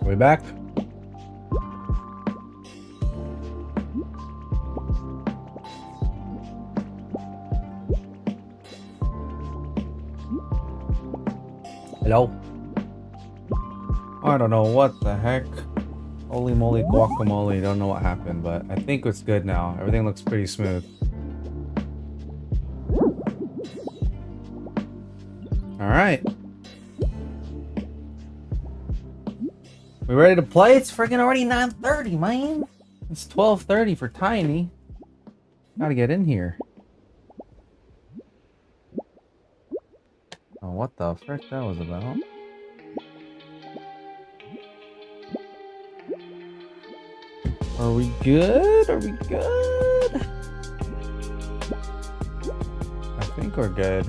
Are we back? Hello? I don't know what the heck. Holy moly guacamole, don't know what happened, but I think it's good now. Everything looks pretty smooth. Alright. We ready to play? It's freaking already 9:30, man. It's 12:30 for Tiny. Gotta get in here. Oh, what the frick that was about? Are we good? Are we good? I think we're good.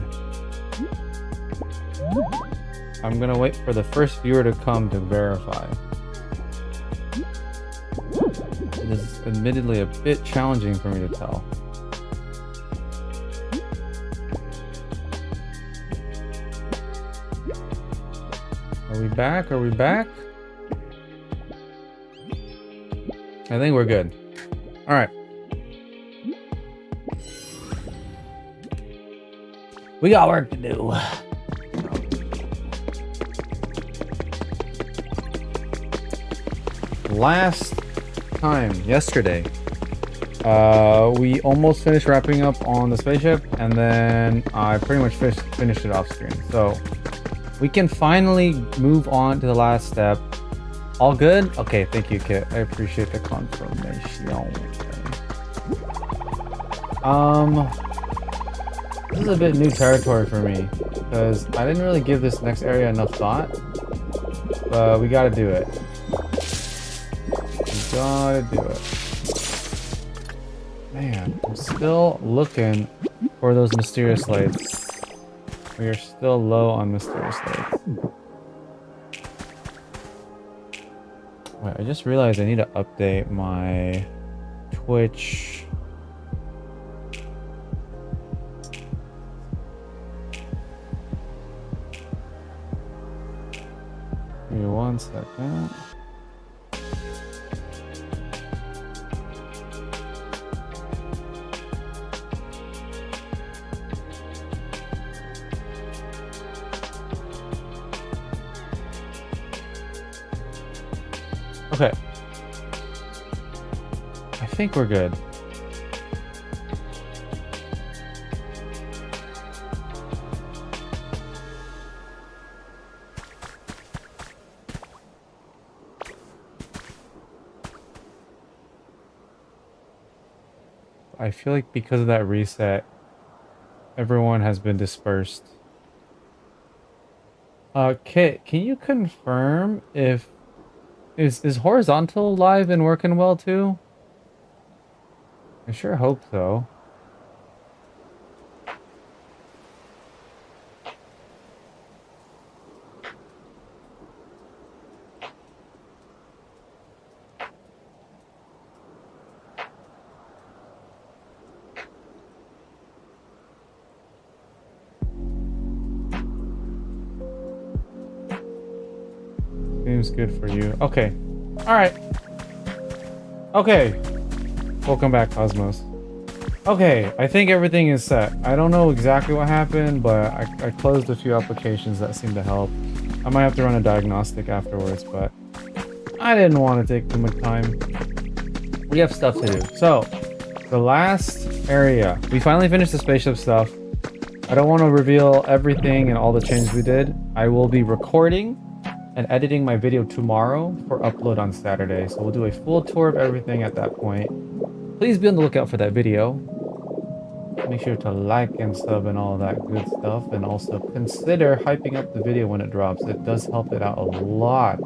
I'm gonna wait for the first viewer to come to verify. It is admittedly a bit challenging for me to tell. Are we back? Are we back? I think we're good. All right. We got work to do. Last time, yesterday, we almost finished wrapping up on the spaceship, and then I pretty much finished it off screen. So we can finally move on to the last step. All good? Okay, thank you, Kit. I appreciate the confirmation. This is a bit new territory for me because I didn't really give this next area enough thought, but we gotta do it. We gotta do it. Man, I'm still looking for those mysterious slates. We are still low on mysterious slates. Wait, I just realized I need to update my Twitch. Give me 1 second. Okay. I think we're good. I feel like because of that reset, everyone has been dispersed. Kit, can you confirm if Is horizontal live and working well too? I sure hope so. Seems good for you. Okay. Alright. Okay. Welcome back, Cosmos. Okay, I think everything is set. I don't know exactly what happened, but I closed a few applications that seemed to help. I might have to run a diagnostic afterwards, but I didn't want to take too much time. We have stuff to do. So, the last area. We finally finished the spaceship stuff. I don't want to reveal everything and all the changes we did. I will be recording and editing my video tomorrow for upload on Saturday. So we'll do a full tour of everything at that point. Please be on the lookout for that video. Make sure to like and sub and all that good stuff. And also consider hyping up the video when it drops. It does help it out a lot.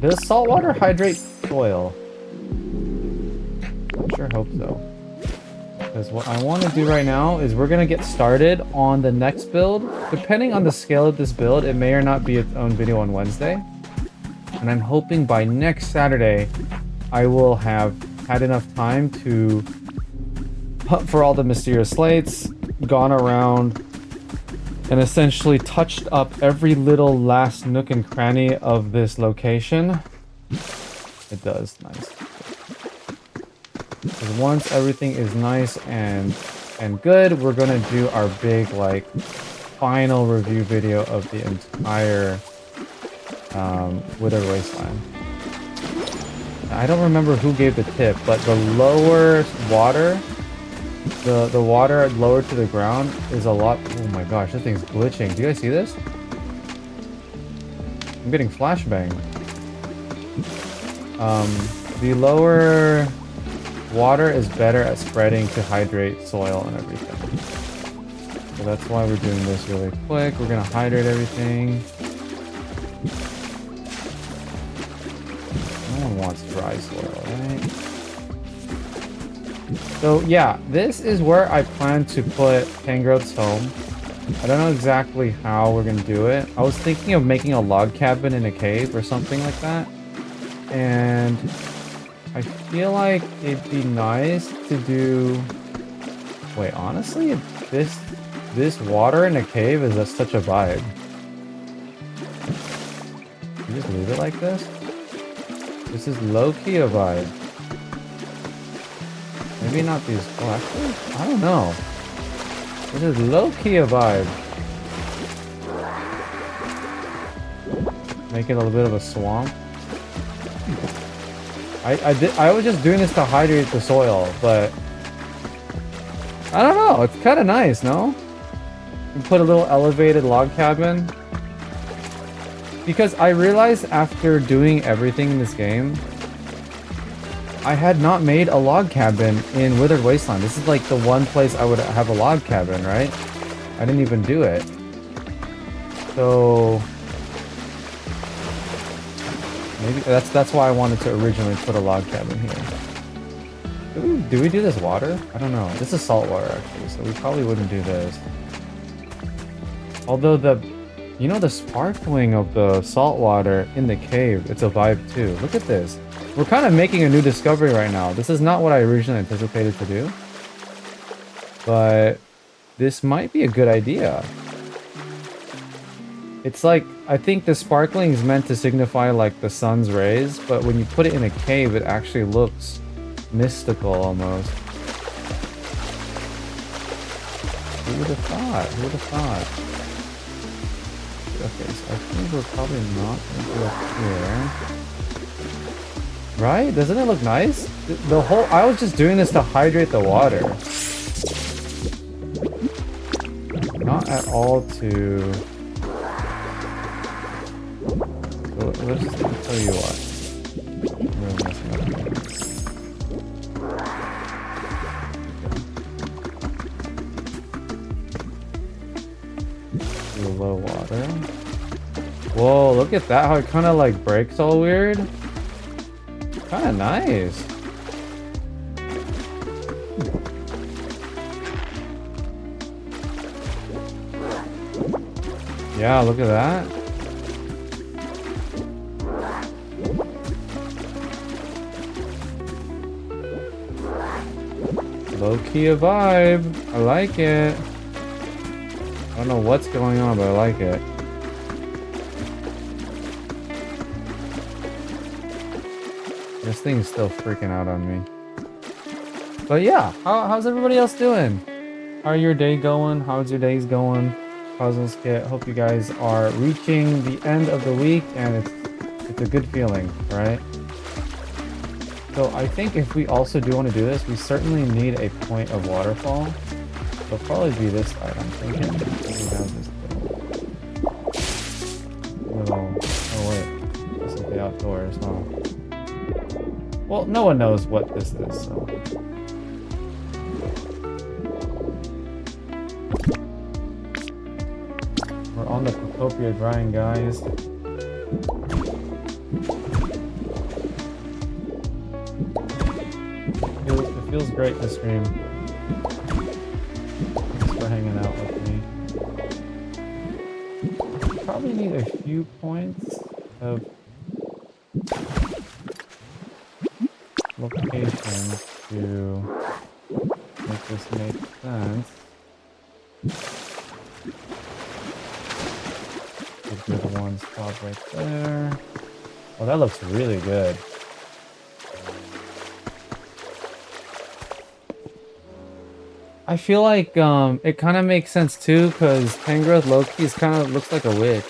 Does saltwater hydrate soil? I sure hope so. Because what I want to do right now is we're going to get started on the next build. Depending on the scale of this build, it may or not be its own video on Wednesday. And I'm hoping by next Saturday, I will have had enough time to hunt for all the mysterious slates, gone around and essentially touched up every little last nook and cranny of this location. It does, nice. Because once everything is nice and good, we're gonna do our big like final review video of the entire Withered Wasteland. I don't remember who gave the tip, but the lower water, the water lower to the ground is a lot. Oh my gosh, this thing's glitching. Do you guys see this? I'm getting flashbang. The lower water is better at spreading to hydrate soil and everything. So that's why we're doing this really quick. We're gonna hydrate everything. No one wants dry soil, right? So yeah, this is where I plan to put Tangrowth's home. I don't know exactly how we're gonna do it. I was thinking of making a log cabin in a cave or something like that. And I feel like it'd be nice to do... Wait, honestly, this water in a cave is such a vibe. You just leave it like this? This is low-key a vibe. Maybe not these... Oh, actually, I don't know. This is low-key a vibe. Make it a little bit of a swamp. I was just doing this to hydrate the soil, but I don't know. It's kind of nice, no? You put a little elevated log cabin. Because I realized after doing everything in this game, I had not made a log cabin in Withered Wasteland. This is like the one place I would have a log cabin, right? I didn't even do it. So maybe that's why I wanted to originally put a log cabin here. Do we do this water? I don't know. This is salt water actually, so we probably wouldn't do this. Although you know, the sparkling of the salt water in the cave, it's a vibe too. Look at this. We're kind of making a new discovery right now. This is not what I originally anticipated to do, but this might be a good idea. It's like, I think the sparkling is meant to signify like the sun's rays, but when you put it in a cave, it actually looks mystical almost. Who would have thought? Who would have thought? Okay, so I think we're probably not going to go up here. Right? Doesn't it look nice? The whole... I was just doing this to hydrate the water. Not at all to... Let's just tell you what. We're messing up here. Do low water. Whoa, look at that, how it kind of like breaks all weird. Kind of nice. Yeah, look at that. Low-key a vibe. I like it. I don't know what's going on, but I like it. This thing's still freaking out on me. But yeah, how's everybody else doing? How are your day going? How's your days going? Cosmos Kit, hope you guys are reaching the end of the week and it's a good feeling, right? So I think if we also do want to do this, we certainly need a point of waterfall. It'll probably be this side, I'm thinking. We have this little... Oh wait, this is the outdoors, huh? Well, no one knows what this is, so... We're on the Pokopia grind, guys. It feels great to stream. Thanks for hanging out with me. Probably need a few points of locations to make this make sense. a good one spot right there. Oh, that looks really good. I feel like it kind of makes sense too, because Tangrowth Loki's kind of looks like a witch.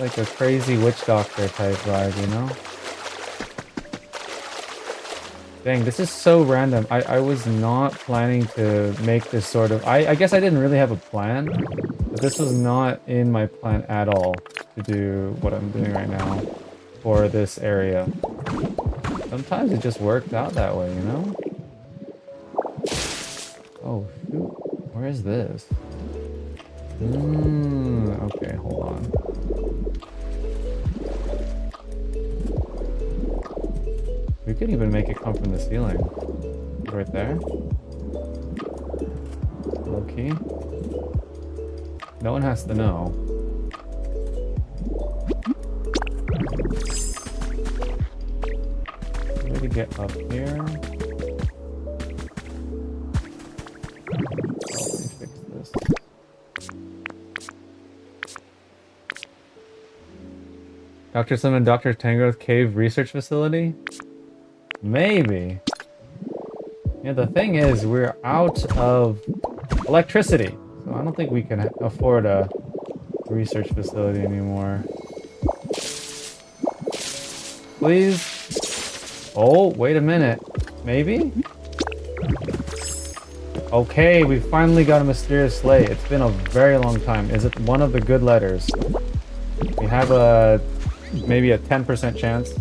Like a crazy witch doctor type vibe, you know? Dang, this is so random. I was not planning to make this sort of... I guess I didn't really have a plan, but this was not in my plan at all to do what I'm doing right now for this area. Sometimes it just worked out that way, you know? Oh, shoot. Where is this? Okay, hold on. We could even make it come from the ceiling. Right there. Low key. No one has to know. Way to get up here. Dr. Slim and Dr. Tangrowth Cave Research Facility? Maybe. Yeah, the thing is, we're out of electricity. So I don't think we can afford a research facility anymore. Please? Oh, wait a minute. Maybe? Okay, we finally got a mysterious slate. It's been a very long time. Is it one of the good letters? We have a... maybe a 10% chance.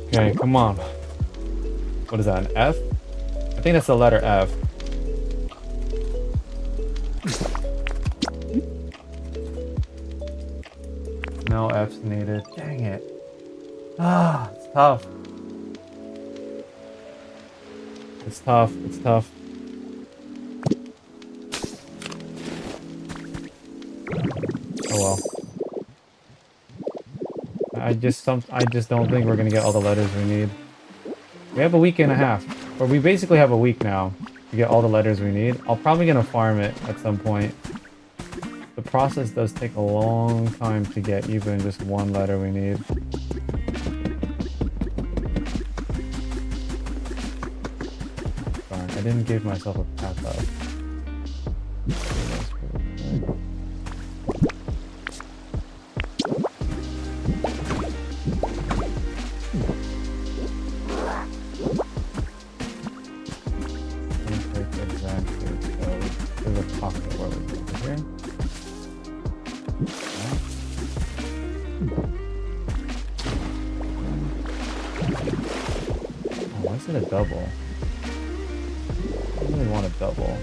Okay, come on. What is that, an F? I think that's the letter F. No F's needed. Dang it. Ah, it's tough. It's tough, it's tough. Oh well. I just don't think we're gonna get all the letters we need. We have a week and a half, or we basically have a week now to get all the letters we need. I'll probably gonna farm it at some point. The process does take a long time to get even just one letter we need. Darn, I didn't give myself a path up. A double. I really want a double.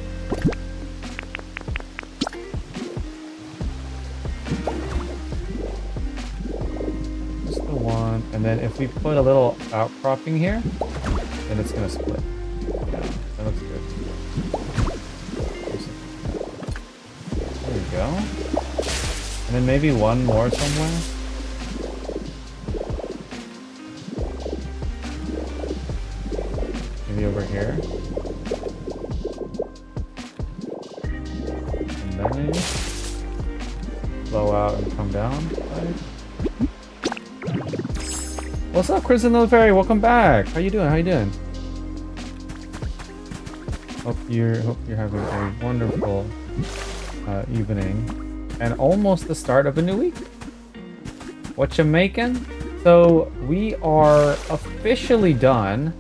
Just the one, and then if we put a little outcropping here, then it's gonna split. Yeah, that looks good. There we go. And then maybe one more somewhere. Over here. And then maybe blow out and come down. What's up, Chris and the Fairy? Welcome back. How you doing? How you doing? Hope you're having a wonderful evening and almost the start of a new week. What you making? So we are officially done.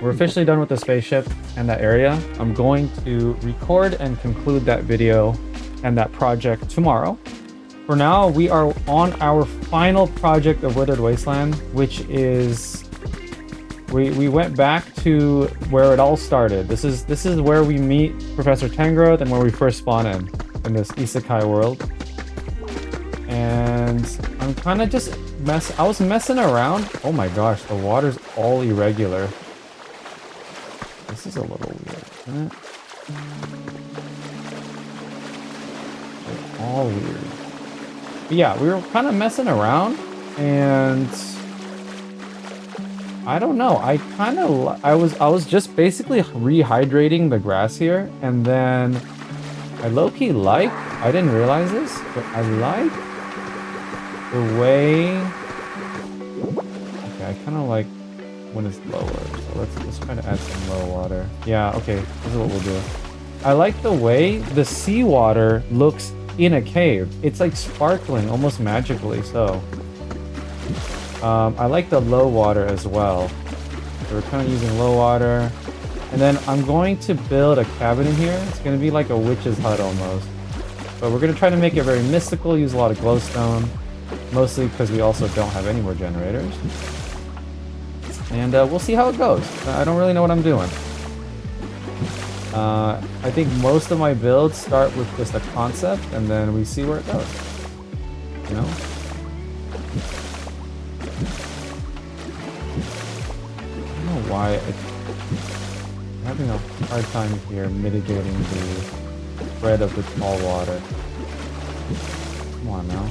We're officially done with the spaceship and that area. I'm going to record and conclude that video and that project tomorrow. For now, we are on our final project of Withered Wasteland, which is... We went back to where it all started. This is where we meet Professor Tangrowth and where we first spawn in this isekai world. And I'm kind of just I was messing around. Oh my gosh, the water's all irregular. This is a little weird, isn't it? They're all weird. But yeah, we were kind of messing around, and I don't know. I was just basically rehydrating the grass here, and then I low-key like, I didn't realize this, but I like the way, okay, I kind of like when it's lower. So let's try to add some low water. Yeah, okay, this is what we'll do. I like the way the seawater looks in a cave. It's like sparkling, almost magically so. I like the low water as well. So we're kind of using low water. And then I'm going to build a cabin in here. It's going to be like a witch's hut almost. But we're going to try to make it very mystical, use a lot of glowstone. Mostly because we also don't have any more generators. And we'll see how it goes. I don't really know what I'm doing. I think most of my builds start with just a concept, and then we see where it goes. You know? I don't know why I'm having a hard time here mitigating the spread of the tall water. Come on now.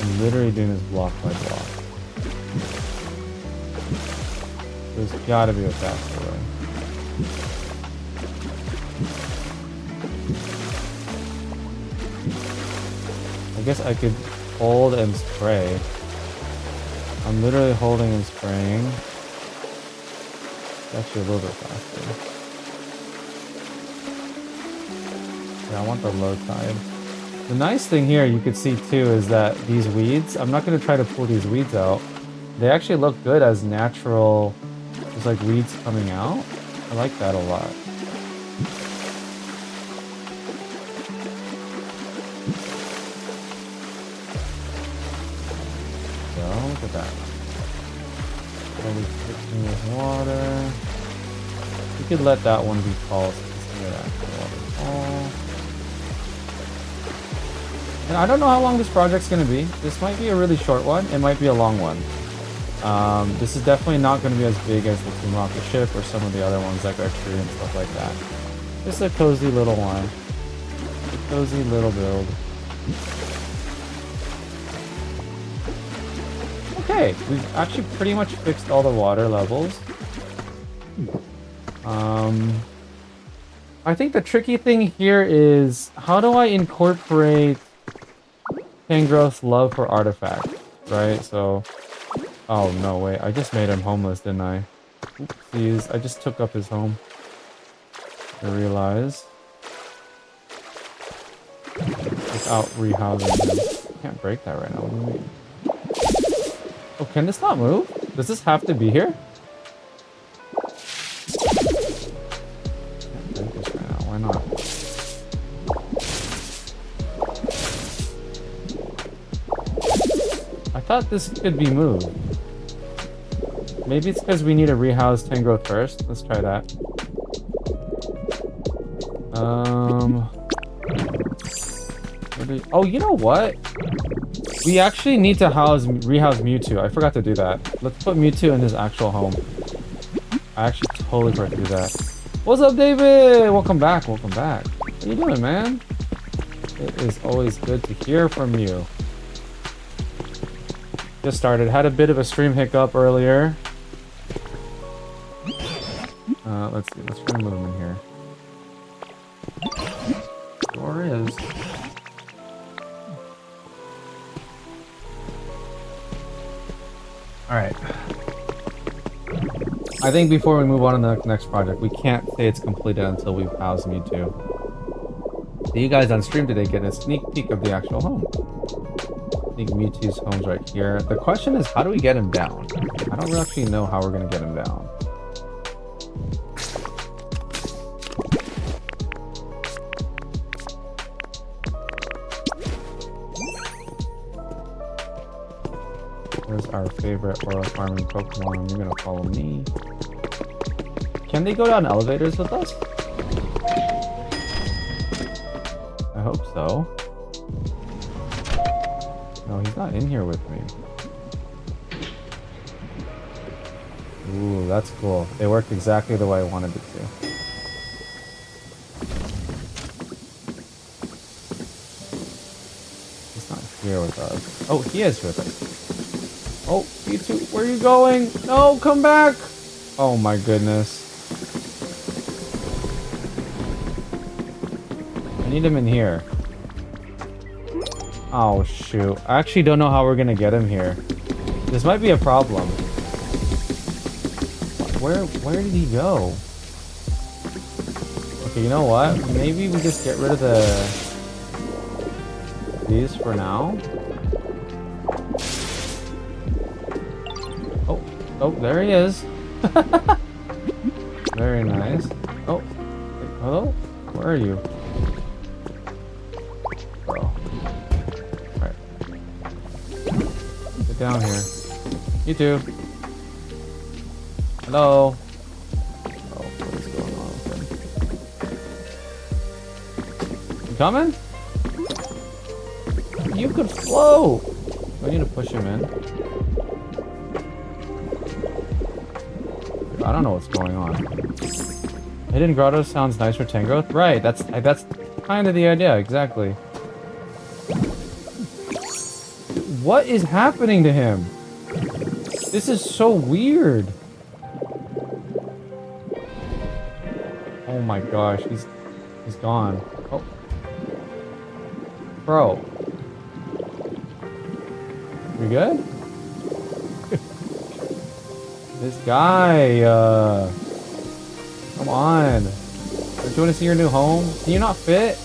I'm literally doing this block by block. There's gotta be a faster way. I guess I could hold and spray. I'm literally holding and spraying. It's actually a little bit faster. Yeah, I want the low tide. The nice thing here you could see too is that these weeds, I'm not going to try to pull these weeds out. They actually look good as natural, just like weeds coming out. I like that a lot. So, look at that. Always fixing with water. We could let that one be tall so we can get that water fall. And I don't know how long this project's going to be. This might be a really short one. It might be a long one. This is definitely not going to be as big as the Team Rocket ship or some of the other ones like Archery and stuff like that. Just a cozy little one. A cozy little build. Okay, we've actually pretty much fixed all the water levels. I think the tricky thing here is how do I incorporate Tangrowth's love for artifacts, right? So, oh no, wait, I just made him homeless, didn't I? Oopsies, I just took up his home. I realize. Without rehousing him. I can't break that right now, what do you mean? Oh, can this not move? Does this have to be here? Can't break this right now, why not? I thought this could be moved. Maybe it's because we need to rehouse Tangrowth first. Let's try that. Oh, you know what? We actually need to rehouse Mewtwo. I forgot to do that. Let's put Mewtwo in his actual home. I actually totally forgot to do that. What's up, David? Welcome back. Welcome back. What are you doing, man? It is always good to hear from you. Just started. Had a bit of a stream hiccup earlier. Let's see. Let's try to move him in here. Sure is. Alright. I think before we move on to the next project, we can't say it's completed until we've housed Mewtwo. So you guys on stream today get a sneak peek of the actual home. I think Mewtwo's home's right here. The question is, how do we get him down? I don't actually know how we're going to get him down. There's our favorite oil farming Pokemon. You're gonna follow me. Can they go down elevators with us? I hope so. No, he's not in here with me. Ooh, that's cool. It worked exactly the way I wanted it to. He's not here with us. Oh, he is with us. Oh, you two, where are you going? No, come back! Oh my goodness. I need him in here. Oh shoot. I actually don't know how we're gonna get him here. This might be a problem. Where did he go? Okay, you know what? Maybe we just get rid of these for now. Oh, there he is. Very nice. Oh, hello? Where are you? Oh. Alright. Get down here. You too. Hello? Oh, what is going on with him? You coming? You could float! I need to push him in. I don't know what's going on. Hidden grotto sounds nice for Tangrowth? Right, that's kind of the idea, exactly. What is happening to him? This is so weird. Oh my gosh, he's gone. Oh. Bro. We good? This guy, come on. Don't you want to see your new home? Can you not fit?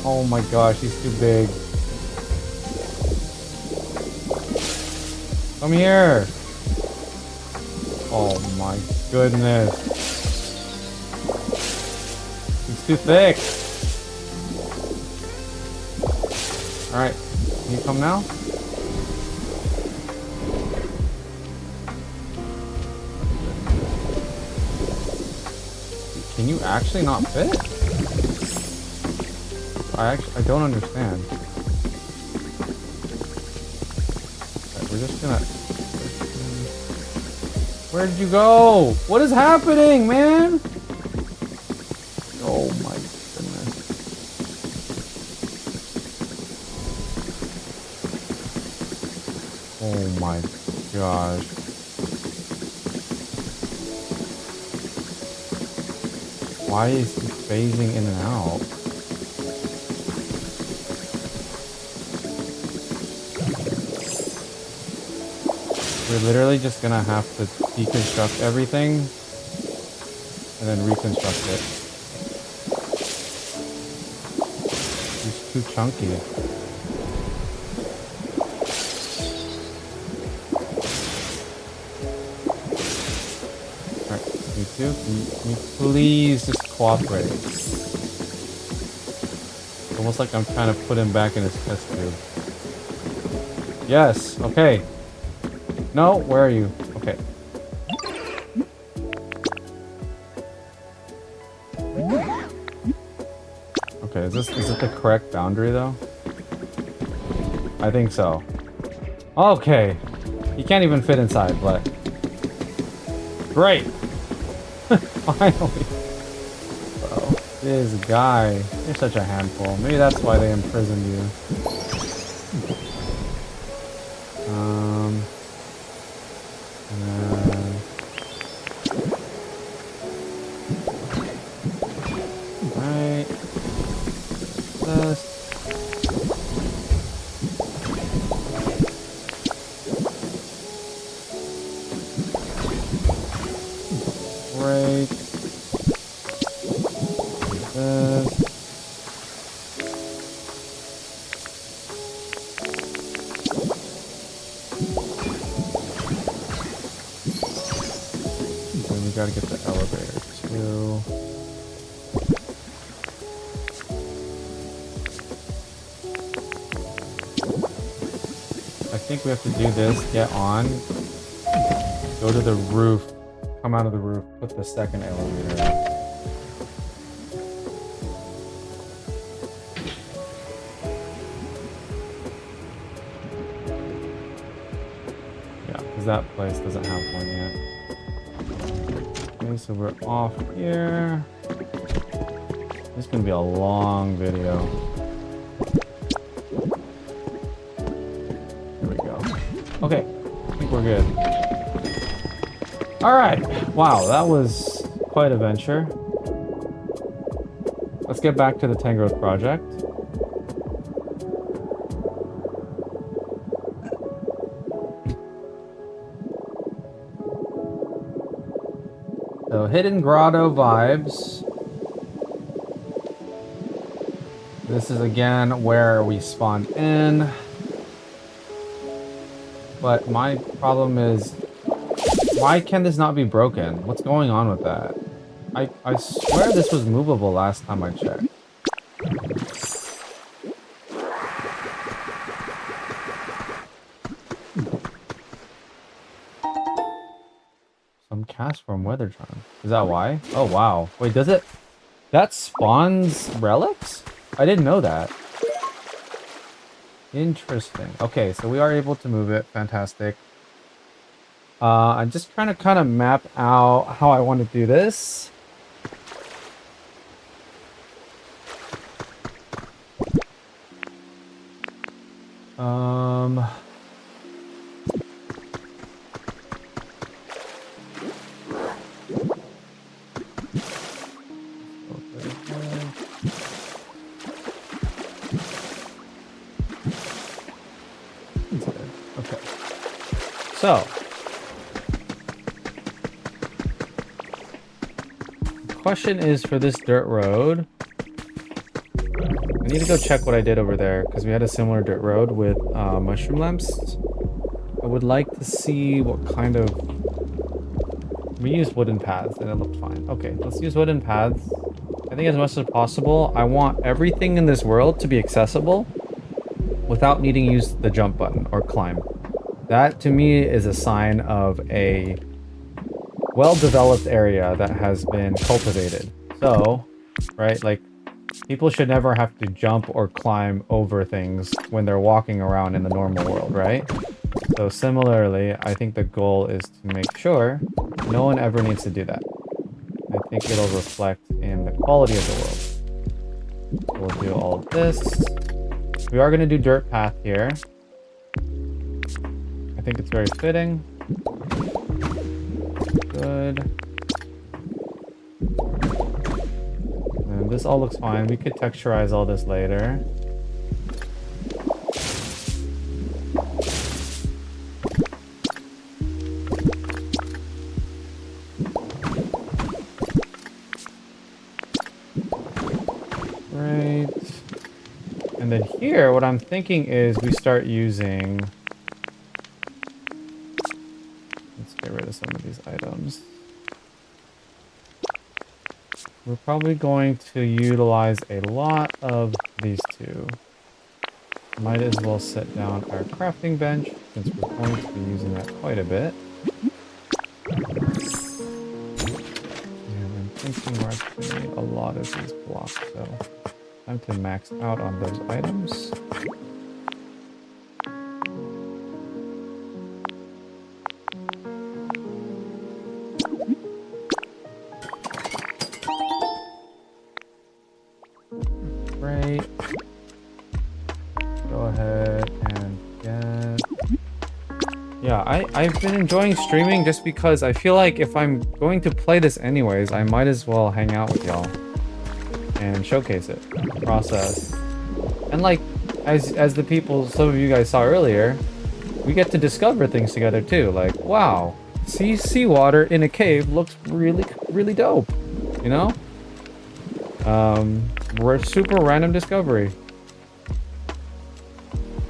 Oh my gosh, he's too big. Come here. Oh my goodness. He's too thick. Alright, can you come now? Can you actually not fit? I don't understand. Right, we're just gonna... Where did you go? What is happening, man? Oh my goodness. Oh my gosh. Why is he phasing in and out? We're literally just gonna have to deconstruct everything and then reconstruct it. He's too chunky. Alright, you two, can you please just cooperate? It's almost like I'm trying to put him back in his test tube. Yes, okay. No, where are you? Okay. Okay, is it the correct boundary though? I think so. Okay. He can't even fit inside, but great. Finally. Oh, this guy. You're such a handful. Maybe that's why they imprisoned you. Right. This. Right. This. Then we gotta get the elevator too. I think we have to do this, get on, go to the roof, come out of the roof, put the second elevator in. Yeah, because that place doesn't have one yet. Okay, so we're off here. This is gonna be a long video. Okay, I think we're good. All right. Wow, that was quite a venture. Let's get back to the Tangrowth project. So, Hidden Grotto vibes. This is again where we spawned in. But my problem is, why can this not be broken? What's going on with that? I swear this was movable last time I checked. Some cast from Weather Charm. Is that why? Oh wow. Wait, does it? That spawns relics? I didn't know that. Interesting. Okay, so we are able to move it. Fantastic. I'm just trying to kind of map out how I want to do this. Okay. So, the question is for this dirt road. I need to go check what I did over there because we had a similar dirt road with mushroom lamps. I would like to see what kind of... We used wooden paths and it looked fine. Okay, let's use wooden paths. I think as much as possible, I want everything in this world to be accessible without needing to use the jump button or climb. That to me is a sign of a well-developed area that has been cultivated. So, right, like, people should never have to jump or climb over things when they're walking around in the normal world, right? So similarly, I think the goal is to make sure no one ever needs to do that. I think it'll reflect in the quality of the world. We'll do all of this. We are going to do dirt path here. I think it's very fitting. Good. And this all looks fine. We could texturize all this later. Right. And then here, what I'm thinking is we start using... Let's get rid of some of these items. We're probably going to utilize a lot of these two. Might as well set down our crafting bench since we're going to be using that quite a bit. And I'm thinking we're actually going to need a lot of these blocks, so time to max out on those items. Great. Go ahead and get... Yeah, I've been enjoying streaming just because I feel like if I'm going to play this anyways, I might as well hang out with y'all and showcase it, process. And like, as the people, some of you guys saw earlier, we get to discover things together too. Like, wow, seawater in a cave looks really, really dope, you know? We're a super random discovery.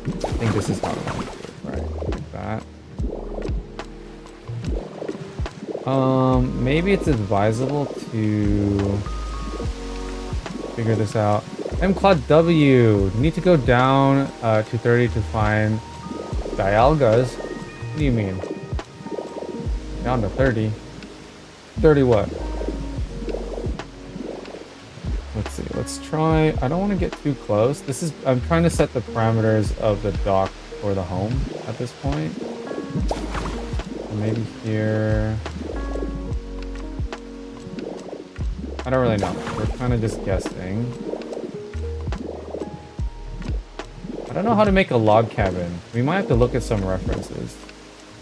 I think this is how I want to do it, right? Like that. Maybe it's advisable to figure this out. Claude W, need to go down to 30 to find dialgas. What do you mean? Down to 30? 30 what? Let's see, let's try... I don't want to get too close. This is... I'm trying to set the parameters of the dock for the home at this point. So maybe here... I don't really know. We're kind of just guessing. I don't know how to make a log cabin. We might have to look at some references,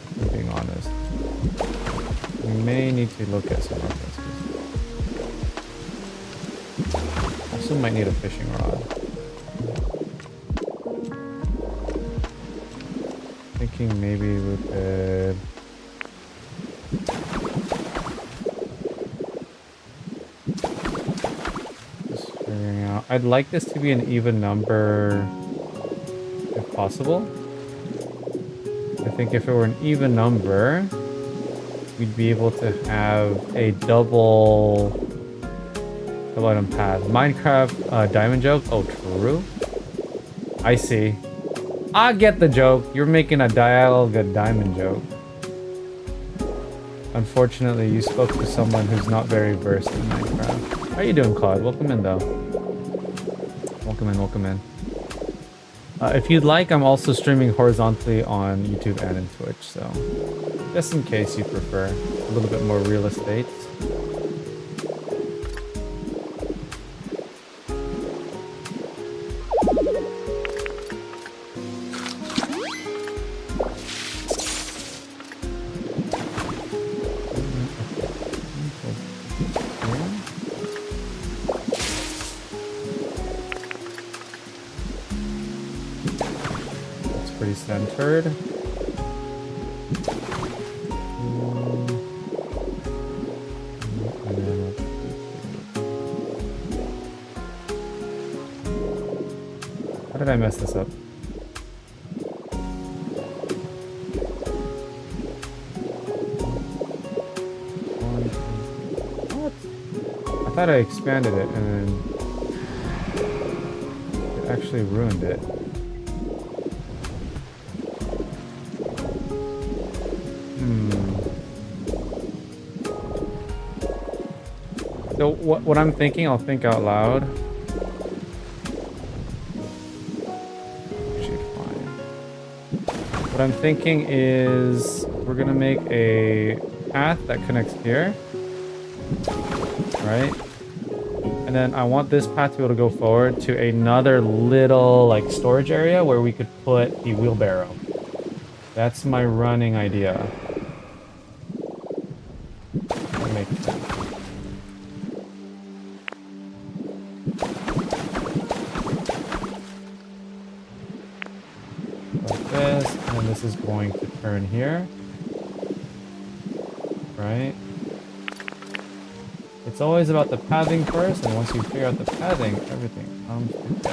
if I'm being honest. We may need to look at some references. Also might need a fishing rod. Thinking maybe we could... Just figuring out. I'd like this to be an even number if possible. I think if it were an even number, we'd be able to have a double item path. Minecraft diamond joke? Oh, true. I see. I get the joke. You're making a dialogue diamond joke. Unfortunately, you spoke to someone who's not very versed in Minecraft. How you doing, Claude? Welcome in, though. Welcome in, welcome in. If you'd like, I'm also streaming horizontally on YouTube and in Twitch, so just in case you prefer a little bit more real estate. Centered. How did I mess this up? What? I thought I expanded it and then it actually ruined it. So what I'm thinking, I'll think out loud. Actually, fine. What I'm thinking is we're gonna make a path that connects here, right? And then I want this path to be able to go forward to another little like storage area where we could put the wheelbarrow. That's my running idea. That makes sense. This is going to turn here, right? It's always about the pathing first, and once you figure out the pathing, everything comes together.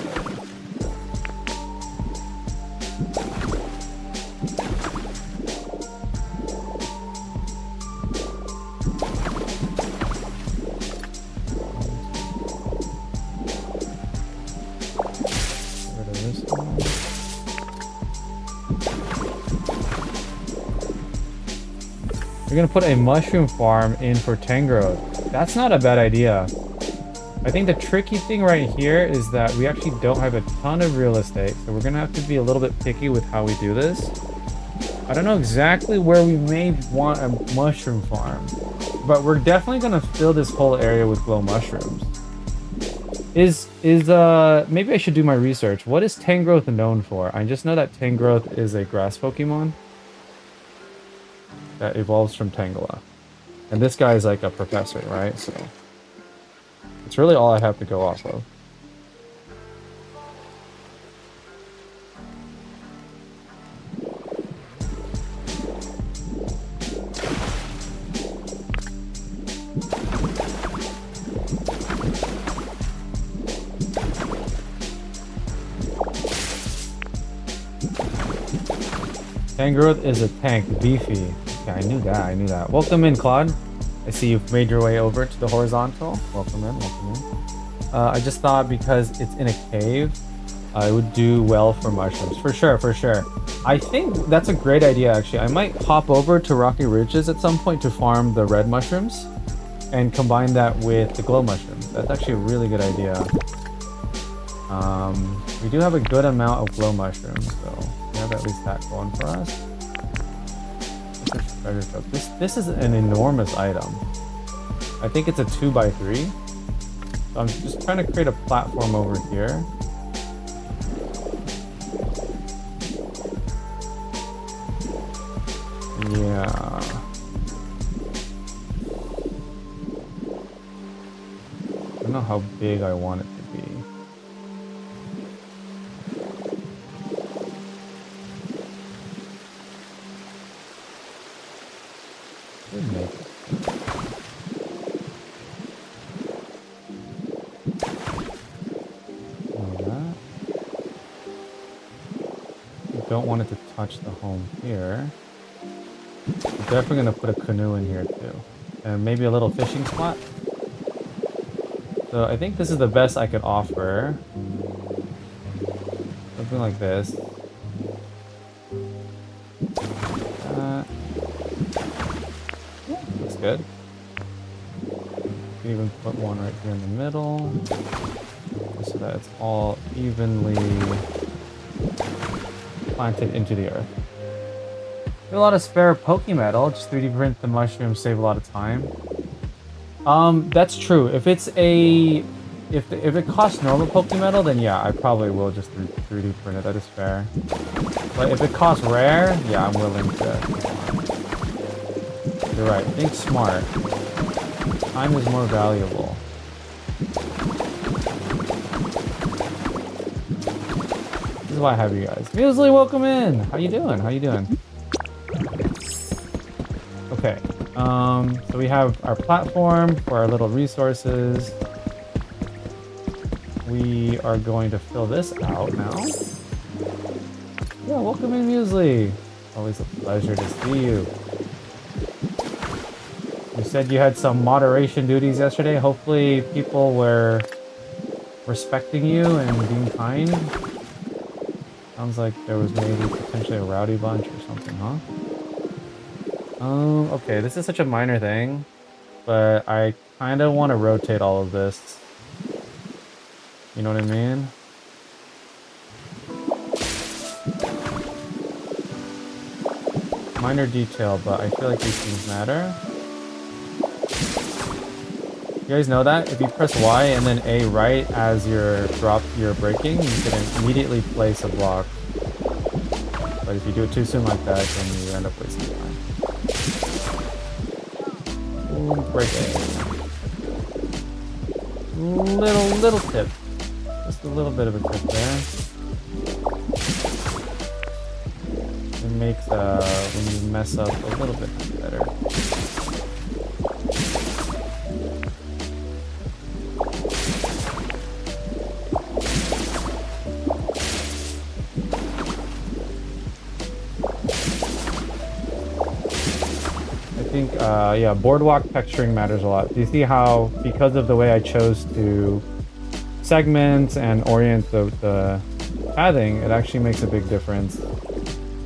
Get rid of this one. We're gonna put a mushroom farm in for Tangrowth. That's not a bad idea. I think the tricky thing right here is that we actually don't have a ton of real estate, so we're gonna have to be a little bit picky with how we do this. I don't know exactly where we may want a mushroom farm, but we're definitely gonna fill this whole area with glow mushrooms. Maybe I should do my research. What is Tangrowth known for? I just know that Tangrowth is a grass Pokemon that evolves from Tangela. And this guy is like a professor, right? So it's really all I have to go off of. Tangrowth is a tank, beefy. Okay, I knew that. Welcome in, Claude. I see you've made your way over to the horizontal. Welcome in. I just thought because it's in a cave, it would do well for mushrooms. For sure. I think that's a great idea, actually. I might hop over to Rocky Ridges at some point to farm the red mushrooms and combine that with the glow mushrooms. That's actually a really good idea. We do have a good amount of glow mushrooms, so we have at least that going for us. This is an enormous item. I think it's a 2x3. So I'm just trying to create a platform over here. Yeah. I don't know how big I want it to be. Should make it. Don't want it to touch the home here. I'm definitely gonna put a canoe in here too. And maybe a little fishing spot. So I think this is the best I could offer. Something like this. Looks good. You can even put one right here in the middle. So that it's all evenly planted into the earth. A lot of spare Pokemetal, just 3D print the mushrooms, save a lot of time. That's true. If it's a if it costs normal Pokemetal, then yeah, I probably will just 3D print it. That is fair. But if it costs rare, yeah, I'm willing to. You're right. Think smart. Time is more valuable. This is why I have you guys. Muesli, welcome in. How you doing? How you doing? Okay. So we have our platform for our little resources. We are going to fill this out now. Yeah, welcome in, Muesli. Always a pleasure to see you. You said you had some moderation duties yesterday. Hopefully people were respecting you and being kind. Sounds like there was maybe potentially a rowdy bunch or something, huh? Okay, this is such a minor thing, but I kind of want to rotate all of this. You know what I mean? Minor detail, but I feel like these things matter. You guys know that? If you press Y and then A right as you're braking, you can immediately place a block. But if you do it too soon like that, then you end up wasting time. Ooh, braking. Little tip. Just a little bit of a tip there. It makes when you mess up a little bit better. Yeah, boardwalk texturing matters a lot. Do you see how, because of the way I chose to segment and orient the pathing, it actually makes a big difference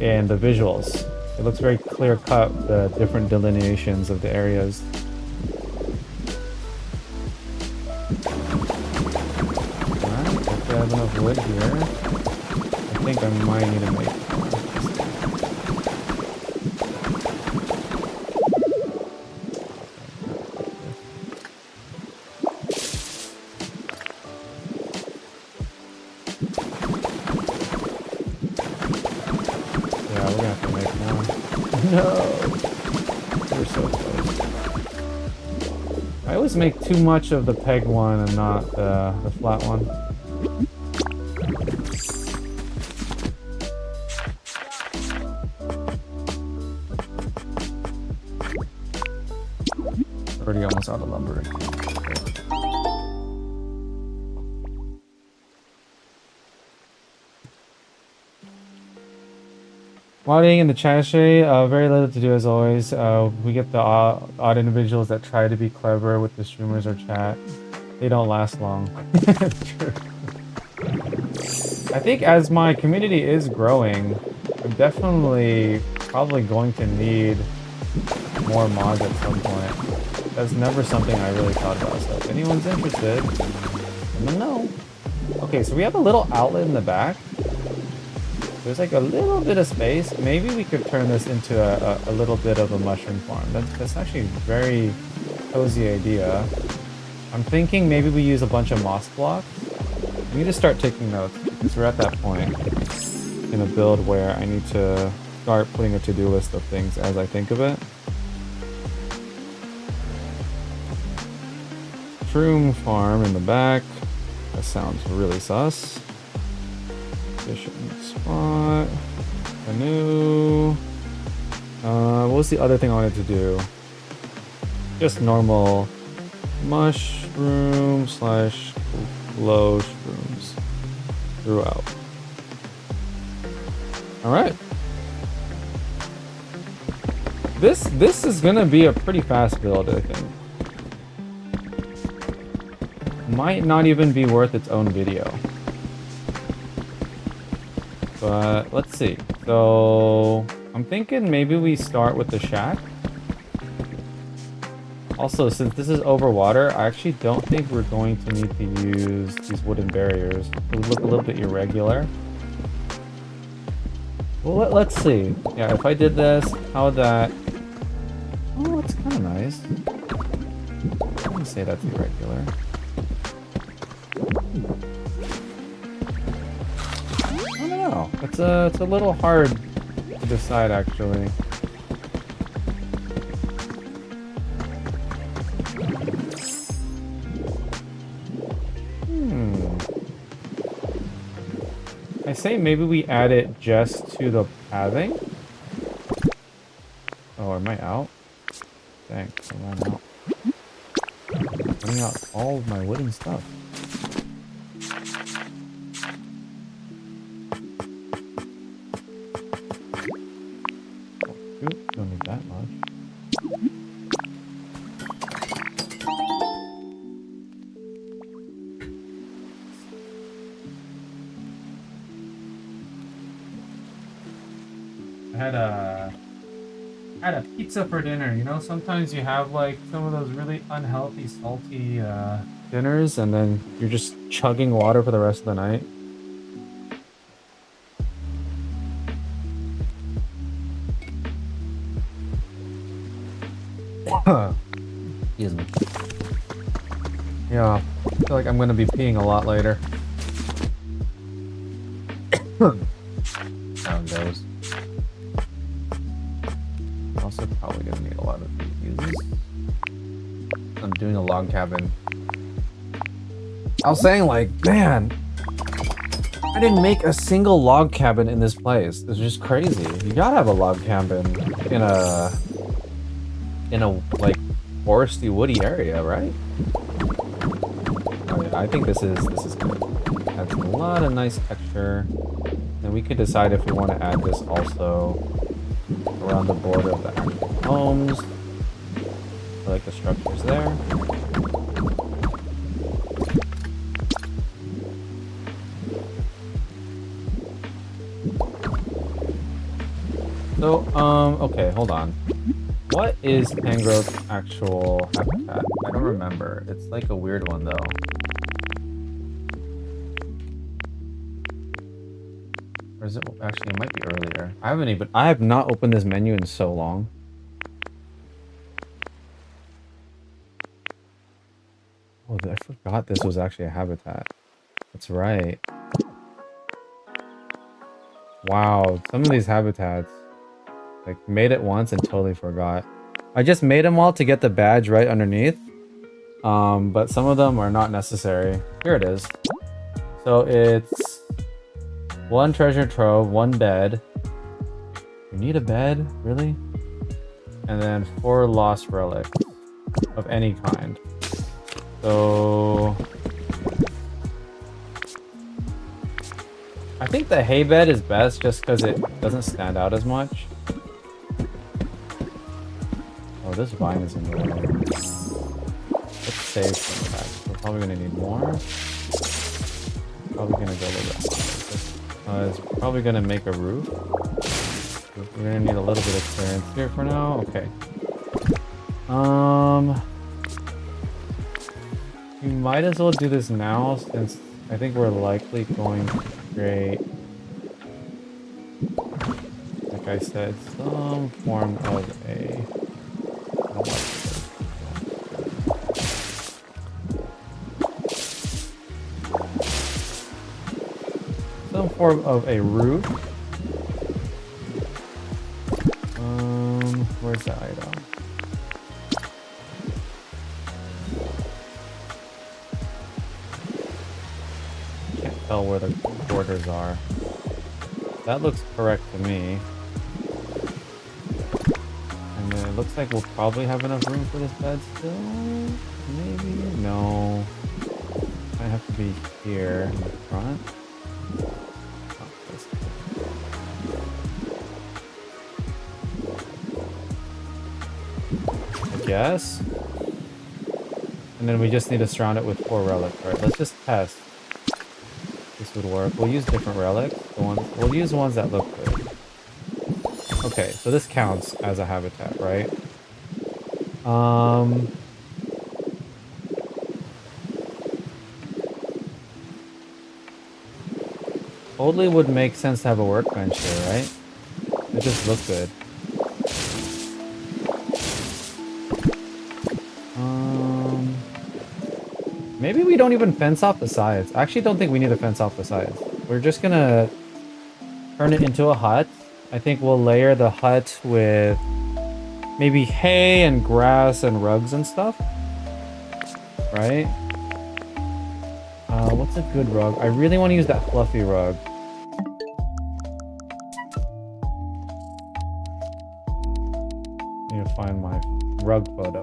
in the visuals. It looks very clear cut, the different delineations of the areas. Alright, hopefully I have enough wood here. I think I might need to make more. Make too much of the peg one and not the flat one. Already almost out of lumber. Modding in the chat, very little to do as always. We get the odd individuals that try to be clever with the streamers or chat. They don't last long. True. I think as my community is growing, I'm definitely probably going to need more mods at some point. That's never something I really thought about. So if anyone's interested, let me know. Okay, so we have a little outlet in the back. There's like a little bit of space. Maybe we could turn this into a little bit of a mushroom farm. That's actually a very cozy idea. I'm thinking maybe we use a bunch of moss blocks. I need to start taking notes because we're at that point in a build where I need to start putting a to-do list of things as I think of it. Shroom farm in the back. That sounds really sus. Fishing spot. Canoe. What was the other thing I wanted to do? Just normal mushroom slash glow shrooms throughout. All right. This is gonna be a pretty fast build, I think. Might not even be worth its own video. But let's see. So I'm thinking maybe we start with the shack. Also, since this is over water, I actually don't think we're going to need to use these wooden barriers. It would look a little bit irregular. Well, let's see. Yeah, if I did this, how would that... Oh, it's kind of nice. I wouldn't say that's irregular. I don't know. It's a little hard to decide, actually. I say maybe we add it just to the pathing. Oh, am I out? Dang, I ran out. I'm running out all of my wooden stuff. Oh, shoot, don't need that much. I had a pizza for dinner. You know, sometimes you have like some of those really unhealthy, salty dinners, and then you're just chugging water for the rest of the night. Excuse me. Yeah, I feel like I'm gonna be peeing a lot later. Sound goes. Also probably gonna need a lot of these. I'm doing a log cabin. I was saying, like, man, I didn't make a single log cabin in this place. It's just crazy. You gotta have a log cabin in a like foresty, woody area, right? Oh, yeah, I think this is good. Adds a lot of nice texture. And we could decide if we want to add this also around the border of the actual homes. I like the structures there. So, okay, hold on. What is Tangrove's actual habitat? I don't remember. It's like a weird one though. Or is it, actually it might be earlier. I have not opened this menu in so long. Oh, I forgot this was actually a habitat. That's right. Wow, some of these habitats, like, made it once and totally forgot. I just made them all to get the badge right underneath. But some of them are not necessary. Here it is. So it's 1 treasure trove, 1 bed. You need a bed? Really? And then 4 lost relics of any kind. So I think the hay bed is best just because it doesn't stand out as much. Oh, this vine is in the way. Let's save some of that. We're probably gonna need more. Probably gonna go a little bit higher. It's probably gonna make a roof. We're gonna need a little bit of clearance here for now. Okay. We might as well do this now since I think we're likely going to create, like I said, some form of a... I don't like this. Some form of a roof Where's the item? Can't tell where the quarters are. That looks correct to me. And then it looks like we'll probably have enough room for this bed still. Maybe? No. I have to be here in the front. I guess. And then we just need to surround it with 4 relics. Alright, let's just test. This would work. We'll use different relics. We'll use ones that look good. Okay, so this counts as a habitat, right? Totally would make sense to have a workbench here, right? It just looks good. Maybe we don't even fence off the sides. I actually don't think we need to fence off the sides. We're just gonna turn it into a hut. I think we'll layer the hut with maybe hay and grass and rugs and stuff. Right? What's a good rug? I really want to use that fluffy rug. I need to find my rug photo.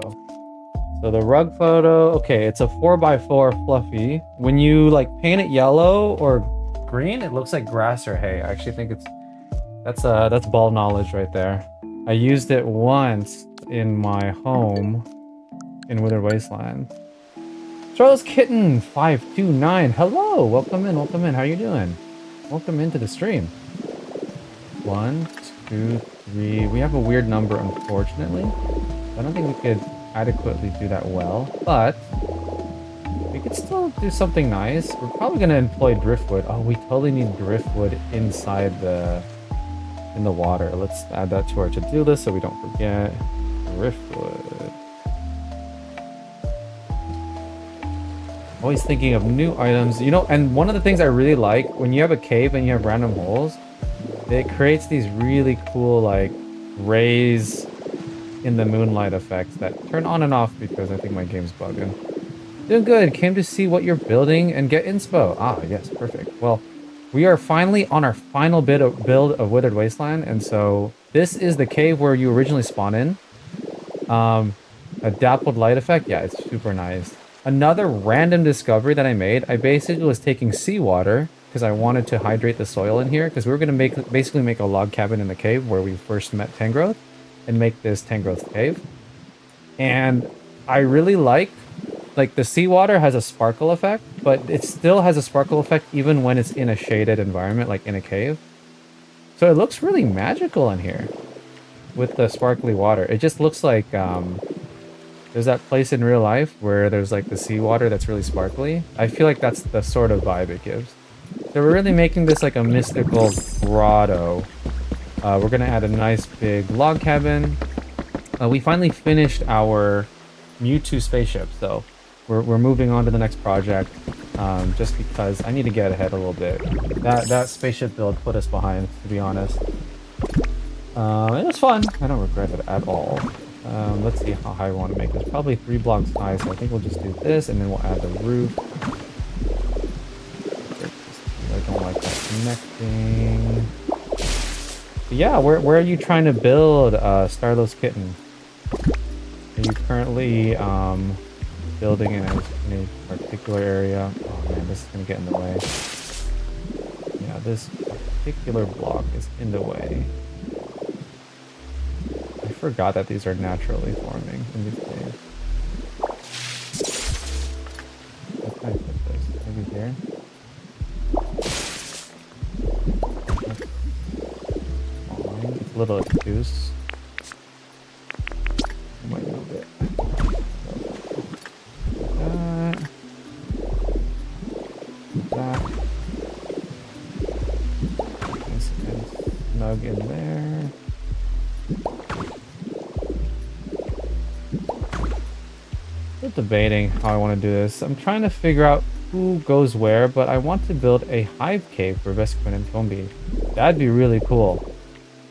So the rug photo, okay, it's a 4x4 fluffy. When you like paint it yellow or green, it looks like grass or hay. I actually think that's ball knowledge right there. I used it once in my home in Withered Wasteland. Charles Kitten 529. Hello, welcome in, welcome in. How you doing? Welcome into the stream. 1, 2, 3. We have a weird number, unfortunately. I don't think we could adequately do that well, but we could still do something nice. We're probably going to employ driftwood. Oh, we totally need driftwood inside in the water. Let's add that to our to-do list so we don't forget. Driftwood. Always thinking of new items, you know. And one of the things I really like when you have a cave and you have random holes, it creates these really cool like rays in the moonlight effects that turn on and off because I think my game's bugging. Doing good. Came to see what you're building and get inspo. Ah, yes, perfect. Well, we are finally on our final build of Withered Wasteland, and so this is the cave where you originally spawn in. A dappled light effect. Yeah, it's super nice. Another random discovery that I made. I basically was taking seawater because I wanted to hydrate the soil in here because we were going to basically make a log cabin in the cave where we first met Tangrowth. And make this Tangrowth cave. And I really like the seawater has a sparkle effect, but it still has a sparkle effect even when it's in a shaded environment, like in a cave. So it looks really magical in here with the sparkly water. It just looks like there's that place in real life where there's like the seawater that's really sparkly. I feel like that's the sort of vibe it gives. So we're really making this like a mystical grotto. We're going to add a nice big log cabin. We finally finished our Mewtwo spaceship, so we're moving on to the next project just because I need to get ahead a little bit. That spaceship build put us behind, to be honest. It was fun. I don't regret it at all. Let's see how high we want to make this. Probably 3 blocks high, so I think we'll just do this, and then we'll add the roof. I don't like that connecting. Yeah, where are you trying to build, Starlow's Kitten? Are you currently building in a particular area? Oh man, this is gonna get in the way. Yeah, this particular block is in the way. I forgot that these are naturally forming in these caves. How can I put this? Maybe here? It's a little obtuse. I might move it. That. Nice and snug in there. Still debating how I want to do this. I'm trying to figure out who goes where, but I want to build a hive cave for Vesquin and Tombi. That'd be really cool.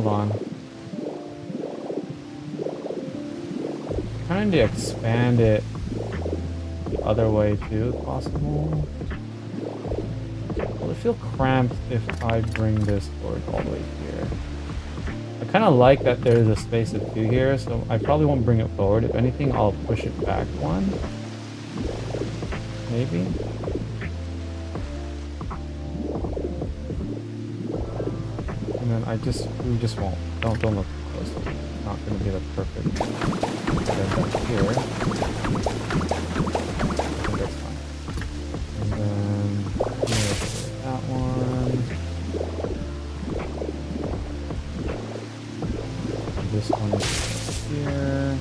hold on. Trying to expand it the other way too, if possible. Will it feel cramped if I bring this board all the way here? I kind of like that there's a space of 2 here, so I probably won't bring it forward. If anything, I'll push it back 1. Maybe. And then we just won't. Don't look close. It's not going to be the perfect setup here. I think that's fine. And then here's that one. This one is here.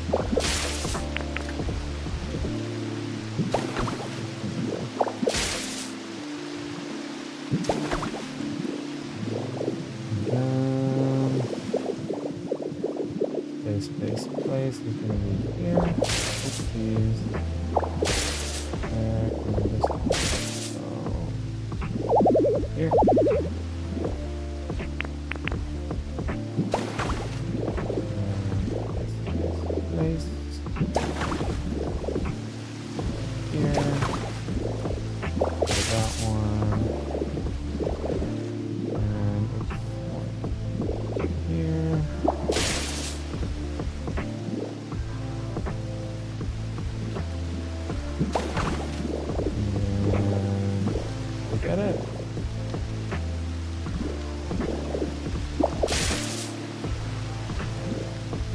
Place is going to be here. These. And this one. So here. Place. Here. That one. And one here. Get it?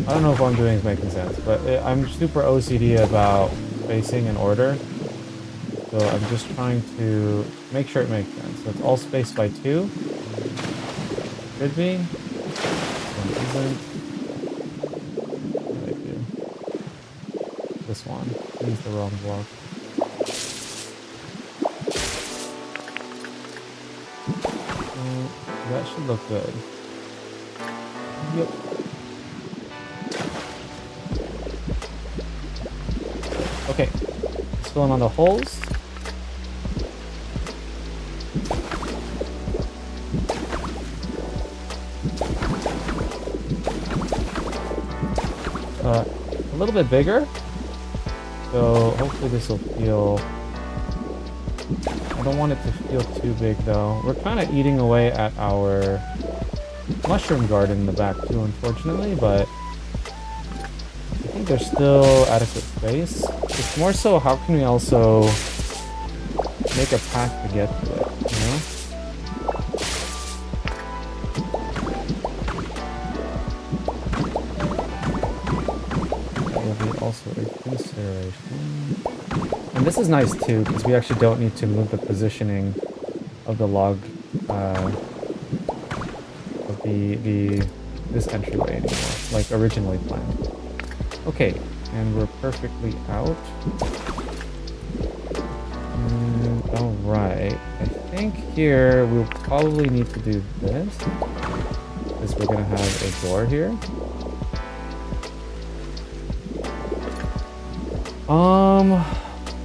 I don't know if what I'm doing is making sense, but I'm super OCD about spacing and order. So I'm just trying to make sure it makes sense. So it's all spaced by 2. Could be. One isn't. What did I do? This one. Use the wrong block. That should look good. Yep. Okay. Let's fill in on the holes. A little bit bigger. So hopefully this will feel... I don't want it to feel too big though. We're kind of eating away at our mushroom garden in the back too, unfortunately, but I think there's still adequate space. It's more so how can we also make a path to get to it, you know? That will be also a consideration. And this is nice too, because we actually don't need to move the positioning of the log, of this entryway anymore, like originally planned. Okay, and we're perfectly out. Alright, I think here we'll probably need to do this, because we're gonna have a door here.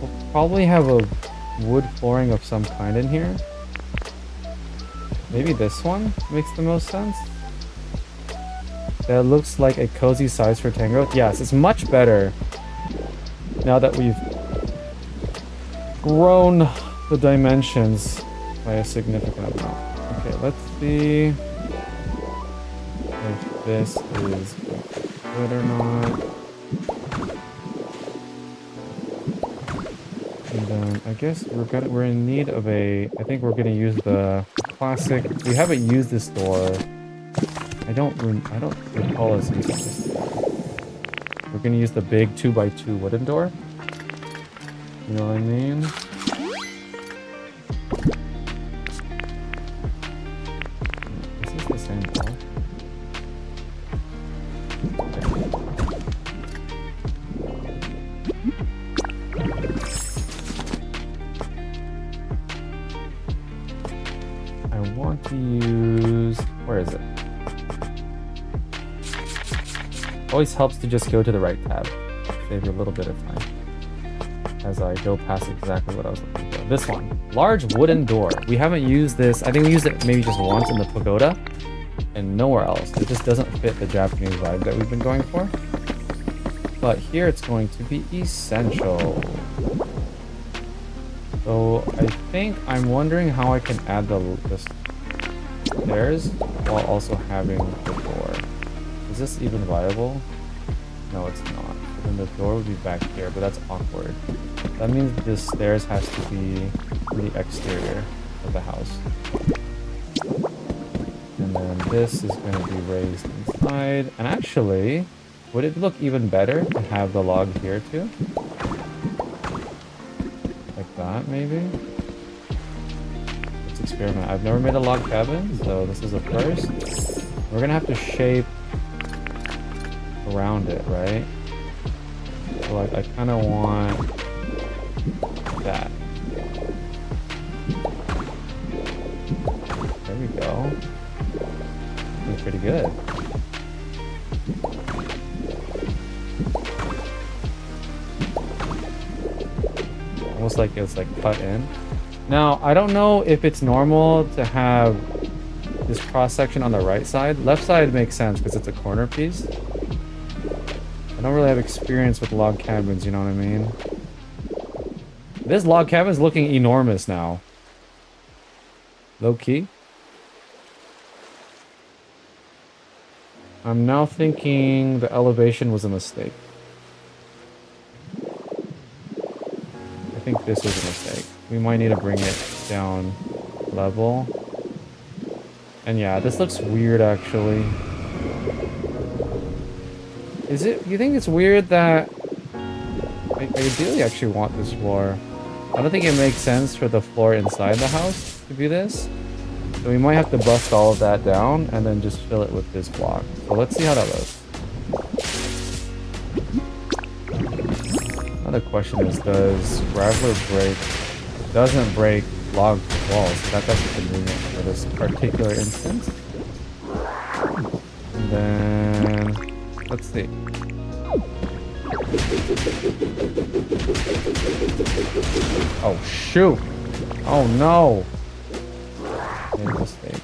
We'll probably have a wood flooring of some kind in here. Maybe this one makes the most sense. That looks like a cozy size for Tango. Yes, it's much better now that we've grown the dimensions by a significant amount. Okay, let's see if this is good or not. And then I guess we're in need of a... I think we're gonna use the classic... We haven't used this door. I don't recall us using this door. We're gonna use the big 2x2 wooden door. You know what I mean? Is this the same door? I want to use... Where is it? Always helps to just go to the right tab. Save you a little bit of time. As I go past exactly what I was looking for. This one. Large wooden door. We haven't used this. I think we used it maybe just once in the pagoda. and nowhere else. It just doesn't fit the Japanese vibe that we've been going for. But here it's going to be essential. So I think I'm wondering how I can add the stairs while also having the door. Is this even viable? No, it's not. So then the door would be back here, but that's awkward. That means the stairs has to be the exterior of the house. And then this is going to be raised inside. And actually, would it look even better to have the log here too? Like that, maybe? Let's experiment. I've never made a log cabin, so this is a first. We're gonna have to shape around it, right? So like, I kind of want that. There we go. Looks pretty good. Almost like it's like cut in. Now, I don't know if it's normal to have this cross section on the right side. Left side makes sense because it's a corner piece. I don't really have experience with log cabins, you know what I mean? This log cabin is looking enormous now. Low key. I'm now thinking the elevation was a mistake. I think this was a mistake. We might need to bring it down level. And yeah, this looks weird actually. Is it, you think it's weird that I ideally actually want this floor. I don't think it makes sense for the floor inside the house to be this. So we might have to bust all of that down and then just fill it with this block. So let's see how that looks. Another question is, does Graveler break? Doesn't break log walls. That's actually convenient for this particular instance. And then let's see. Oh shoot! Oh no! Made a mistake.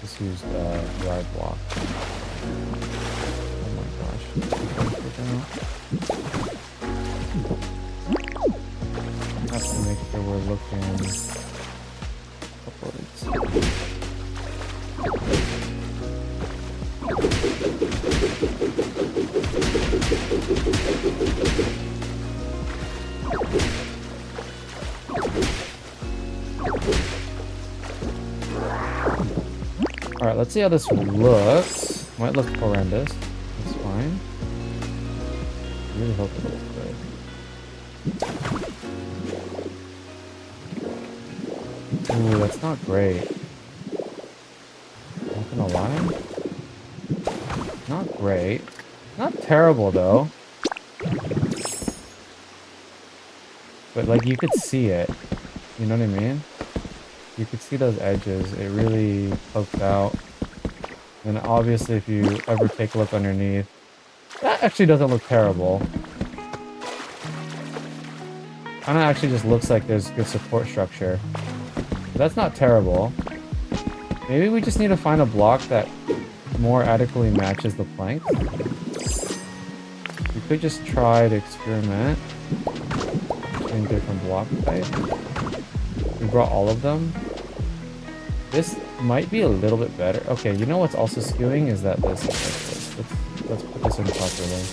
Just use the ride block. Oh my gosh. Have to make sure we're looking upwards. Alright, let's see how this looks. Might look horrendous. That's fine. I really hope it looks good. Ooh, that's not great. Not gonna lie. Not great. Not terrible though. But like, you could see it. You know what I mean? You could see those edges. It really poked out. And obviously if you ever take a look underneath, that actually doesn't look terrible. Kinda actually just looks like there's good support structure. But that's not terrible. Maybe we just need to find a block that more adequately matches the plank. We could just try to experiment in different block types. We brought all of them. This might be a little bit better. Okay, you know what's also skewing is that this is like this. Let's put this in properly.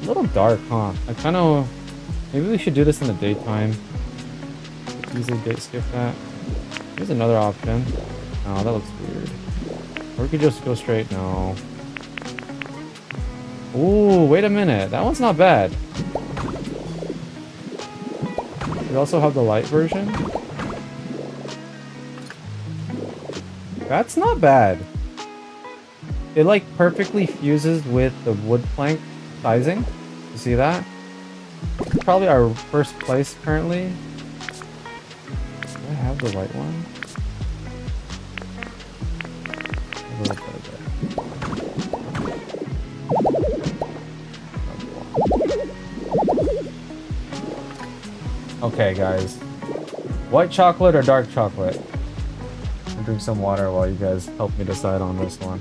A little dark, huh? I kind of... Maybe we should do this in the daytime. Easily date skip that. Here's another option. Oh, that looks weird. Or we could just go straight. No. Ooh, wait a minute. That one's not bad. We also have the light version. That's not bad. It like perfectly fuses with the wood plank sizing. You see that? It's probably our first place currently. Do I have the white one? little bit of it. Okay, guys. White chocolate or dark chocolate? I'll drink some water while you guys help me decide on this one.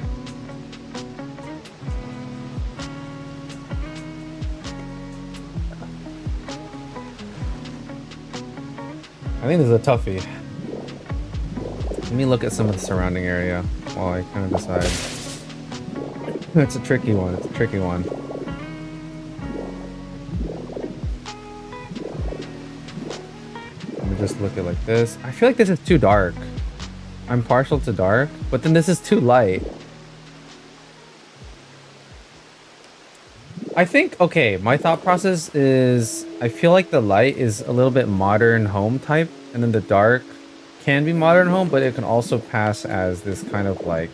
I think this is a toughie. Let me look at some of the surrounding area while I kind of decide. It's a tricky one. It's a tricky one. Let me just look at it like this. I feel like this is too dark. I'm partial to dark, but then this is too light. I think, okay, my thought process is I feel like the light is a little bit modern home type, and then the dark can be modern home, but it can also pass as this kind of like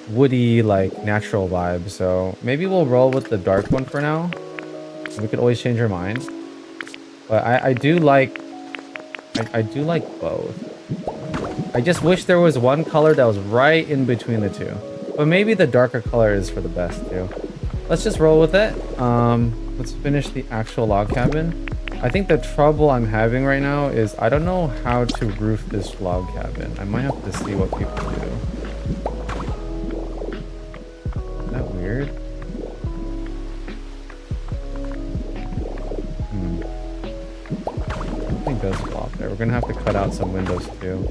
woody, like natural vibe. So maybe we'll roll with the dark one for now. We could always change our mind. But I do like both. I just wish there was one color that was right in between the two. But maybe the darker color is for the best too. Let's just roll with it. Let's finish the actual log cabin. I think the trouble I'm having right now is I don't know how to roof this log cabin. I might have to see what people do. Is that weird? I think does flop there. We're gonna have to cut out some windows too.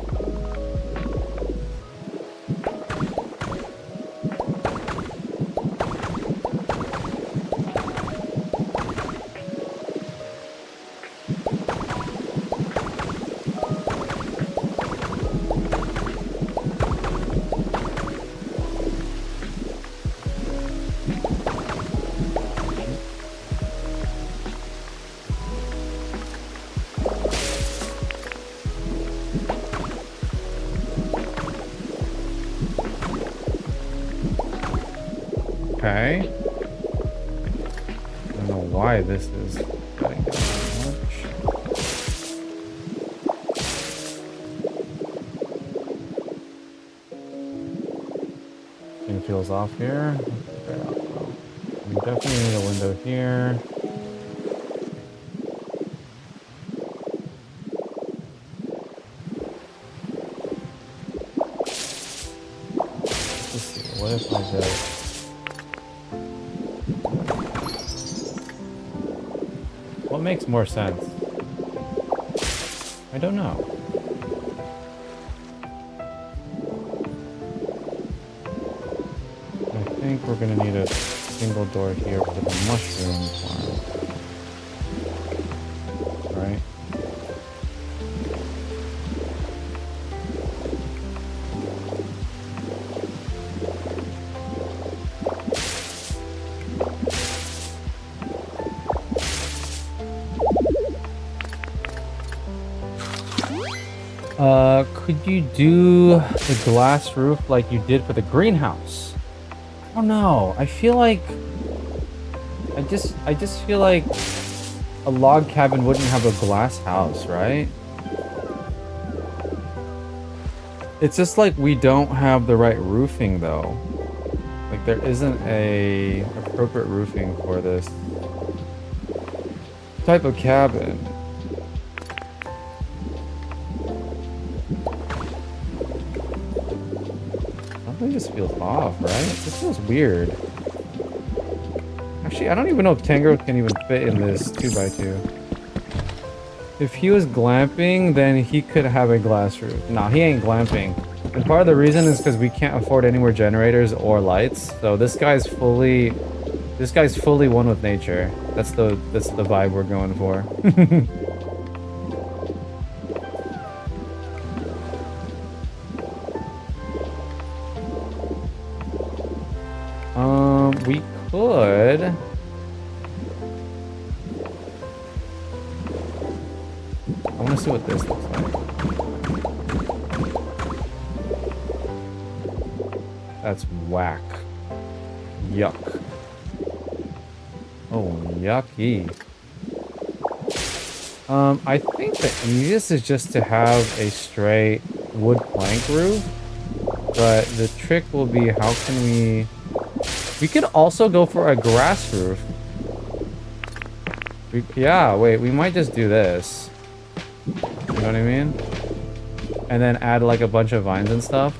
Okay. I don't know why this is cutting down so much. Thing feels off here. We definitely need a window here. Let's see. What if I just... What makes more sense? I don't know. I think we're gonna need a single door here for the mushroom farm. Right? Could you do the glass roof like you did for the greenhouse? I don't know. I feel like I just feel like a log cabin wouldn't have a glass house, right? It's just like we don't have the right roofing though. Like there isn't a appropriate roofing for this type of cabin. Something just feels off, right? This feels weird. Actually, I don't even know if Tango can even fit in this 2x2. If he was glamping, then he could have a glass roof. Nah, he ain't glamping. And part of the reason is because we can't afford any more generators or lights. So this guy's fully one with nature. That's the vibe we're going for. We could. I want to see what this looks like. That's whack. Yuck. Oh, yucky. I think the easiest is just to have a straight wood plank roof. But the trick will be, how can we... We could also go for a grass roof. Yeah, wait, we might just do this. You know what I mean? And then add like a bunch of vines and stuff.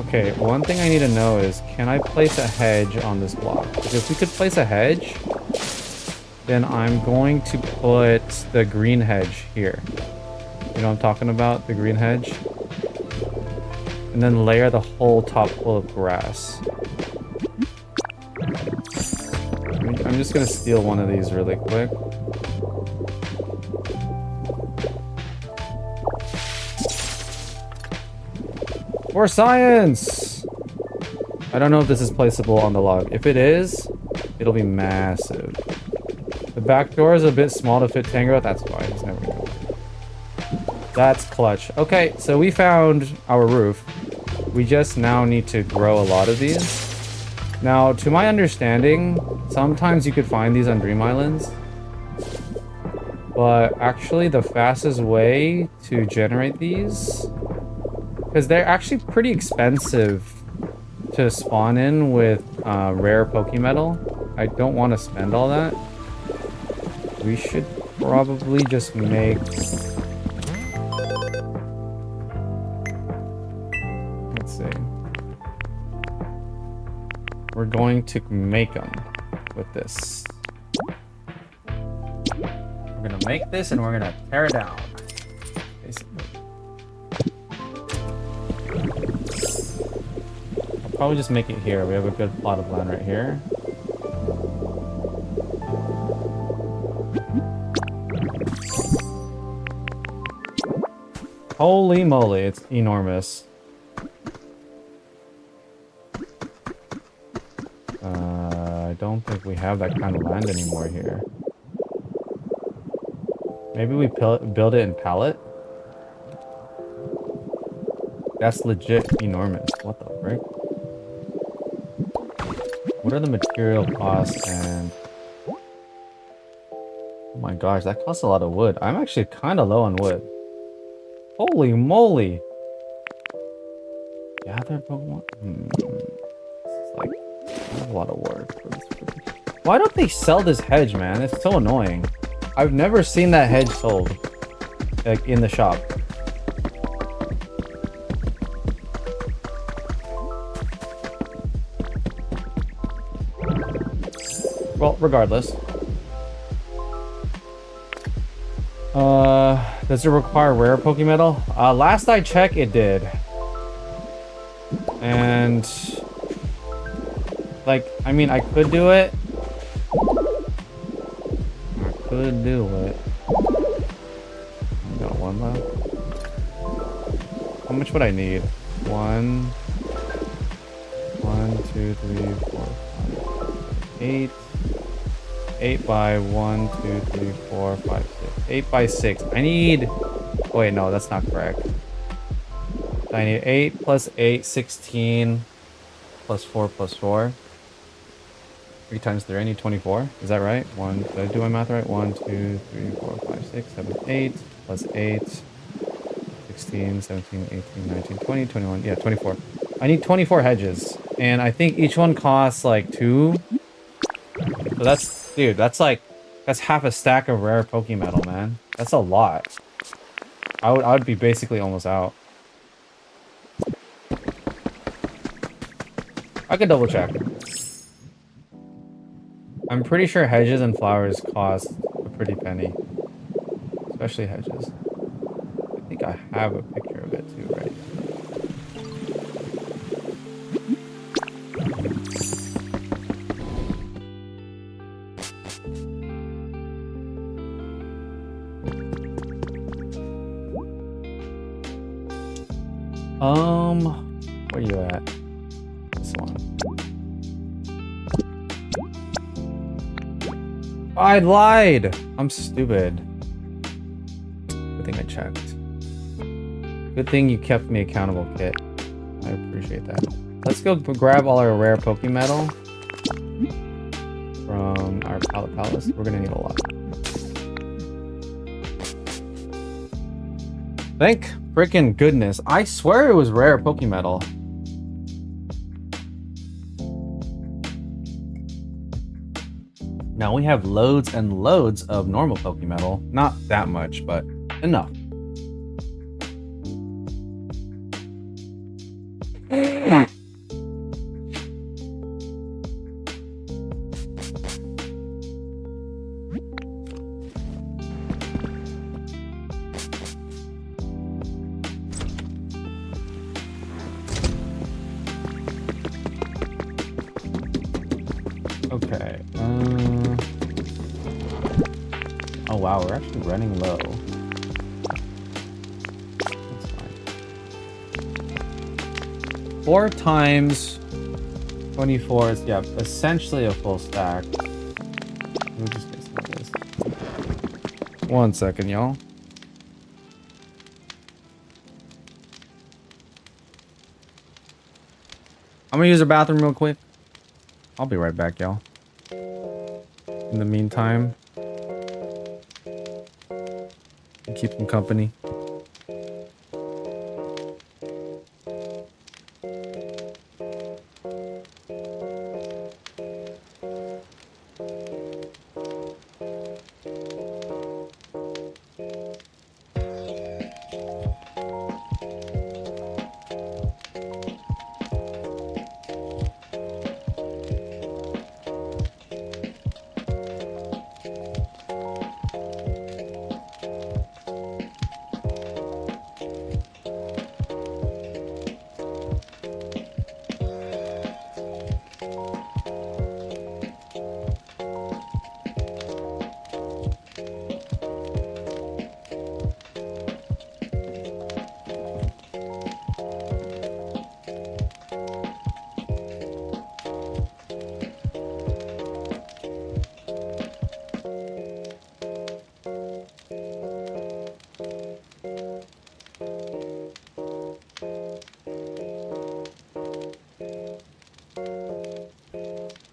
Okay, one thing I need to know is, can I place a hedge on this block? Because if we could place a hedge, then I'm going to put the green hedge here. You know what I'm talking about? The green hedge. And then layer the whole top full of grass. I'm just gonna steal one of these really quick. For science! I don't know if this is placeable on the log. If it is, it'll be massive. The back door is a bit small to fit Tango. That's why he's never gonna. That's clutch. Okay, so we found our roof. We just now need to grow a lot of these. Now, to my understanding, sometimes you could find these on Dream Islands. But actually, the fastest way to generate these... Because they're actually pretty expensive to spawn in with rare Pokemetal. I don't want to spend all that. We should probably just make... Let's see. We're going to make them with this. We're gonna make this and we're gonna tear it down. Basically. I'll probably just make it here. We have a good plot of land right here. Holy moly, it's enormous. I don't think we have that kind of land anymore here. Maybe we build it in pallet? That's legit enormous. What the frick? What are the material costs and... Oh my gosh, that costs a lot of wood. I'm actually kind of low on wood. Holy moly! Gather Pokemon? This is like a lot of work. Why don't they sell this hedge, man? It's so annoying. I've never seen that hedge sold, like in the shop. Well, regardless. Does it require rare Pokemetal? Last I checked, it did. And like, I mean, I could do it. Could do it. I got one left. How much would I need? 1, 2, 3, 4, 5, 8. 8 by 1, 2, 3, 4, 5, 6. 8 by 6. I need... Oh, wait, no, that's not correct. I need 8 plus 8, 16 plus 4 plus 4. 3 times 3, I need 24. Is that right? Did I do my math right? 1, 2, 3, 4, 5, 6, 7, 8 plus 8. 16, 17, 18, 19, 20, 21. Yeah, 24. I need 24 hedges. And I think each one costs like 2. So that's... Dude, that's half a stack of rare Pokemetal, man. That's a lot. I would be basically almost out. I could double check. I'm pretty sure hedges and flowers cost a pretty penny. Especially hedges. I think I have a picture of it too, right? Where you at? This one. I lied! I'm stupid. Good thing I checked. Good thing you kept me accountable, Kit. I appreciate that. Let's go grab all our rare Pokemetal from our Pallet Palace. We're gonna need a lot. Thank freaking goodness. I swear it was rare Pokemetal. Now we have loads and loads of normal Pokemetal. Not that much, but enough. Okay. Oh wow, we're actually running low. That's fine. 4 times 24 is, yeah, essentially a full stack. Let me just get some of this. 1 second, y'all. I'm gonna use the bathroom real quick. I'll be right back, y'all. In the meantime, keep them company.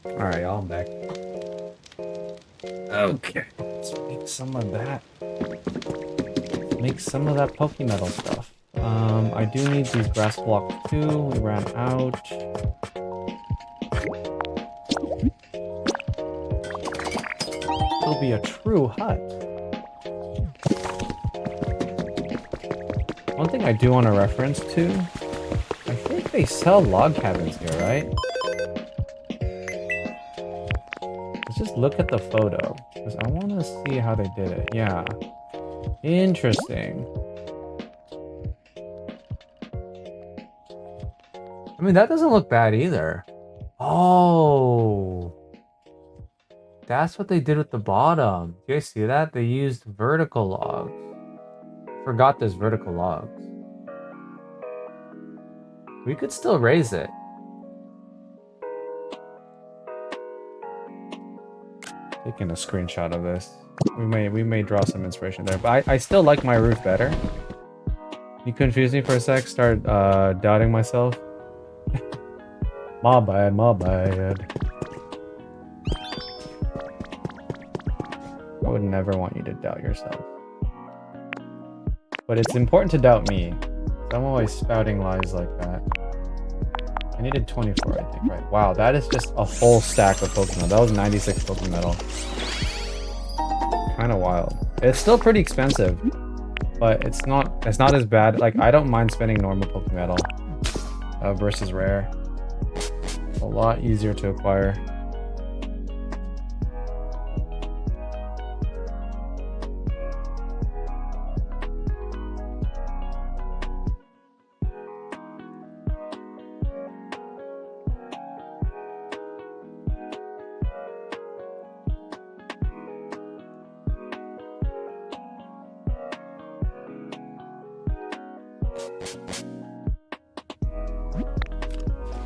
Alright, y'all, I'm back. Okay, let's make some of that. Make some of that Pokemetal stuff. I do need these grass blocks too. We ran out. It'll be a true hut. One thing I do want to reference to, I think they sell log cabins here, right? Let's just look at the photo, because I want to see how they did it. Yeah. Interesting. I mean, that doesn't look bad either. Oh. That's what they did with the bottom. Do you guys see that? They used vertical logs. Forgot there's vertical logs. We could still raise it. Taking a screenshot of this. We may draw some inspiration there, but I still like my roof better. You confused me for a sec, started doubting myself. My bad, my bad. I would never want you to doubt yourself. But it's important to doubt me. I'm always spouting lies like that. I needed 24, I think, right? Wow, that is just a whole stack of Pokemon. That was 96 Pokemetal. Kind of wild. It's still pretty expensive, but it's not as bad. Like, I don't mind spending normal Pokemetal versus rare. A lot easier to acquire.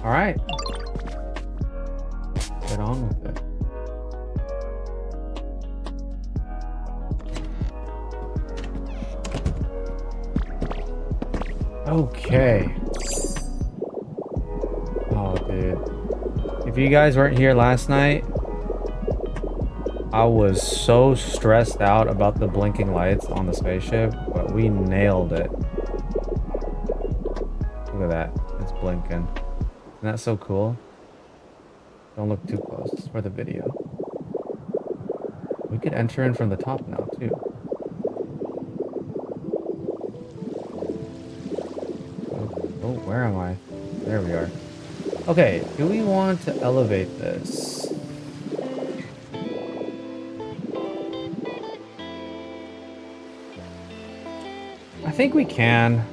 All right. Get on with it. Okay. Oh, dude. If you guys weren't here last night, I was so stressed out about the blinking lights on the spaceship, but we nailed it. that. It's blinking. Isn't that so cool? Don't look too close for the video. We could enter in from the top now, too. Oh, where am I? There we are. Okay, do we want to elevate this? I think we can.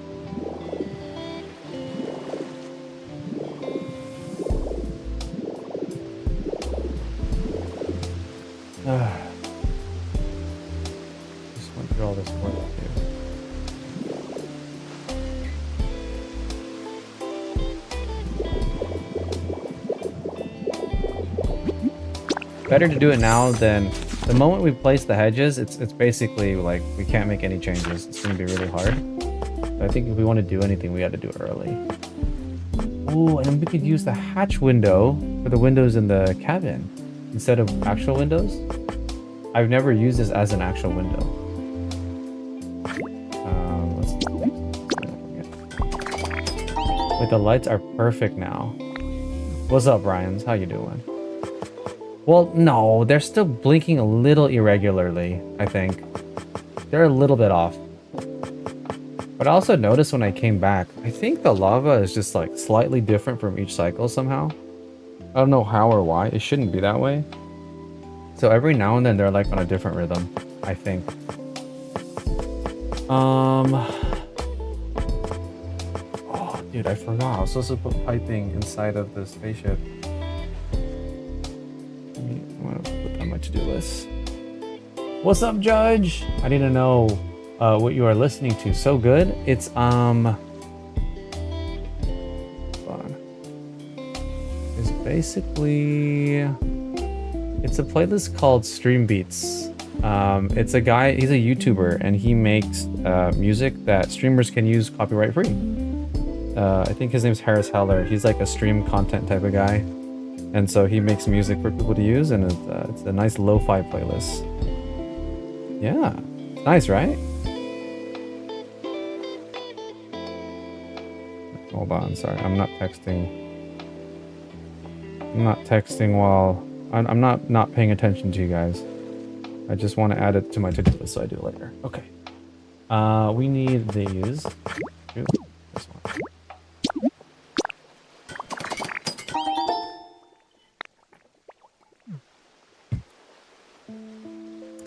Just went through all this work too. Better to do it now than the moment we place the hedges. It's basically like we can't make any changes. It's gonna be really hard. So I think if we want to do anything, we got to do it early. Oh, and then we could use the hatch window for the windows in the cabin instead of actual windows. I've never used this as an actual window. Wait, the lights are perfect now. What's up, Ryans? How you doing? Well, no, they're still blinking a little irregularly, I think. They're a little bit off. But I also noticed when I came back, I think the lava is just like slightly different from each cycle somehow. I don't know how or why. It shouldn't be that way. So every now and then they're like on a different rhythm, I think. Oh, dude, I forgot. I was supposed to put piping inside of the spaceship. I'm gonna put that on my to-do list. What's up, Judge? I need to know what you are listening to. So good. It's It's basically. It's a playlist called Stream Beats. It's a guy, he's a YouTuber, and he makes music that streamers can use copyright free. I think his name's Harris Heller. He's like a stream content type of guy. And so he makes music for people to use, and it's a nice lo-fi playlist. Yeah, it's nice, right? Hold on, sorry, I'm not texting. I'm not texting while... I'm not paying attention to you guys. I just want to add it to my to-do list so I do it later. Okay. We need these. Ooh, this one.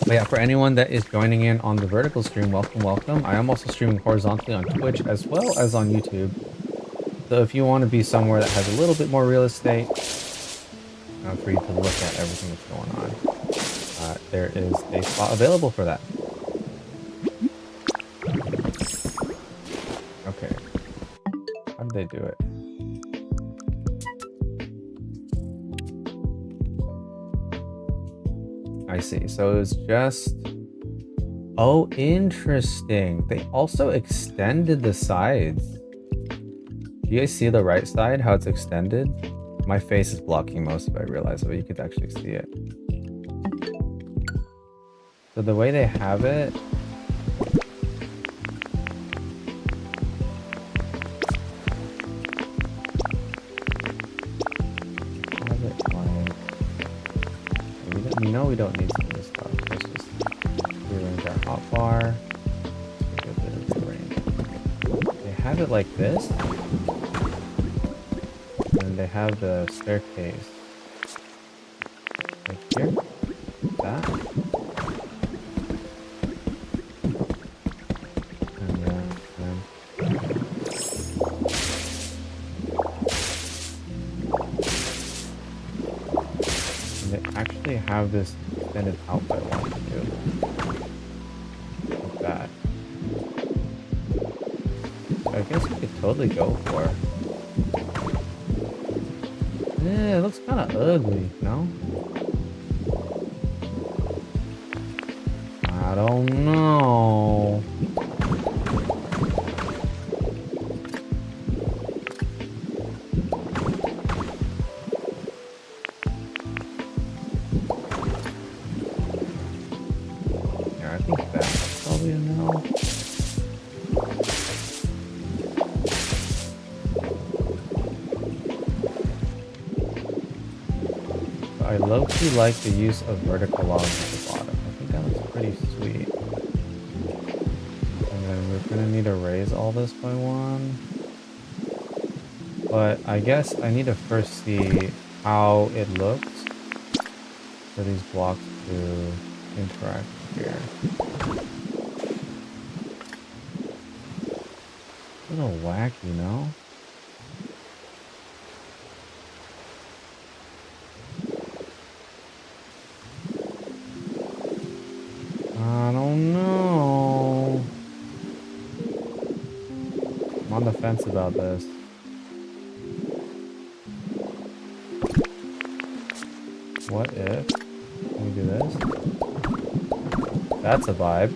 But yeah, for anyone that is joining in on the vertical stream, welcome, welcome. I am also streaming horizontally on Twitch as well as on YouTube. So if you want to be somewhere that has a little bit more real estate, for you to look at everything that's going on, there is a spot available for that. Okay. How did they do it? I see. So it's just... Oh, interesting. They also extended the sides. Do you guys see the right side, how it's extended? My face is blocking most of it, I realize, but you could actually see it. So the way they have it... We know we don't need some of this stuff. Let's just rearrange our hotbar. They have it like this. And they have the staircase. Like here. That. Have this extended out by one too. Like that. I guess we could totally go for it. Yeah, it looks kind of ugly, no? I don't know. I low-key like the use of vertical logs at the bottom. I think that looks pretty sweet. And then we're gonna need to raise all this by 1. But I guess I need to first see how it looks for these blocks to interact here. A little wacky, no? I don't know. I'm on the fence about this. What if we do this? That's a vibe.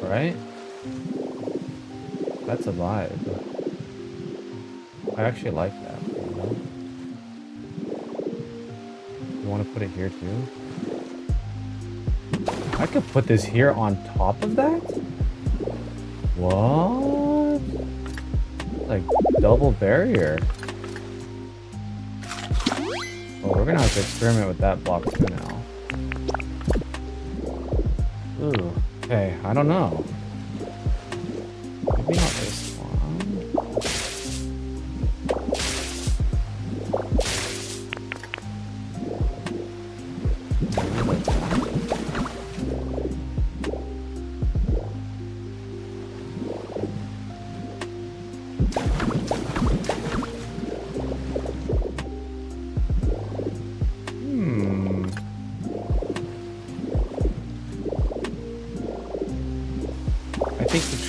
Right? That's a vibe. I actually like that. You know? You want to put it here too? I could put this here on top of that? What? Like double barrier. Oh, we're gonna have to experiment with that block too now. Ooh, okay, I don't know. Maybe not this one.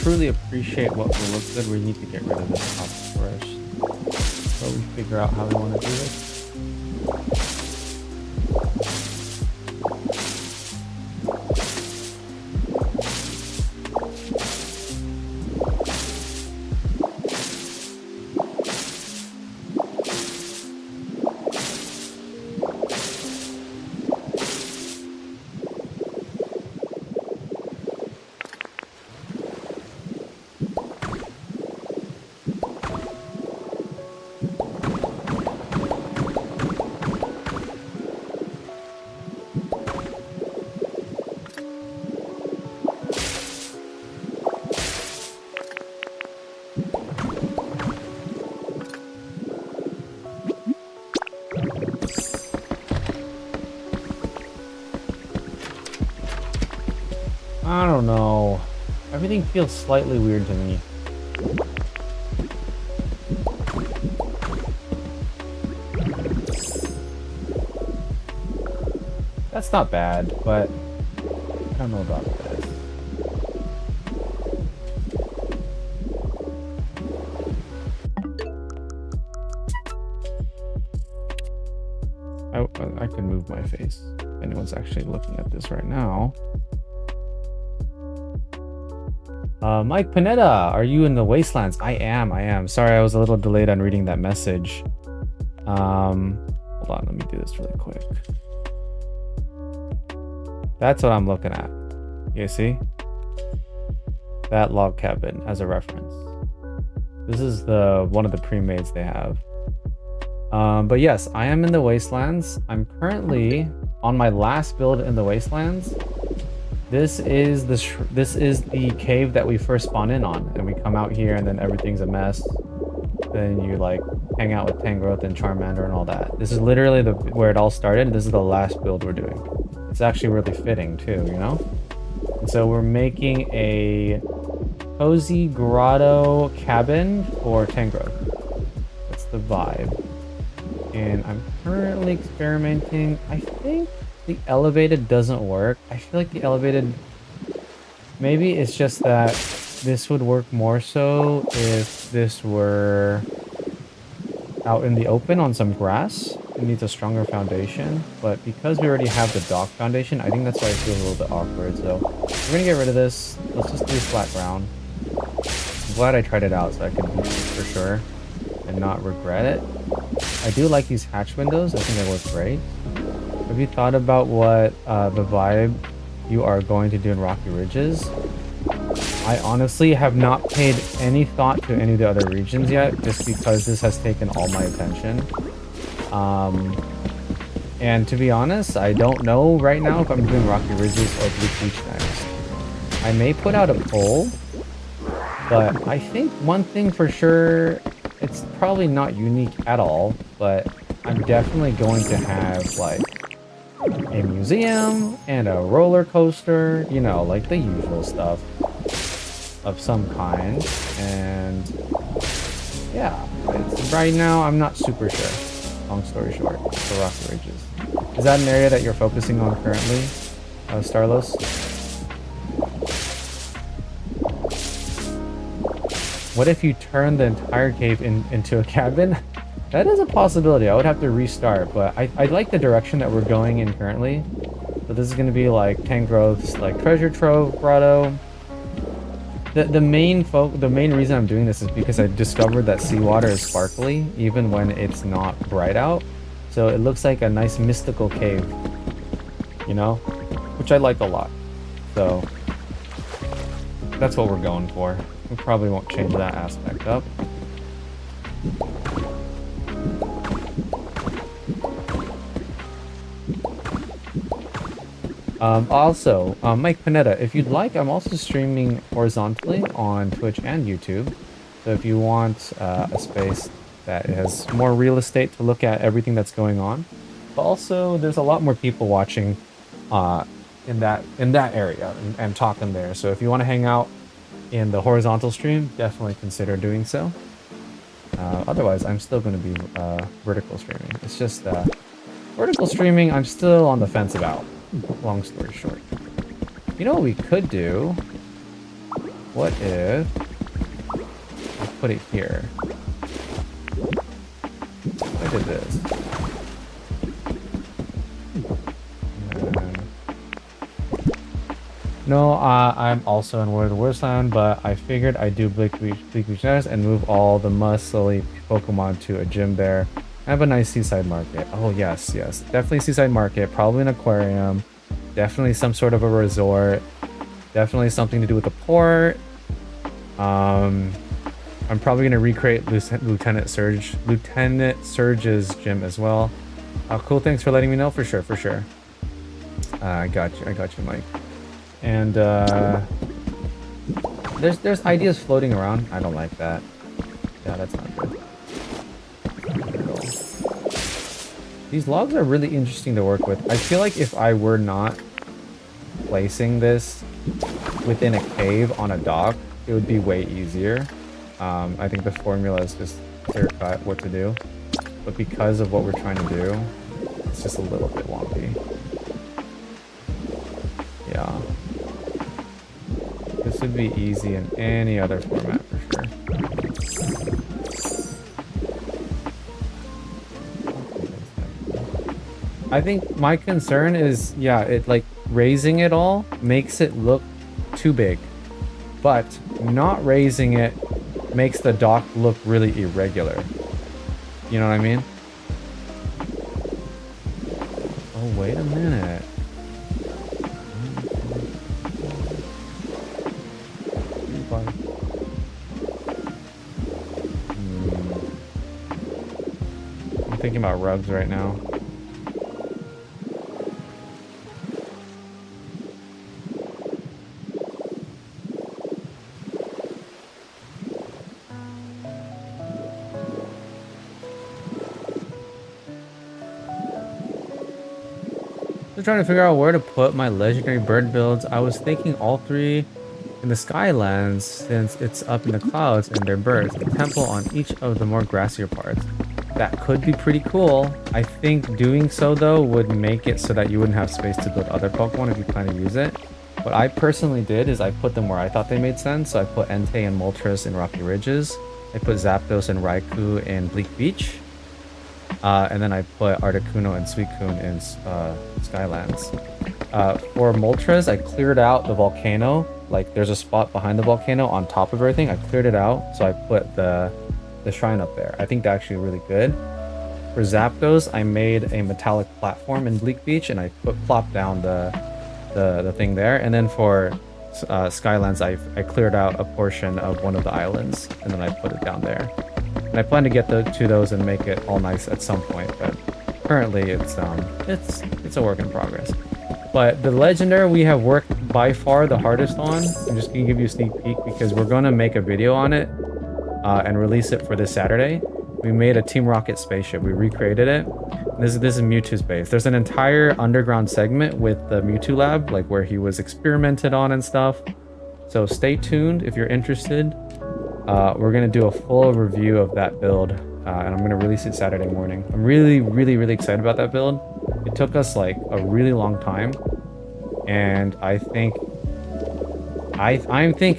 Truly appreciate what will look good, we need to get rid of this top first. So we figure out how we want to do this. I don't know. Everything feels slightly weird to me. That's not bad, but I don't know about this. I could move my face. If anyone's actually looking at this right now. Mike Panetta, are you in the wastelands? I am. Sorry, I was a little delayed on reading that message. Hold on, let me do this really quick. That's what I'm looking at. You see? That log cabin as a reference. This is one of the pre-mades they have. But yes, I am in the wastelands. I'm currently on my last build in the wastelands. This is the cave that we first spawn in on, and we come out here and then everything's a mess. Then you like hang out with Tangrowth and Charmander and all that. This is literally where it all started. This is the last build we're doing. It's actually really fitting too, you know? And so we're making a cozy grotto cabin for Tangrowth. That's the vibe. And I'm currently experimenting. I think the elevated doesn't work. I feel like the elevated, maybe it's just that this would work more so if this were out in the open on some grass. It needs a stronger foundation, but because we already have the dock foundation, I think that's why it feels a little bit awkward. So we're gonna get rid of this. Let's just do flat ground. I'm glad I tried it out so I can use it for sure and not regret it. I do like these hatch windows. I think they look great. Have you thought about what the vibe you are going to do in Rocky Ridges? I honestly have not paid any thought to any of the other regions yet, just because this has taken all my attention. And to be honest, I don't know right now if I'm doing Rocky Ridges or Bleak Beach next. I may put out a poll, but I think one thing for sure, it's probably not unique at all, but I'm definitely going to have like a museum and a roller coaster, you know, like the usual stuff of some kind. And yeah, right now I'm not super sure. Long story short, for Rocky Ridges. Is that an area that you're focusing on currently, Starlos? What if you turn the entire cave into a cabin? That is a possibility. I would have to restart, but I like the direction that we're going in currently. So this is going to be like Tangrove's like treasure trove grotto. The main reason I'm doing this is because I discovered that seawater is sparkly even when it's not bright out. So it looks like a nice mystical cave, you know, which I like a lot. So that's what we're going for. We probably won't change that aspect up. Also, Mike Panetta, if you'd like, I'm also streaming horizontally on Twitch and YouTube. So if you want a space that has more real estate to look at everything that's going on, but also there's a lot more people watching in that area and talking there. So if you want to hang out in the horizontal stream, definitely consider doing so. Otherwise, I'm still going to be vertical streaming. It's just vertical streaming, I'm still on the fence about. Long story short. You know what we could do? What if I put it here? I did this. No, I'm also in War of the Wasteland, but I figured I'd do Bleak Beach next and move all the muscly Pokemon to a gym there. I have a nice seaside market. Oh, yes, yes. Definitely seaside market. Probably an aquarium. Definitely some sort of a resort. Definitely something to do with the port. I'm probably going to recreate Lieutenant Surge's gym as well. Cool, thanks for letting me know. For sure, for sure. I got you, Mike. And there's ideas floating around. I don't like that. Yeah, that's not good. These logs are really interesting to work with. I feel like if I were not placing this within a cave on a dock, it would be way easier. I think the formula is just clear-cut what to do. But because of what we're trying to do, it's just a little bit wonky. Yeah. This would be easy in any other format for sure. I think my concern is, yeah, it like raising it all makes it look too big, but not raising it makes the dock look really irregular. You know what I mean? Oh, wait a minute. I'm thinking about rugs right now. Trying to figure out where to put my legendary bird builds. I was thinking all three in the Skylands, since it's up in the clouds and they're birds. A temple on each of the more grassier parts. That could be pretty cool. I think doing so though would make it so that you wouldn't have space to build other Pokemon if you plan to use it. What I personally did is I put them where I thought they made sense. So I put Entei and Moltres in Rocky Ridges. I put Zapdos and Raikou in Bleak Beach. And then I put Articuno and Suicune in Skylands. For Moltres, I cleared out the volcano. Like, there's a spot behind the volcano on top of everything. I cleared it out, so I put the shrine up there. I think that's actually really good. For Zapdos, I made a metallic platform in Bleak Beach, and I plopped down the thing there. And then for Skylands, I cleared out a portion of one of the islands, and then I put it down there. And I plan to get to those and make it all nice at some point, but currently it's a work in progress. But the legendary we have worked by far the hardest on. I'm just gonna give you a sneak peek because we're gonna make a video on it and release it for this Saturday. We made a Team Rocket spaceship. We recreated it. This is Mewtwo's base. There's an entire underground segment with the Mewtwo lab, like where he was experimented on and stuff. So stay tuned if you're interested. We're gonna do a full review of that build, and I'm gonna release it Saturday morning. I'm really excited about that build. It took us like a really long time, and I think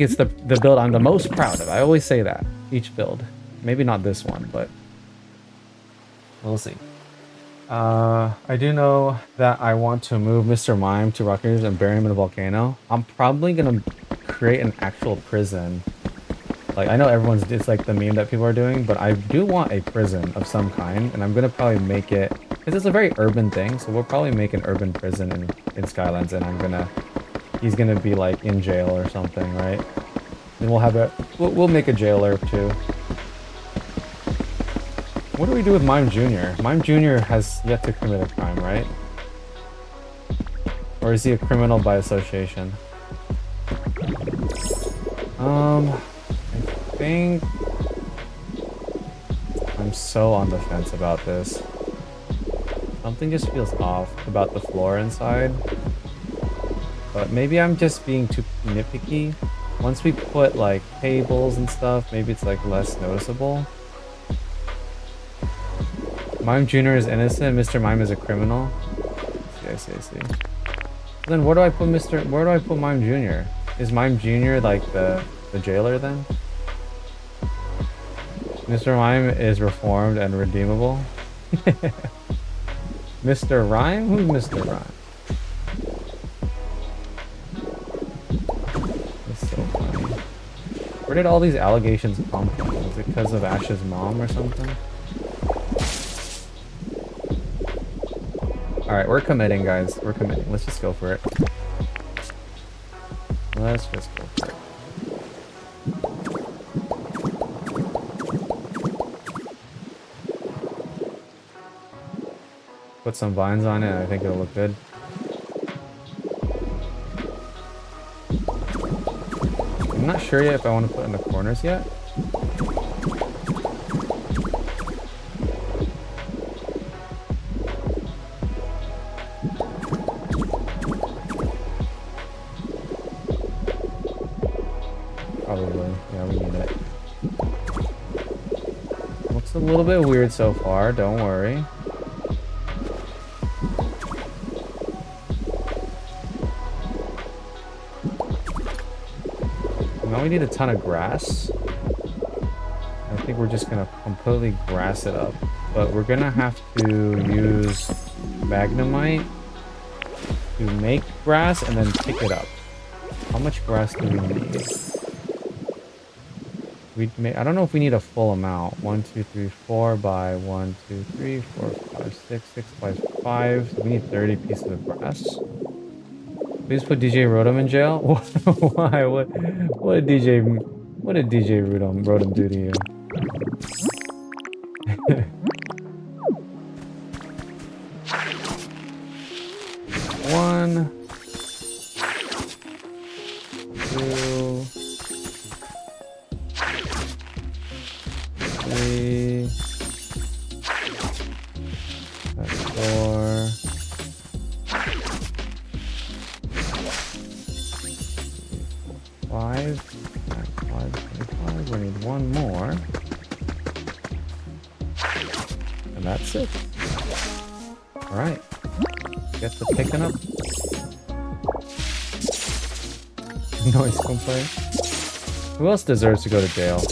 it's the build I'm the most proud of. I always say that each build, maybe not this one, but we'll see. I do know that I want to move Mr. Mime to Rutgers and bury him in a volcano. I'm probably gonna create an actual prison. Like, I know it's like the meme that people are doing, but I do want a prison of some kind, and I'm gonna probably make it, because it's a very urban thing, so we'll probably make an urban prison in Skylands, and he's gonna be like in jail or something, right? And we'll make a jailer too. What do we do with Mime Jr.? Mime Jr. has yet to commit a crime, right? Or is he a criminal by association? I think I'm so on the fence about this. Something just feels off about the floor inside. But maybe I'm just being too nitpicky. Once we put like tables and stuff, maybe it's like less noticeable. Mime Jr. is innocent, Mr. Mime is a criminal. I see. Then where do I put Mime Jr.? Is Mime Jr. like the jailer then? Mr. Mime is reformed and redeemable. Mr. Rhyme? Who's Mr. Rhyme? That's so funny. Where did all these allegations come from? Was it because of Ash's mom or something? Alright, we're committing, guys. We're committing. Let's just go for it. Let's just go for it. Put some vines on it, I think it'll look good. I'm not sure yet if I want to put in the corners yet. Probably, yeah, we need it. Looks a little bit weird so far, don't worry. Now we need a ton of grass. I think we're just gonna completely grass it up. But we're gonna have to use magnemite to make grass and then pick it up. How much grass do we need? I don't know if we need a full amount. 1, 2, 3, 4 by 1, 2, 3, 4, 5, 6, 6 by 5. So we need 30 pieces of grass. Please put DJ Rodham in jail. Why? What did DJ Rodham do to you? One, 2, 3. That's 4. 5. 25. We need one more. And that's it. Alright. Get to picking up. Noise complaint. Who else deserves to go to jail?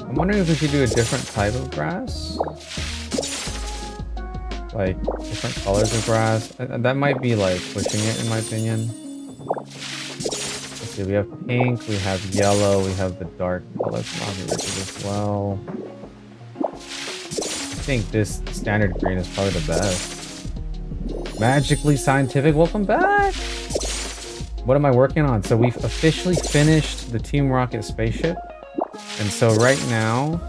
I'm wondering if we should do a different type of grass. Like, different colors of grass. That might be, like, pushing it, in my opinion. Let's see, we have pink, we have yellow, we have the dark color combinations as well. think this standard green is probably the best. Magically Scientific, welcome back! What am I working on? So we've officially finished the Team Rocket spaceship. And so right now,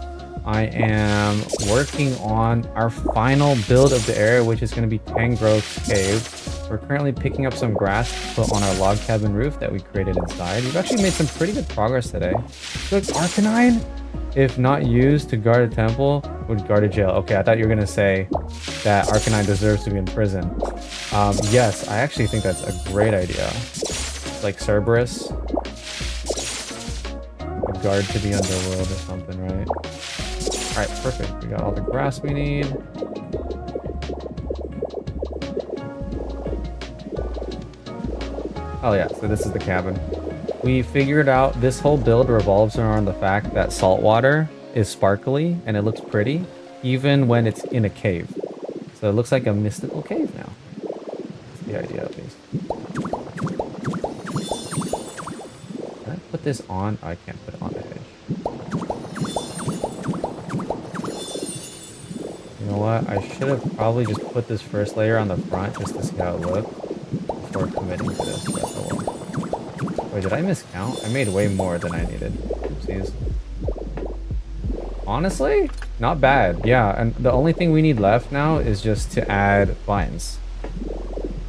I am working on our final build of the area, which is going to be Tangrove's Cave. We're currently picking up some grass to put on our log cabin roof that we created inside. We've actually made some pretty good progress today. Look, Arcanine, if not used to guard a temple, would guard a jail. Okay, I thought you were going to say that Arcanine deserves to be in prison. Yes, I actually think that's a great idea. Like Cerberus. A guard to the underworld or something, right? Alright, perfect. We got all the grass we need. Oh yeah, so this is the cabin. We figured out this whole build revolves around the fact that salt water is sparkly and it looks pretty, even when it's in a cave. So it looks like a mystical cave now. That's the idea at least. Can I put this on? Oh, I can't put it on the edge. You know what? I should have probably just put this first layer on the front just to see how it looked before committing to this. But oh well. Wait, did I miscount? I made way more than I needed. Oopsies. Honestly, not bad. Yeah, and the only thing we need left now is just to add vines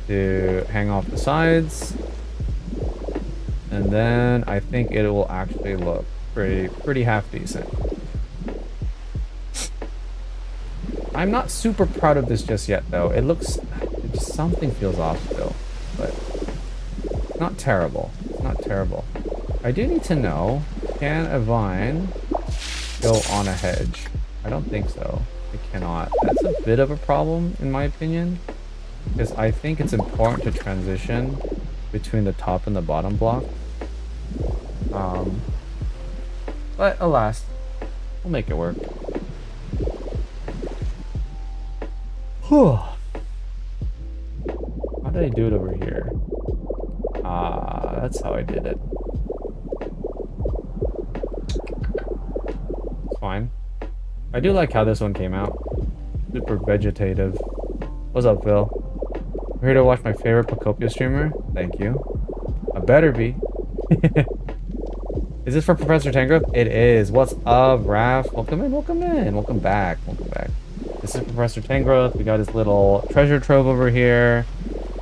to hang off the sides. And then I think it will actually look pretty half decent. I'm not super proud of this just yet though. It looks, something feels off still, but not terrible. Not terrible. I do need to know, can a vine go on a hedge? I don't think so. It cannot. That's a bit of a problem in my opinion, because I think it's important to transition between the top and the bottom block. But alas, we'll make it work. Whew. How did I do it over here? That's how I did it. It's fine. I do like how this one came out. Super vegetative. What's up, Phil? I'm here to watch my favorite Pokopia streamer. Thank you. I better be. Is this for Professor Tangrove? It is. What's up, Raph? Welcome in, welcome in. Welcome back, welcome back. This is Professor Tangrove. We got his little treasure trove over here.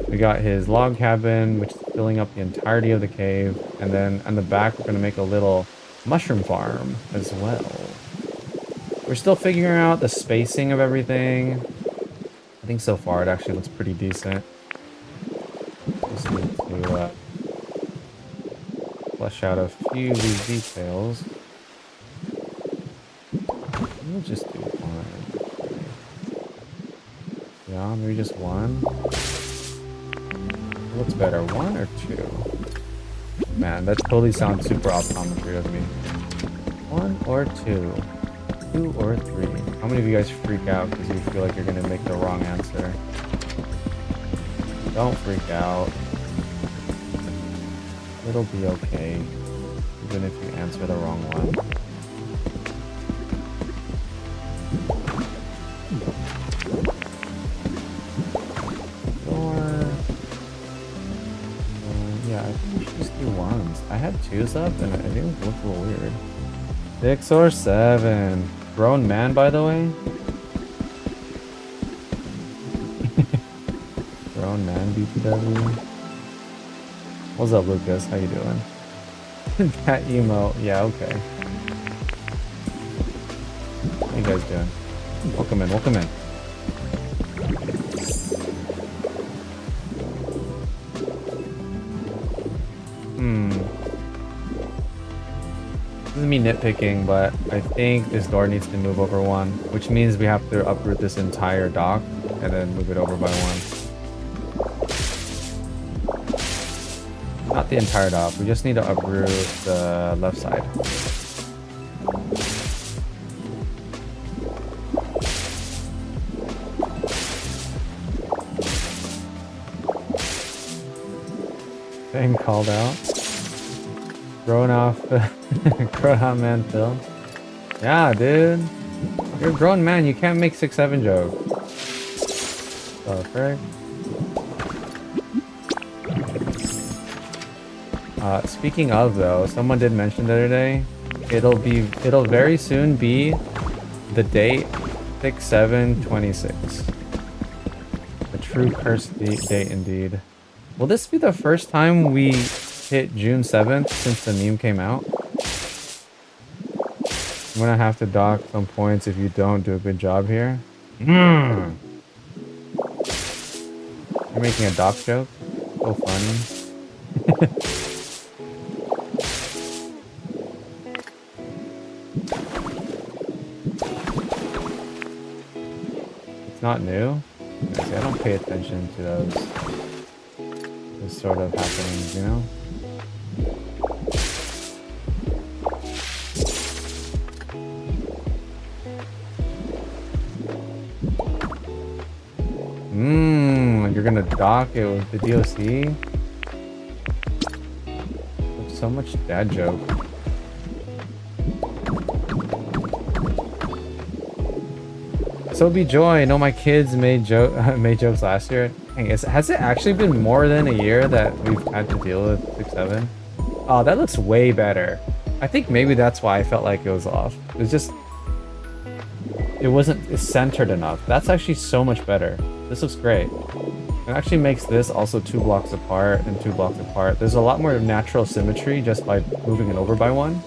We got his log cabin, which is filling up the entirety of the cave. And then on the back, we're going to make a little mushroom farm as well. We're still figuring out the spacing of everything. I think so far it actually looks pretty decent. Just need to flesh out a few of these details. We'll just do one. Yeah, maybe just one. What looks better, one or two? Man, that totally sounds super optometry of me. One or two? Two or three? How many of you guys freak out because you feel like you're going to make the wrong answer? Don't freak out. It'll be okay, even if you answer the wrong one. Yeah, I think we should just do ones. I had twos up and I think it looked a little weird. 6 or 7. Grown man, by the way. Grown man, BTW. What's up, Lucas? How you doing? That emo. Yeah, okay. How you guys doing? Welcome in, welcome in. This is me nitpicking, but I think this door needs to move over one, which means we have to uproot this entire dock and then move it over by one. Not the entire dock, we just need to uproot the left side. Thing called out. Grown off man Phil. Yeah, dude. You're a grown man, you can't make 6'7" jokes. Okay. Speaking of though, someone did mention the other day, it'll very soon be the date 6/7/26. A true cursed date indeed. Will this be the first time we hit June 7th since the meme came out? I'm gonna have to dock some points if you don't do a good job here. You're making a dock joke? So funny. It's not new? See, I don't pay attention to those sort of happenings, you know? You're gonna dock it with the DOC? There's so much dad joke. So be joy. I know my kids made jokes last year. Dang, has it actually been more than a year that we've had to deal with 6/7? Oh, that looks way better. I think maybe that's why I felt like it was off. It wasn't centered enough. That's actually so much better. This looks great. It actually makes this also 2 blocks apart and 2 blocks apart. There's a lot more natural symmetry just by moving it over by 1.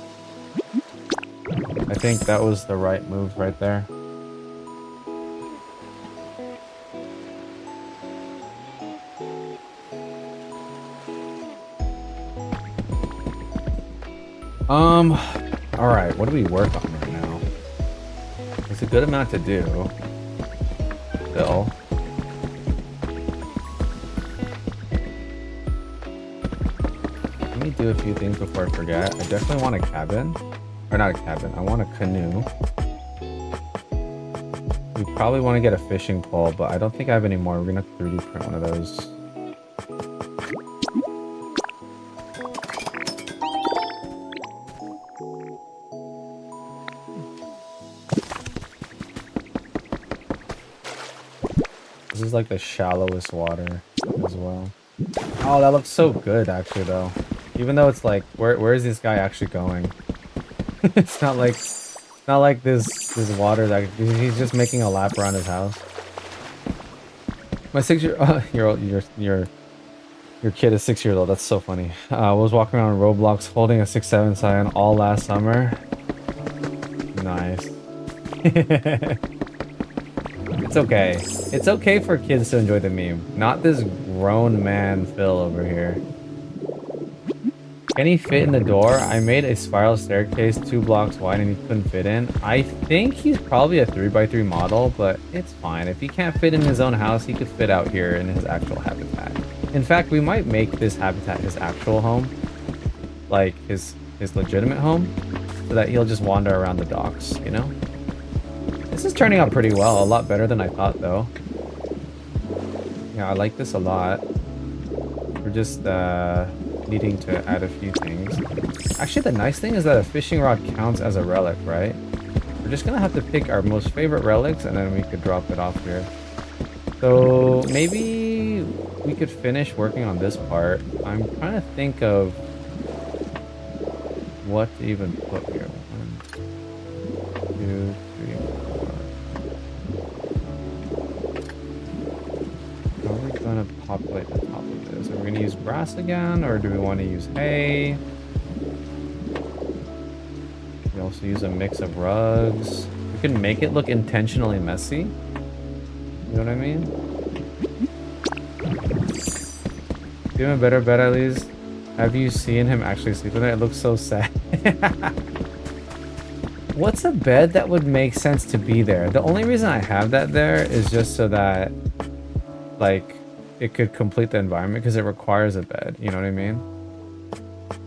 I think that was the right move right there. Alright, what do we work on right now? It's a good amount to do. Still. Let me do a few things before I forget. I definitely want a cabin. Or not a cabin, I want a canoe. We probably want to get a fishing pole, but I don't think I have any more. We're gonna 3D print one of those. This is like the shallowest water as well. Oh, that looks so good actually though. Even though it's like, where is this guy actually going? It's not like this water that he's just making a lap around his house. My 6-year-old, your kid is 6 years old. That's so funny. I was walking around Roblox holding a 6'7" sign all last summer. Nice. It's okay. It's okay for kids to enjoy the meme. Not this grown man Phil over here. Can he fit in the door? I made a spiral staircase 2 blocks wide and he couldn't fit in. I think he's probably a 3x3 model, but it's fine. If he can't fit in his own house, he could fit out here in his actual habitat. In fact, we might make this habitat his actual home. Like his legitimate home. So that he'll just wander around the docks, you know? This is turning out pretty well. A lot better than I thought, though. Yeah, I like this a lot. We're just needing to add a few things. Actually, the nice thing is that a fishing rod counts as a relic, right? We're just gonna have to pick our most favorite relics and then we could drop it off here. So maybe we could finish working on this part. I'm trying to think of what to even put here. 1, 2, 3, 4. How are we gonna populate the top of this? Are we gonna use brass again, or do we want to use hay? We also use a mix of rugs. We can make it look intentionally messy. You know what I mean? Give him a better bed at least. Have you seen him actually sleep in it? It looks so sad. What's a bed that would make sense to be there? The only reason I have that there is just so that, like, it could complete the environment because it requires a bed. You know what I mean?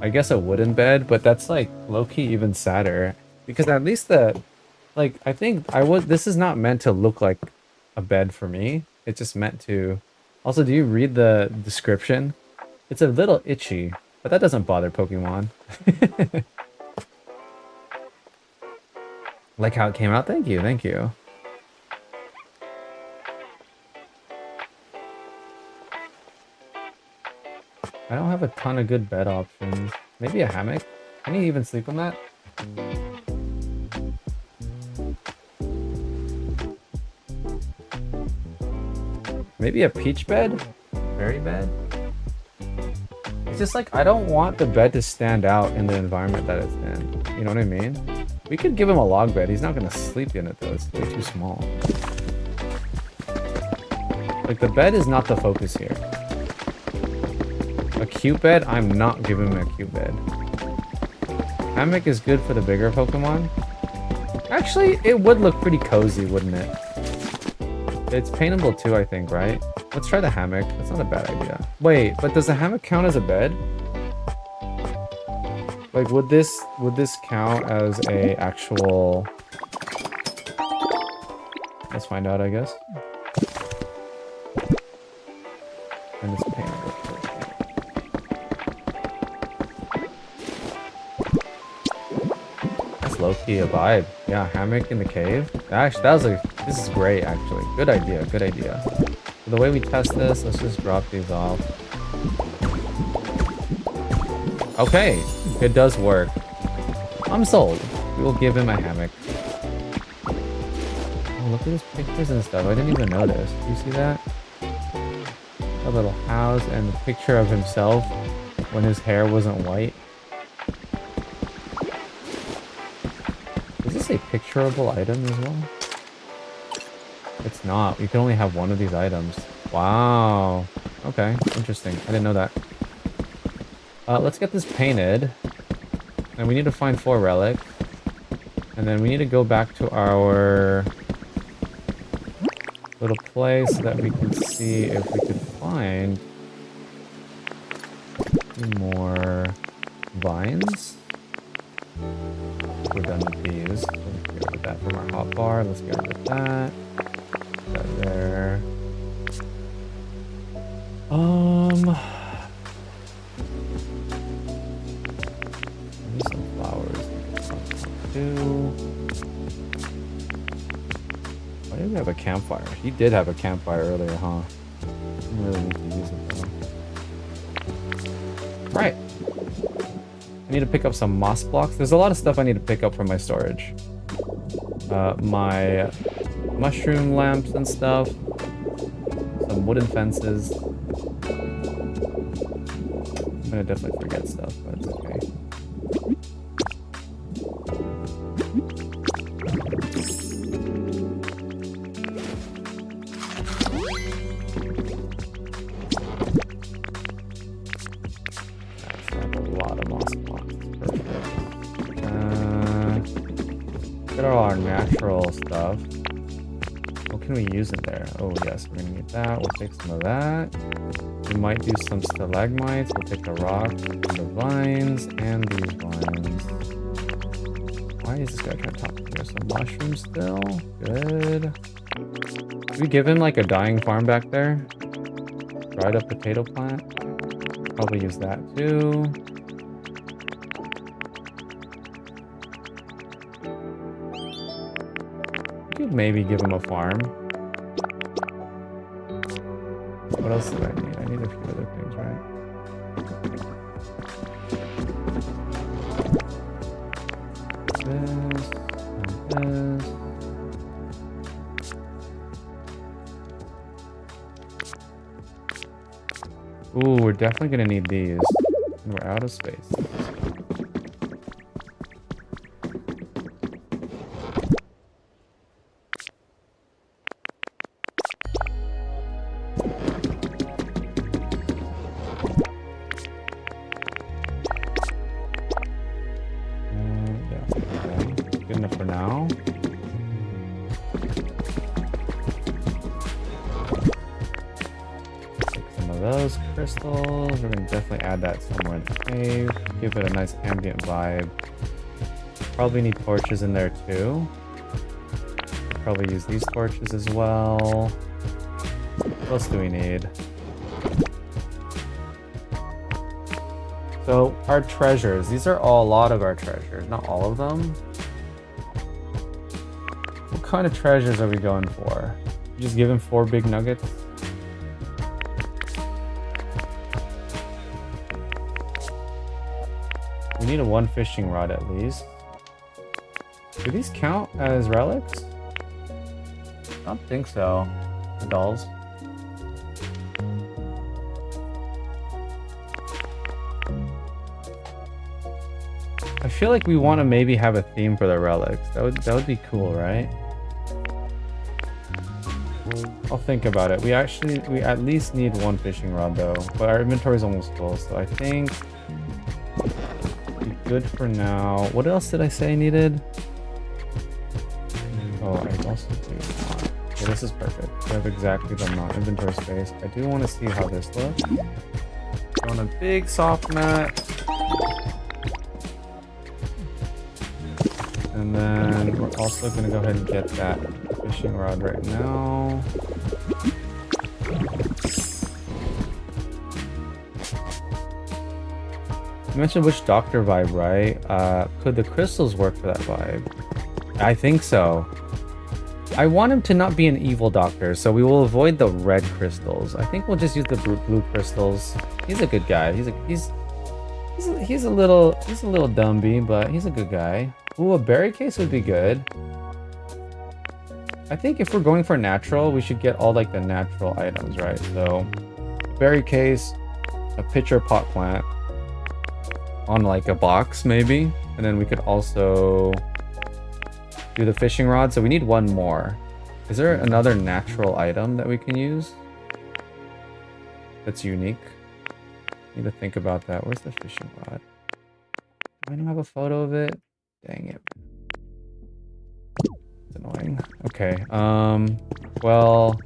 I guess a wooden bed, but that's like low-key even sadder because at least like, I think this is not meant to look like a bed for me. It's just meant to. Also, do you read the description? It's a little itchy, but that doesn't bother Pokemon. Like how it came out? Thank you, thank you. I don't have a ton of good bed options. Maybe a hammock? Can you even sleep on that? Maybe a peach bed? Berry bed? It's just like, I don't want the bed to stand out in the environment that it's in. You know what I mean? We could give him a log bed. He's not gonna sleep in it though. It's way too small. Like, the bed is not the focus here. A cute bed? I'm not giving him a cute bed. Hammock is good for the bigger Pokemon. Actually, it would look pretty cozy, wouldn't it? It's paintable too, I think, right? Let's try the hammock. That's not a bad idea. Wait, but does the hammock count as a bed? Like, would this count as a actual... Let's find out, I guess. And it's paintable. That's low-key a vibe. Yeah, hammock in the cave. Actually, this is great, actually. Good idea, good idea. So the way we test this, let's just drop these off. Okay, it does work. I'm sold. We will give him a hammock. Oh, look at his pictures and stuff. I didn't even notice. Do you see that? A little house and a picture of himself when his hair wasn't white. Is this a picturable item as well? It's not. You can only have one of these items. Wow. Okay, interesting. I didn't know that. Let's get this painted. And we need to find 4 relics. And then we need to go back to our little place so that we can see if we could find more vines. We're done with these. Let's get rid of that from our hotbar. Let's get rid of that. Put that there. Maybe some flowers. Why did we have a campfire? He did have a campfire earlier, huh? Didn't really need to use it though. Right. I need to pick up some moss blocks. There's a lot of stuff I need to pick up from my storage. My mushroom lamps and stuff. Some wooden fences. I'm gonna definitely forget stuff, but it's okay. That's like a lot of moss blocks. Perfect. Get all our natural stuff. What can we use in there? Oh yes, we're gonna need that. We'll take some of that. We might do some stalagmites. We'll take the rock, the vines, and these vines. Why is this guy trying to talk to me? There's some mushrooms still. Good. Did we give him like a dying farm back there? Dried up potato plant. Probably use that too. We could maybe give him a farm. What else do I need? I need a few other things, right? This and this. Ooh, we're definitely gonna need these. And we're out of space. Crystals. We're gonna definitely add that somewhere in the cave. Give it a nice ambient vibe. Probably need torches in there too. Probably use these torches as well. What else do we need? So our treasures. These are a lot of our treasures. Not all of them. kind of treasures are we going for? Just give him 4 big nuggets? We need a 1 fishing rod at least. Do these count as relics? I don't think so. The dolls. I feel like we want to maybe have a theme for the relics. That would be cool, right? I'll think about it. We at least need 1 fishing rod though, but our inventory is almost full, so I think be good for now. What else did I say I needed? Oh, I also do not. Okay, this is perfect. We have exactly the amount of inventory space. I do want to see how this looks. On a big soft mat. And then we're also going to go ahead and get that fishing rod right now. You mentioned witch doctor vibe, right? Could the crystals work for that vibe? I think so. I want him to not be an evil doctor, so we will avoid the red crystals. I think we'll just use the blue crystals. He's a good guy. He's a little dumby, but he's a good guy. Ooh, a berry case would be good. I think if we're going for natural, we should get all like the natural items, right? So, berry case, a pitcher pot plant on like a box maybe, and then we could also do the fishing rod. So we need 1 more. Is there another natural item that we can use that's unique? Need to think about that. Where's the fishing rod? I don't have a photo of it. Dang it. It's annoying. Okay. Well,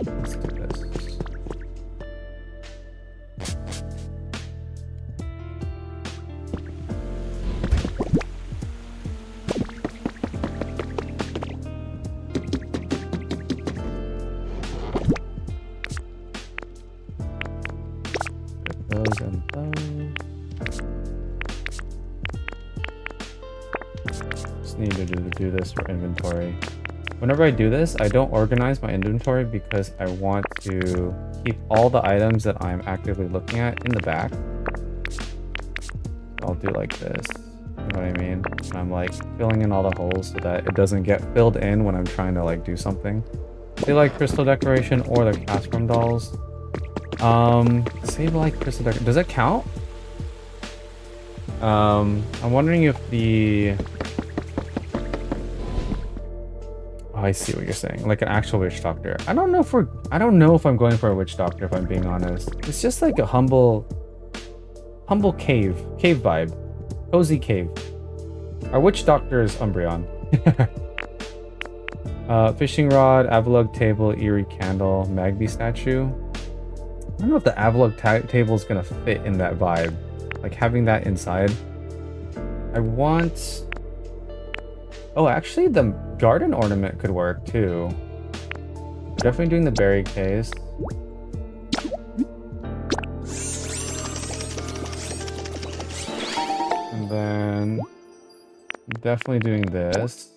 let's do this. Those and those. Just need to do this for inventory. Whenever I do this, I don't organize my inventory because I want to keep all the items that I'm actively looking at in the back. I'll do like this. You know what I mean? And I'm like filling in all the holes so that it doesn't get filled in when I'm trying to like do something. They like crystal decoration or the cast from dolls. Save like crystal decoration. Does that count? I'm wondering if the... Oh, I see what you're saying. Like an actual witch doctor. I don't know if I'm going for a witch doctor, if I'm being honest. It's just like a humble cave vibe. Cozy cave. Our witch doctor is Umbreon. Fishing rod, Avalug table, eerie candle, Magby statue. I don't know if the Avalug table is gonna fit in that vibe. Like having that inside. I want... Oh, actually the garden ornament could work too. Definitely doing the berry case. And then definitely doing this.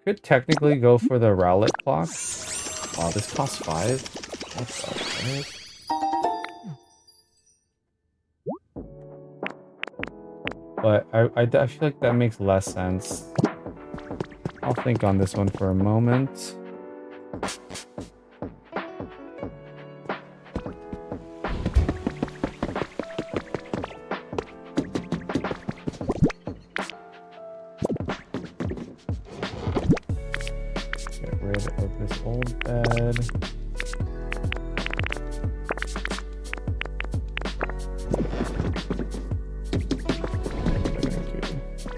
Could technically go for the Rowlet clock. Wow, this costs 5. What's up, right? But I feel like that makes less sense. I'll think on this one for a moment. Get rid of this old bed.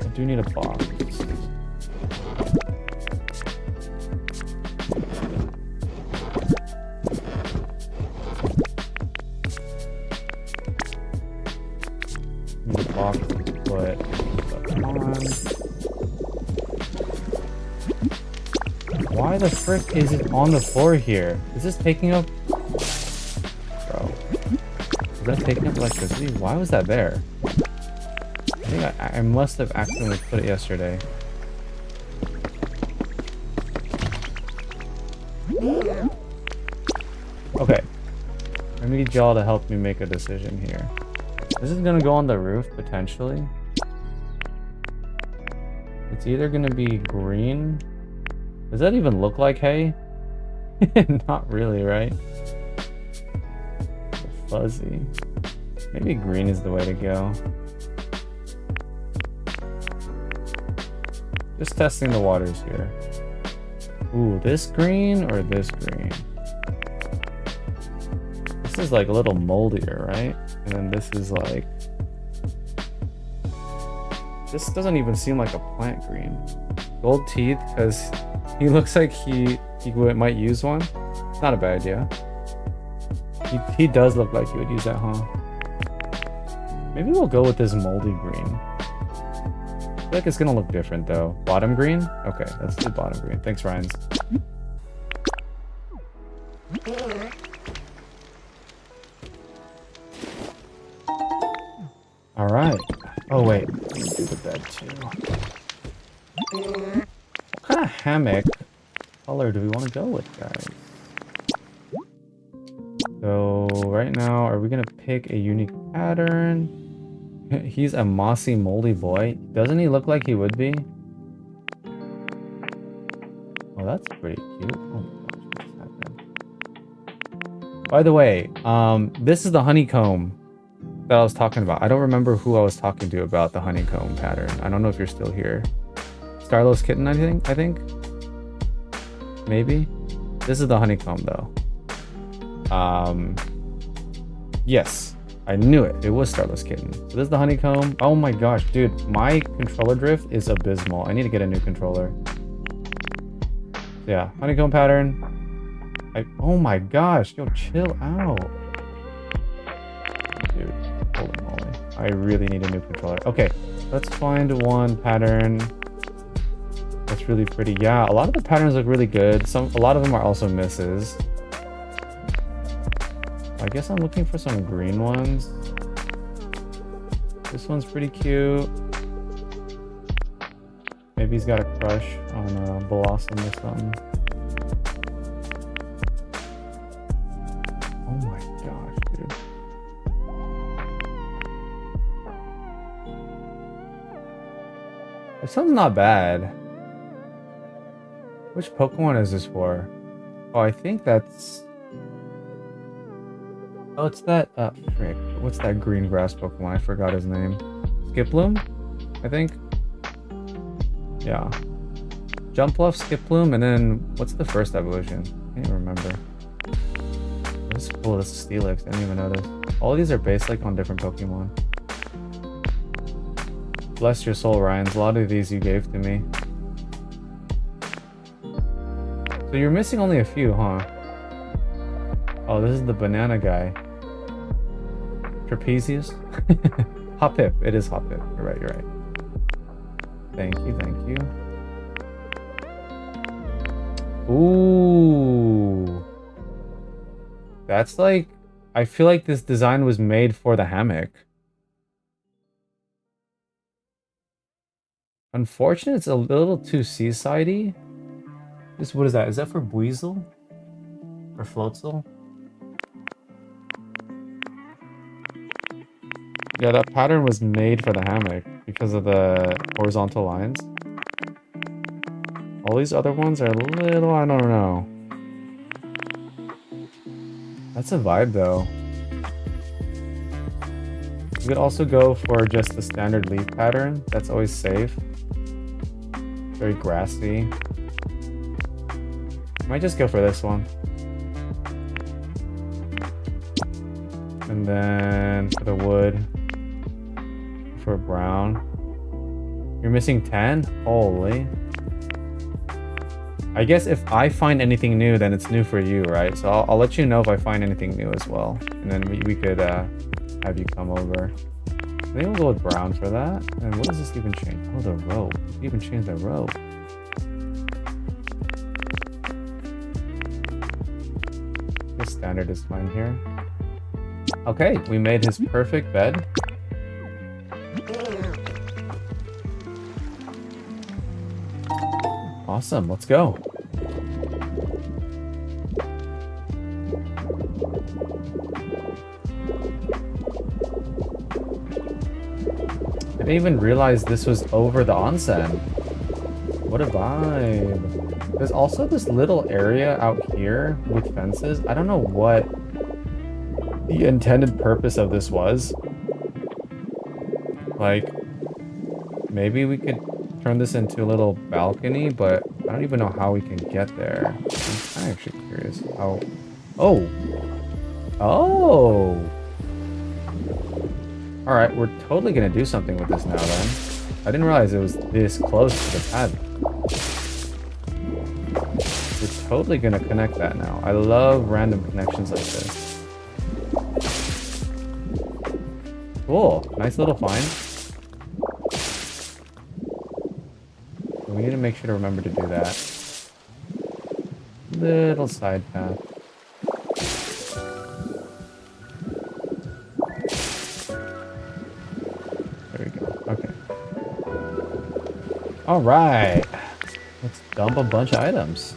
I do need a box. Why the frick is it on the floor here? Is this taking up... Bro. Is that taking up electricity? Why was that there? I think I must have accidentally put it yesterday. Okay. I need y'all to help me make a decision here. This is gonna go on the roof, potentially. It's either gonna be green. Does that even look like hay? Not really, right? Fuzzy. Maybe green is the way to go. Just testing the waters here. Ooh, this green or this green? This is like a little moldier, right? And then this is like... This doesn't even seem like a plant green. Gold teeth, because he looks like he might use one. It's not a bad idea. He does look like he would use that, huh? Maybe we'll go with this moldy green. I feel like it's gonna look different though. Bottom green? Okay, let's do bottom green. Thanks, Ryan's. Alright. Oh wait, let me do the bed too. What kind of hammock color do we want to go with, guys? So right now, are we gonna pick a unique pattern? He's a mossy, moldy boy. Doesn't he look like he would be? Oh, that's pretty cute. Oh my gosh, what just happened? By the way, this is the honeycomb that I was talking about. I don't remember who I was talking to about the honeycomb pattern. I don't know if you're still here. Starlow's kitten, I think? Maybe? This is the honeycomb though. Yes, I knew it. It was Starlow's kitten. So this is the honeycomb. Oh my gosh, dude, my controller drift is abysmal. I need to get a new controller. Yeah, honeycomb pattern. Oh my gosh, yo, chill out. Dude, holy moly. I really need a new controller. Okay, let's find one pattern that's really pretty. Yeah, a lot of the patterns look really good. A lot of them are also misses. I guess I'm looking for some green ones. This one's pretty cute. Maybe he's got a crush on Blossom or something. Oh my gosh, dude. This one's not bad. Which Pokemon is this for? Oh, I think that's... Oh, it's that, frick. What's that green grass Pokemon? I forgot his name. Skiploom? I think? Yeah. Jumpluff, Skiploom, and then what's the first evolution? I can't even remember. This is cool, this is Steelix. I didn't even notice. All these are based like on different Pokemon. Bless your soul, Ryan's. A lot of these you gave to me. So you're missing only a few, huh? Oh, this is the banana guy. Trapezius? Hoppip. It is Hoppip. You're right, you're right. Thank you, thank you. Ooh. That's like... I feel like this design was made for the hammock. Unfortunately, it's a little too seaside-y. What is that? Is that for Buizel? Or Floatzel? Yeah, that pattern was made for the hammock because of the horizontal lines. All these other ones are a little, I don't know. That's a vibe though. You could also go for just the standard leaf pattern. That's always safe. Very grassy. Might just go for this one. And then for the wood, for brown. You're missing 10? Holy. I guess if I find anything new, then it's new for you, right? So I'll let you know if I find anything new as well. And then we could have you come over. I think we'll go with brown for that. And what does this even change? Oh, the rope. You even change the rope. The standard is fine here. Okay, we made his perfect bed. Awesome, let's go. I didn't even realize this was over the onsen. What a vibe. There's also this little area out here with fences. I don't know what the intended purpose of this was. Like, maybe we could turn this into a little balcony, but I don't even know how we can get there. I'm actually curious how... Oh! Oh! Alright, we're totally gonna do something with this now then. I didn't realize it was this close to the pad. We're totally gonna connect that now. I love random connections like this. Cool. Nice little find. We need to make sure to remember to do that. Little side path. There we go. Okay. All right. Let's dump a bunch of items.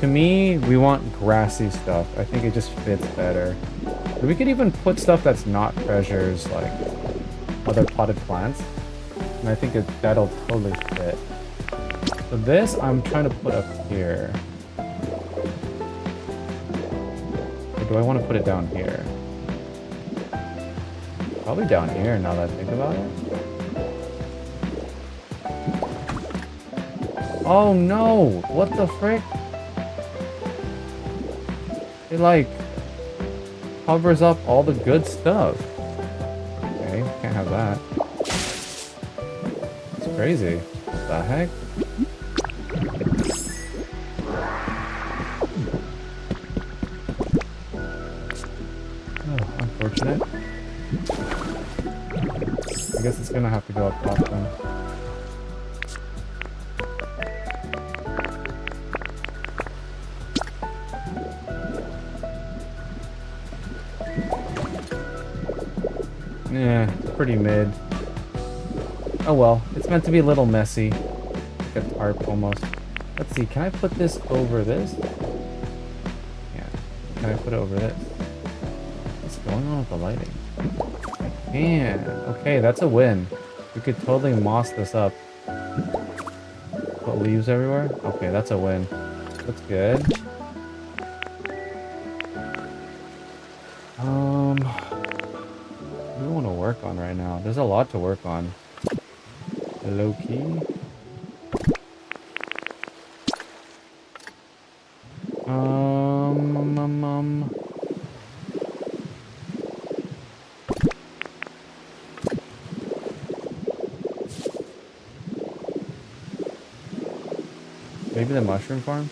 To me, we want grassy stuff. I think it just fits better. We could even put stuff that's not treasures, like other potted plants. And I think that'll totally fit. So this, I'm trying to put up here. Or do I want to put it down here? Probably down here, now that I think about it. Oh no! What the frick? It like covers up all the good stuff. Okay, can't have that. It's crazy. What the heck? Oh, unfortunate. I guess it's gonna have to go up top then. Yeah, it's pretty mid. Oh well, it's meant to be a little messy. Like a tarp almost. Let's see, can I put this over this? Yeah. Can I put it over this? What's going on with the lighting? I can. Okay, that's a win. We could totally moss this up. Put leaves everywhere? Okay, that's a win. That's good. What do we want to work on right now? There's a lot to work on. Low key. Maybe the mushroom farm?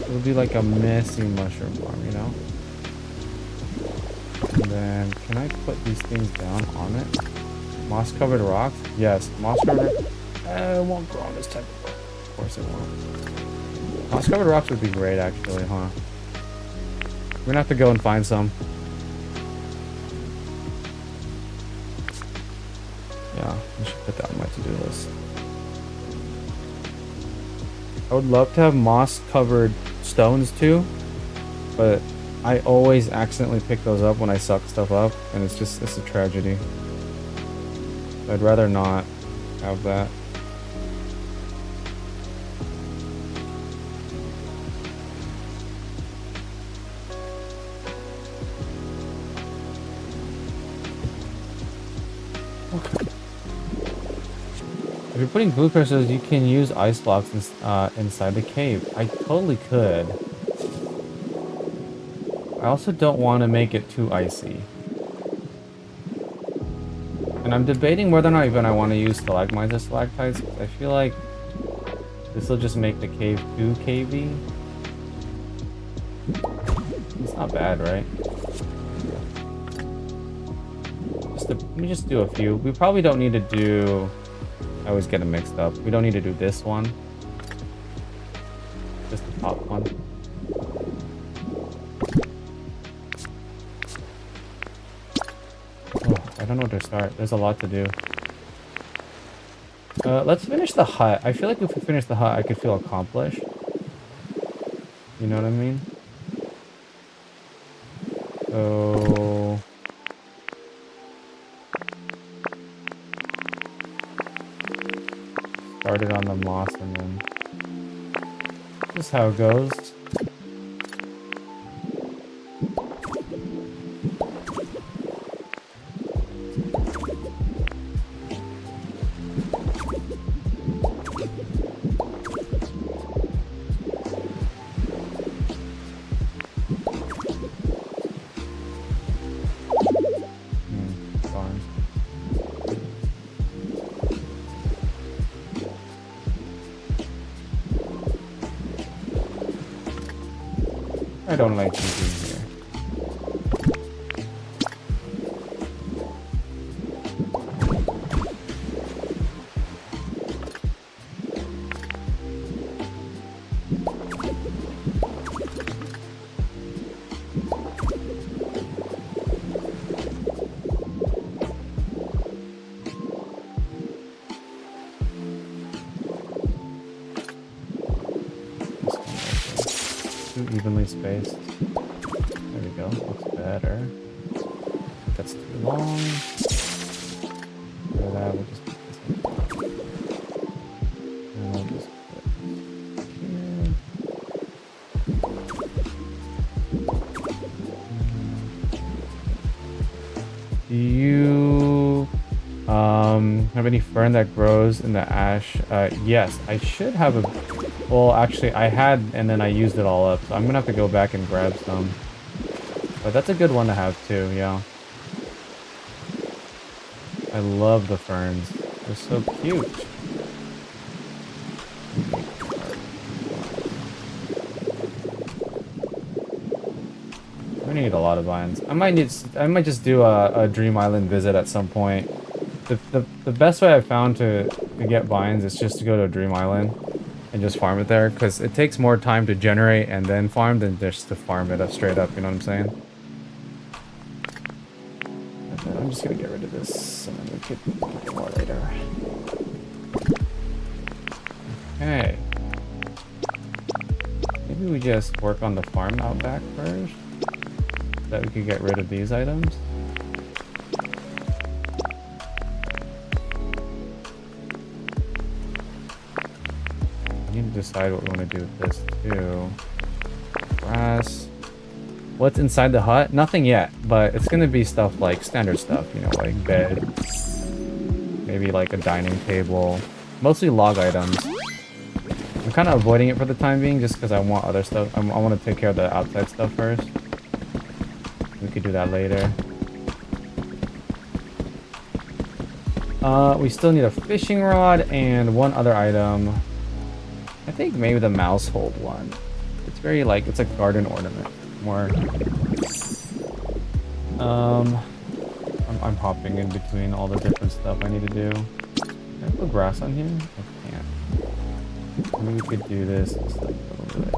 It'll be like a messy mushroom farm, you know? And then, can I put these things down on it? Moss covered rocks? Yes, moss covered. It won't grow on this type of rock. Of course it won't. Moss covered rocks would be great, actually, huh? We're gonna have to go and find some. Yeah, I should put that on my to-do list. I would love to have moss covered stones too, but I always accidentally pick those up when I suck stuff up, and it's a tragedy. I'd rather not have that. If you're putting glue crystals, you can use ice blocks inside the cave. I totally could. I also don't want to make it too icy. And I'm debating whether or not even I want to use stalagmites or stalactites. I feel like this will just make the cave too cavey. It's not bad, right? Let me just do a few. We probably don't need to do... I always get them mixed up. We don't need to do this one. Just the top one. Oh, I don't know where to start. There's a lot to do. Let's finish the hut. I feel like if we finish the hut, I could feel accomplished. You know what I mean? So... started on the moss and then... this is how it goes. I don't like using here. Too evenly spaced. There we go. Looks better. That's too long. For that, we'll just put this in. And we'll just put it here. Do you have any fern that grows in the ash? Yes, I should have a... well, actually, I had, and then I used it all up, so I'm gonna have to go back and grab some. But that's a good one to have too, yeah. I love the ferns. They're so cute. We're gonna need a lot of vines. I might just do a Dream Island visit at some point. The best way I've found to get vines is just to go to a Dream Island and just farm it there, because it takes more time to generate and then farm than just to farm it up straight up, you know what I'm saying? And I'm just gonna get rid of this and then we could get more later. Okay. Maybe we just work on the farm out back first, so that we could get rid of these items. Decide what we want to do with this too. Grass. What's inside the hut? Nothing yet, but it's gonna be stuff like standard stuff, you know, like bed, maybe like a dining table, mostly log items. I'm kind of avoiding it for the time being just because I want other stuff. I want to take care of the outside stuff first. We could do that later. We still need a fishing rod and one other item. I think maybe the mouse hold one. It's very like, it's a garden ornament. More. I'm hopping in between all the different stuff I need to do. Can I put grass on here? I can't. Maybe we could do this just like a little bit.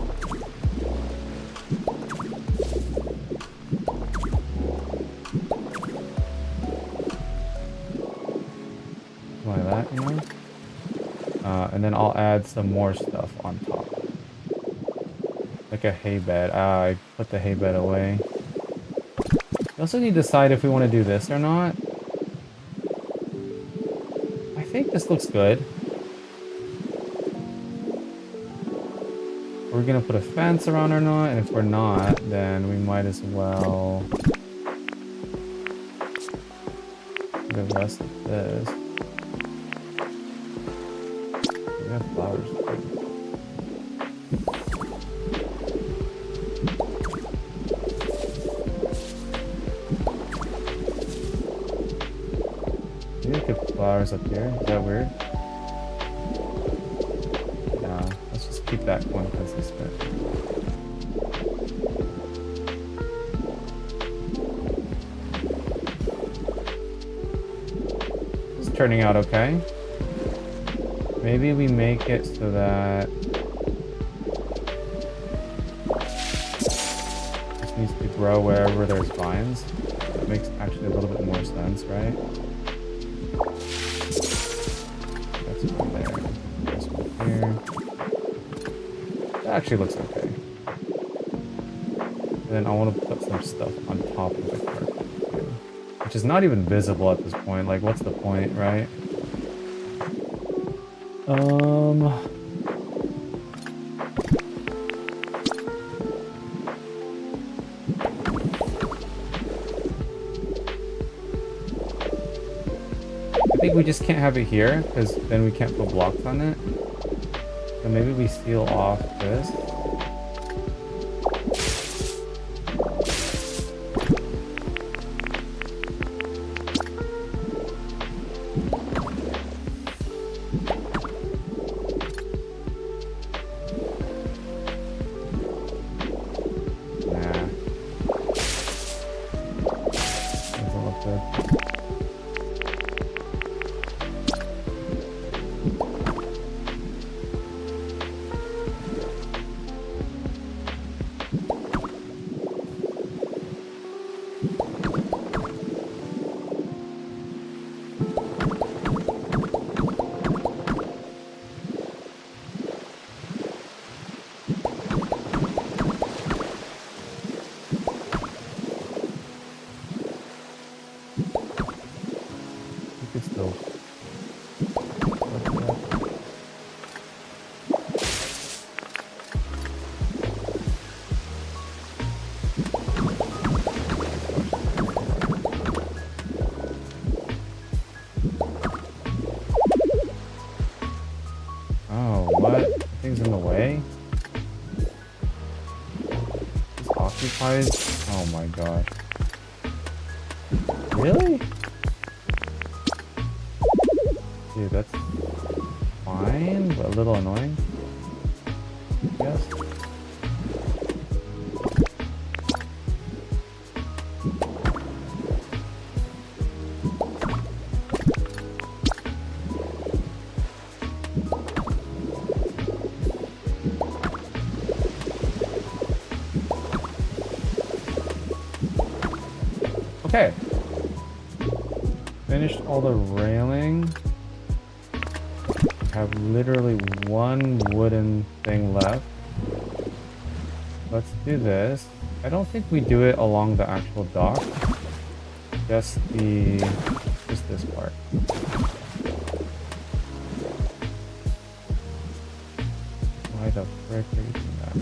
Like that, you know? And then I'll add some more stuff on top. Like a hay bed. I put the hay bed away. We also need to decide if we want to do this or not. I think this looks good. We're gonna put a fence around or not, and if we're not, then we might as well bit less of this. We have flowers. Maybe we could put flowers up here. Is that weird? Yeah, let's just keep that one consistent. It's turning out okay. Maybe we make it so that this needs to grow wherever there's vines. That makes actually a little bit more sense, right? That's one there. This one here. That actually looks okay. And then I want to put some stuff on top of the carpet too, which is not even visible at this point. Like, what's the point, right? I think we just can't have it here because then we can't put blocks on it. So maybe we seal off this. Things in the way? This occupies? Oh my god. Really? Dude, that's fine, but a little annoying. Yes. Okay. Finished all the railing. Have literally one wooden thing left. Let's do this. I don't think we do it along the actual dock. Just this part. Why the frick are you doing that?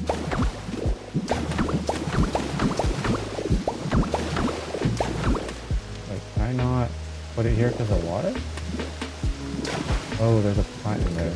Can I not put it here because of water? Oh, there's a plant in there.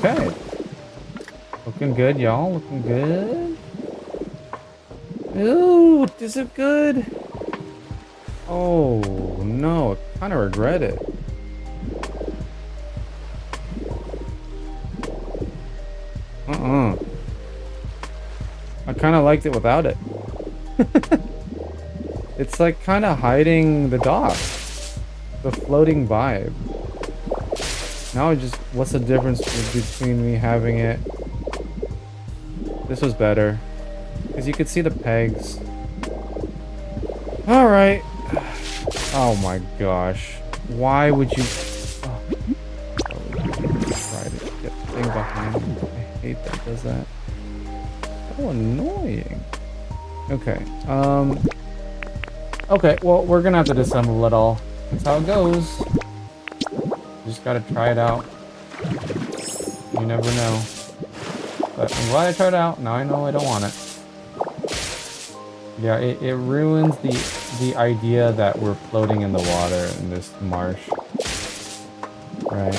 Okay. Looking good, y'all. Looking good. Ooh, is it good? Oh, no. I kind of regret it. I kind of liked it without it. It's like kind of hiding the dock. the floating vibe. Now what's the difference between me having it? This was better. Because you could see the pegs. Alright. Oh my gosh. Why would you... Oh. Try to get the thing behind me. I hate that it does that. So annoying. Okay. Okay, well, we're gonna have to disassemble it all. That's how it goes. You just gotta try it out. You never know. But I'm glad I tried it out. Now I know I don't want it. Yeah, it ruins the idea that we're floating in the water in this marsh. Right.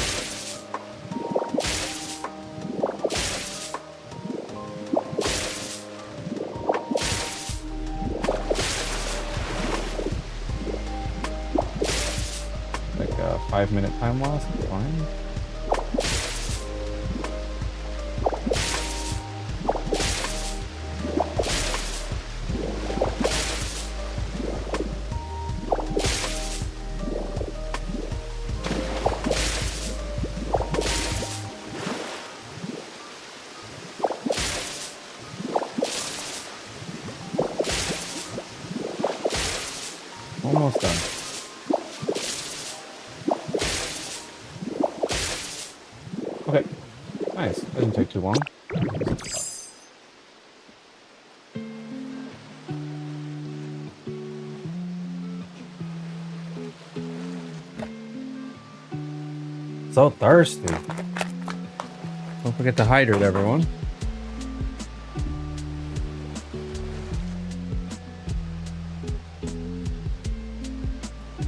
Like a 5-minute time loss, it's fine. Almost done. Okay. Nice. Doesn't take too long. So thirsty. Don't forget to hydrate, everyone.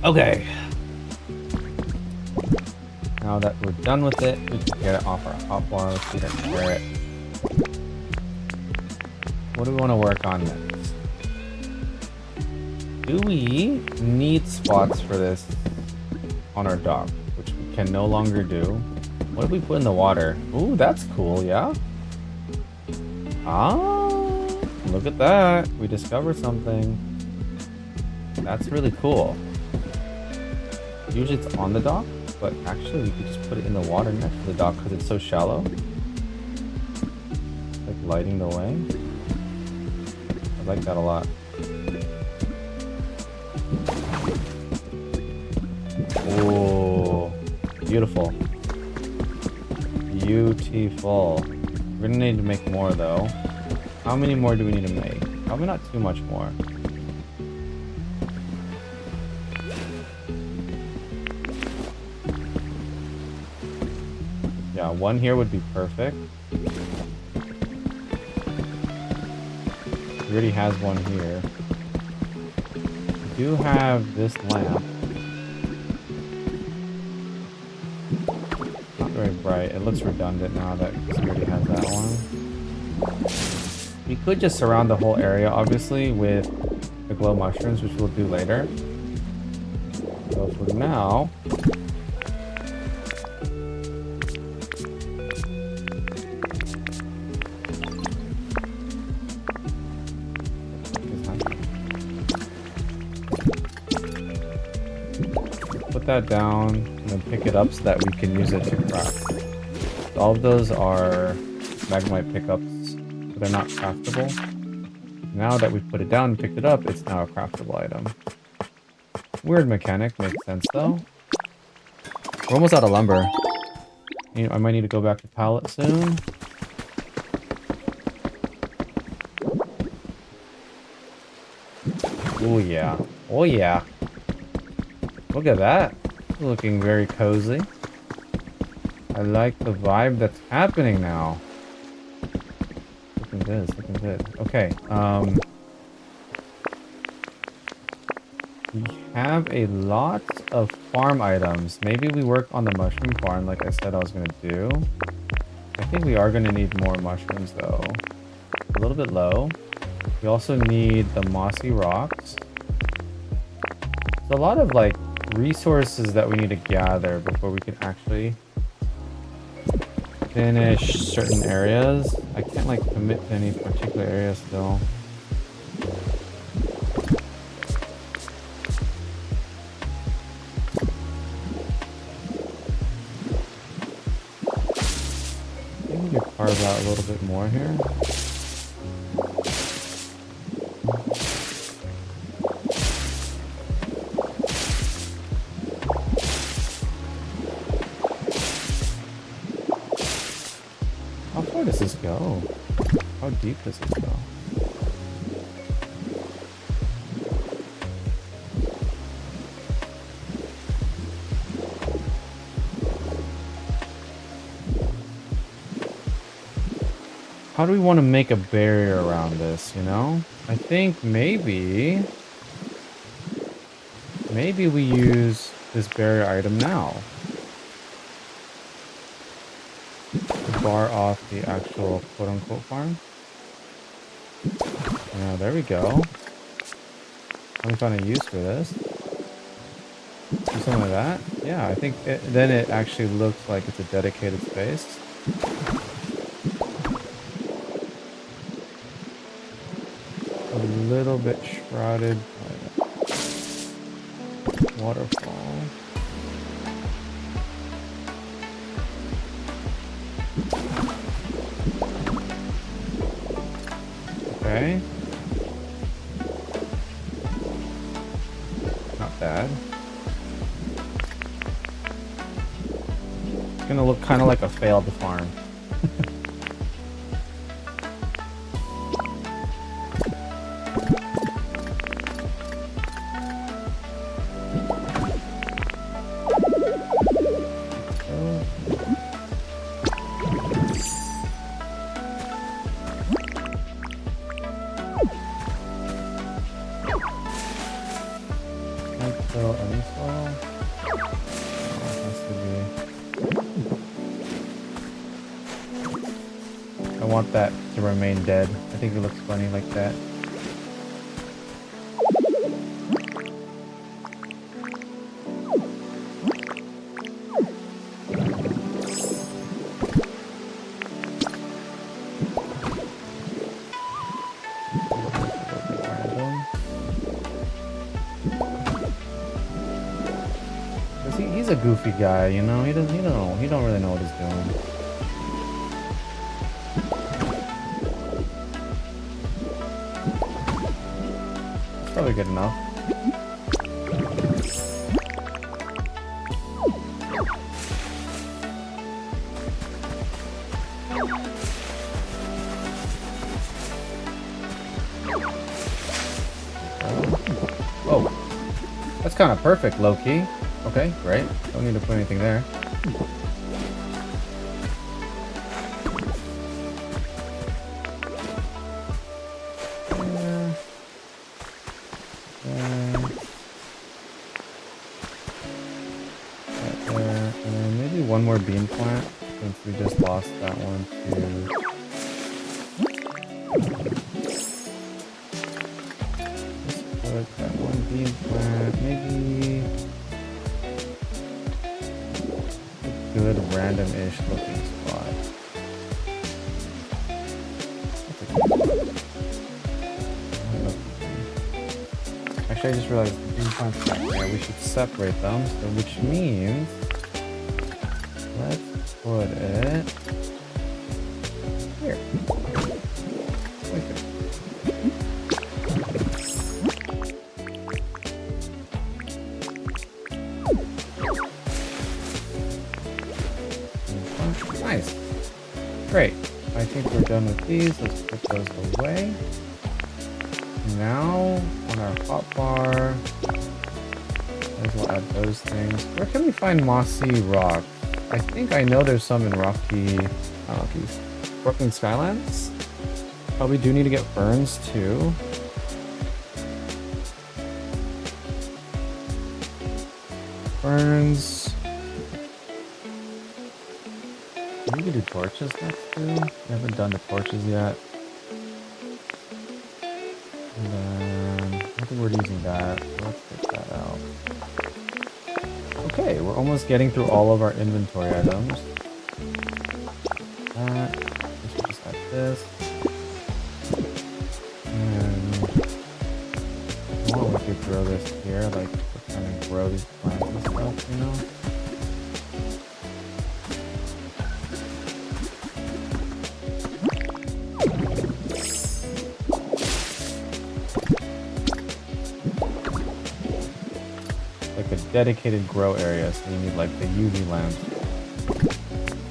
Okay. Now that we're done with it, we can get it off our hotbar. Let's get our carrot. What do we want to work on next? Do we need spots for this on our dock, which we can no longer do? What did we put in the water? Ooh, that's cool, yeah? Ah, look at that. We discovered something. That's really cool. Usually it's on the dock, but actually we could just put it in the water next to the dock because it's so shallow. It's like lighting the way. I like that a lot. Oh, beautiful. Beautiful. We're gonna need to make more though. How many more do we need to make? Probably not too much more. Yeah, one here would be perfect. He already has one here. We do have this lamp. Not very bright. It looks redundant now that he already has that one. We could just surround the whole area, obviously, with the glow mushrooms, which we'll do later. So for now... put that down and then pick it up so that we can use it to craft. All of those are magmite pickups, but they're not craftable. Now that we've put it down and picked it up, it's now a craftable item. Weird mechanic, makes sense though. We're almost out of lumber. I might need to go back to pallet soon. Oh yeah. Oh yeah. Look at that. Looking very cozy. I like the vibe that's happening now. Looking good, it's looking good. Okay, we have a lot of farm items. Maybe we work on the mushroom farm like I said I was gonna do. I think we are gonna need more mushrooms though. A little bit low. We also need the mossy rocks. There's a lot of like resources that we need to gather before we can actually finish certain areas. I can't like commit to any particular area still. curve out a little bit more here. How far does this go? How deep does this go? How do we want to make a barrier around this, you know? I think maybe we use this barrier item now to bar off the actual quote-unquote farm. Now, there we go. Let me find a use for this. Do something like that. Yeah, I think then it actually looks like it's a dedicated space. A little bit shrouded by the waterfall. Okay. Not bad. It's gonna look kind of like a failed farm. I want that to remain dead. I think it looks funny like that. He's a goofy guy, you know. He don't really know what he's doing. Probably good enough. Oh, that's kind of perfect, low-key. Okay, great. Don't need to put anything there. One more bean plant, since we just lost that one to... Let's put that one bean plant, maybe... a good random-ish looking spot. Actually, I just realized the bean plant's back there. We should separate them, so which means... Let's put it here. Nice. Great. I think we're done with these. Let's put those away. Now, on our hotbar, might as well add those things. Where can we find mossy rock? I think I know there's some in Brooklyn Skylands. Probably do need to get ferns too. Ferns. Maybe do torches next too. We haven't done the torches yet. And then I think we're using that. So let's take that out. Okay, we're almost getting through all of our inventory items. That. Let's just add this. And we could grow this here, like kind of grow these plants and stuff, you know? dedicated grow area, so you need like the UV lamp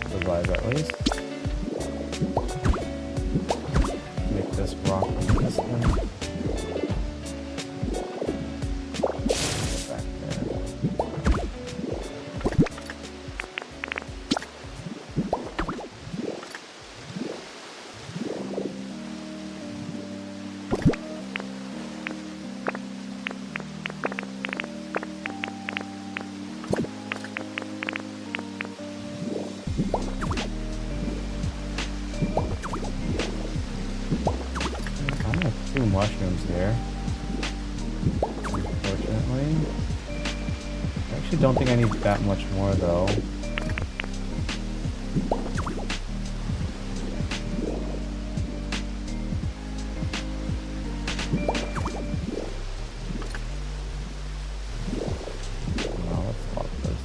to survive at least. Make this rock resistant. Back there. Two mushrooms here. Unfortunately. I actually don't think I need that much more though. Now let's lock this.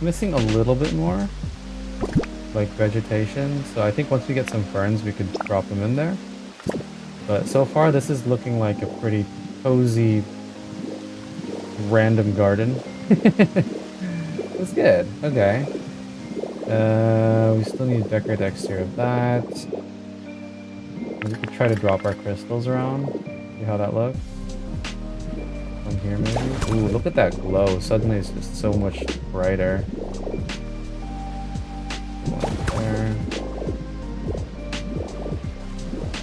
Missing a little bit more, like vegetation, so I think once we get some ferns we could drop them in there. But so far this is looking like a pretty cozy random garden. That's good. Okay. We still need to decorate the exterior of that. We could try to drop our crystals around, see how that looks. From here maybe. Ooh, look at that glow. Suddenly it's just so much brighter. One there.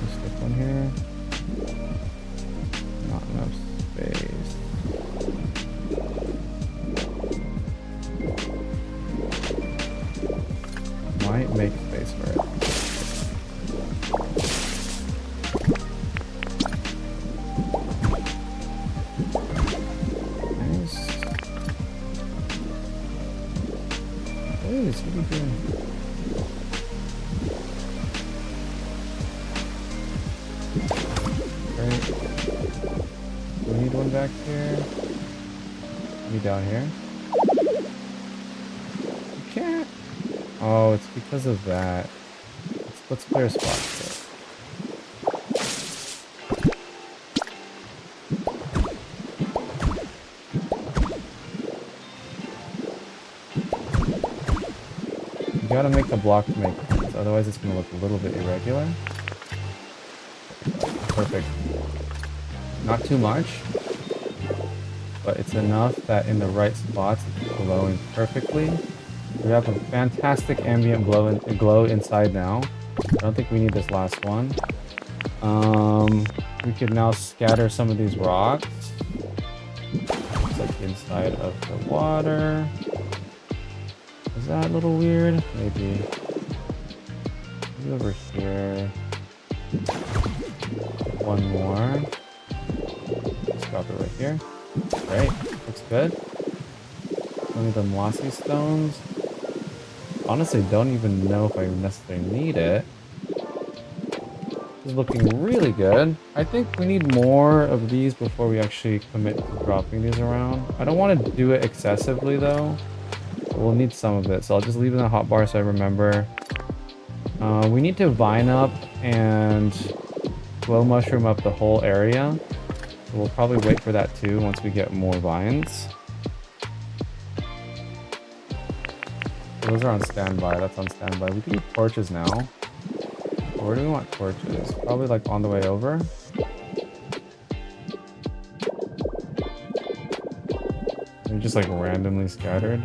Stick one here. Not enough space. Might make space for it. What are you doing? Great. Do we need one back here? Maybe down here? You can't. Oh, it's because of that. Let's clear a spot for it. You gotta make the block to make sense, otherwise it's gonna look a little bit irregular. Perfect. Not too much, but it's enough that in the right spots it's glowing perfectly. We have a fantastic ambient glow inside now. I don't think we need this last one. We could now scatter some of these rocks. It's like inside of the water. Is that a little weird? Maybe. Maybe over here. One more. Let's drop it right here. Great. Looks good. One of the mossy stones. Honestly, don't even know if I necessarily need it. This is looking really good. I think we need more of these before we actually commit to dropping these around. I don't want to do it excessively though. We'll need some of it, so I'll just leave it in the hotbar so I remember. We need to vine up and glow mushroom up the whole area. So we'll probably wait for that too once we get more vines. Those are on standby. That's on standby. We can do torches now. Where do we want torches? Probably like on the way over. They're just like randomly scattered.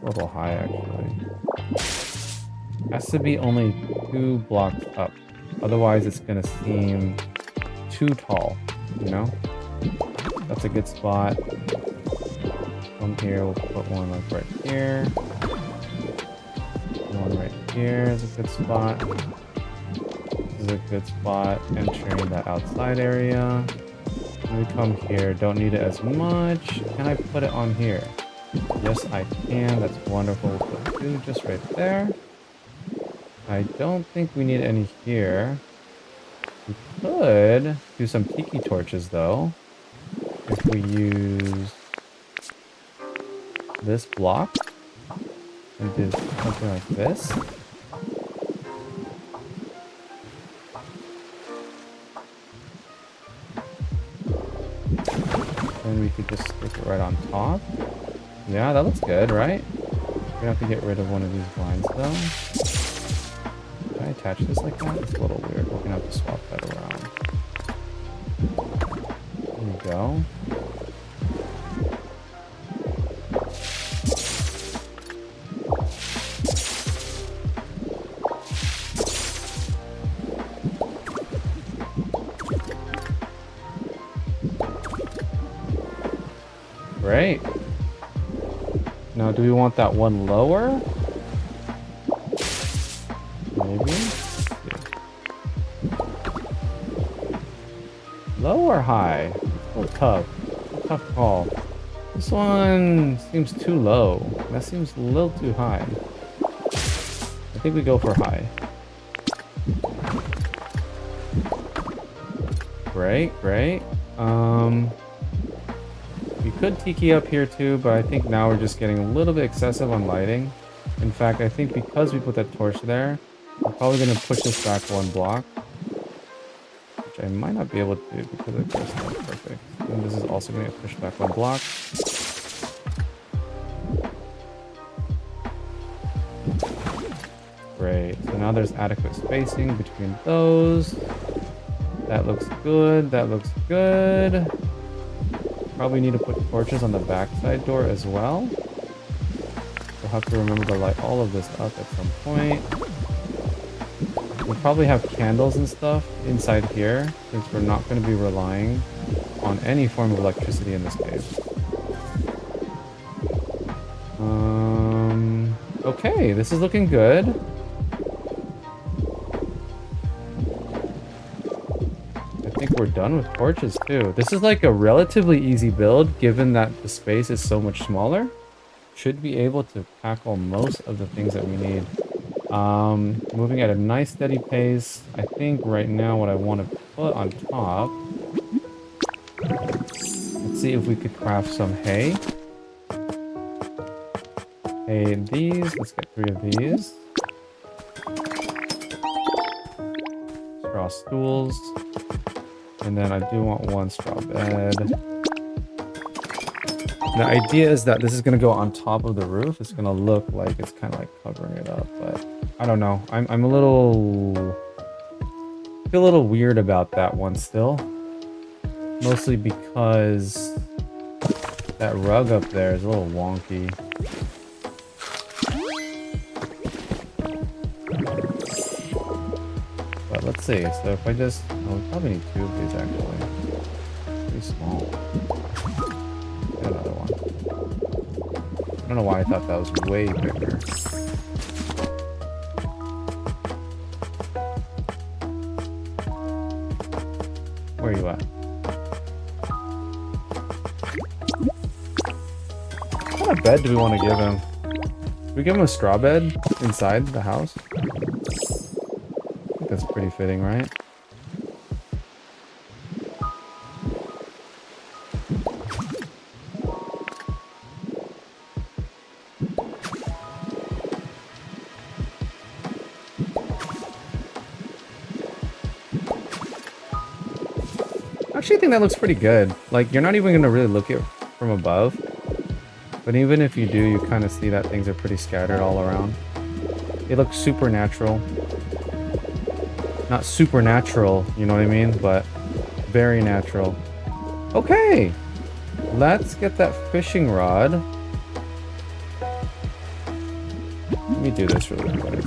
A little high actually. Has to be only 2 blocks up. Otherwise it's gonna seem too tall, you know? That's a good spot. From here we'll put one like right here. One right here is a good spot. This is a good spot entering the outside area. When we come here, don't need it as much. Can I put it on here? Yes, I can. That's wonderful. We'll put 2 just right there. I don't think we need any here. We could do some tiki torches though. If we use this block and do something like this. Then we could just stick it right on top. Yeah, that looks good, right? We have to get rid of one of these blinds though. Can I attach this like that? It's a little weird. We're gonna have to swap that around. There we go. Great. Now, do we want that one lower? Maybe? Low or high? It's a little tough. It's a tough call. This one seems too low. That seems a little too high. I think we go for high. Great, great. We could tiki up here too, but I think now we're just getting a little bit excessive on lighting. In fact, I think because we put that torch there, we're probably going to push this back one block. Which I might not be able to do because of course it's not perfect. And this is also going to get pushed back one block. Great. So now there's adequate spacing between those. That looks good. That looks good. Probably need to put torches on the backside door as well. We'll have to remember to light all of this up at some point. We'll probably have candles and stuff inside here, since we're not going to be relying on any form of electricity in this cave. Okay, this is looking good. I think we're done with torches too. This is like a relatively easy build, given that the space is so much smaller. Should be able to tackle most of the things that we need. Moving at a nice steady pace. I think right now what I want to put on top. Let's see if we could craft some hay. Hay these. Let's get 3 of these. Straw stools. And then I do want 1 straw bed. The idea is that this is going to go on top of the roof. It's going to look like it's kind of like covering it up, but I don't know. I'm a little... I feel a little weird about that one still. Mostly because that rug up there is a little wonky. But let's see. So if I just... Oh, we probably need 2 of these actually. Pretty small. Get another one. I don't know why I thought that was way bigger. Where are you at? What kind of bed do we want to give him? Do we give him a straw bed inside the house? I think that's pretty fitting, right? Actually, I think that looks pretty good. Like, you're not even going to really look at it from above. But even if you do, you kind of see that things are pretty scattered all around. It looks supernatural. Not supernatural, you know what I mean? But very natural. Okay! Let's get that fishing rod. Let me do this really quick.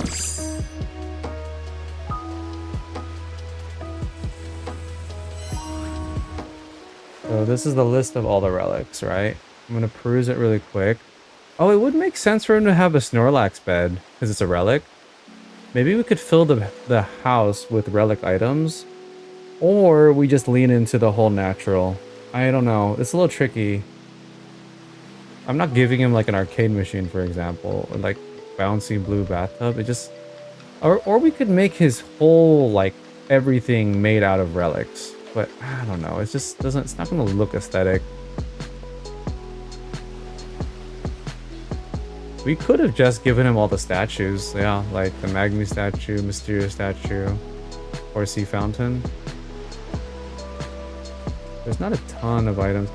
So this is the list of all the relics, right? I'm going to peruse it really quick. Oh, it would make sense for him to have a Snorlax bed, because it's a relic. Maybe we could fill the house with relic items. Or we just lean into the whole natural. I don't know. It's a little tricky. I'm not giving him like an arcade machine, for example. Or like bouncy blue bathtub. It just... Or we could make his whole like everything made out of relics. But I don't know. It's just doesn't. It's not gonna look aesthetic. We could have just given him all the statues. Yeah, like the Magni statue, Mysterio statue, or Sea Fountain. There's not a ton of items.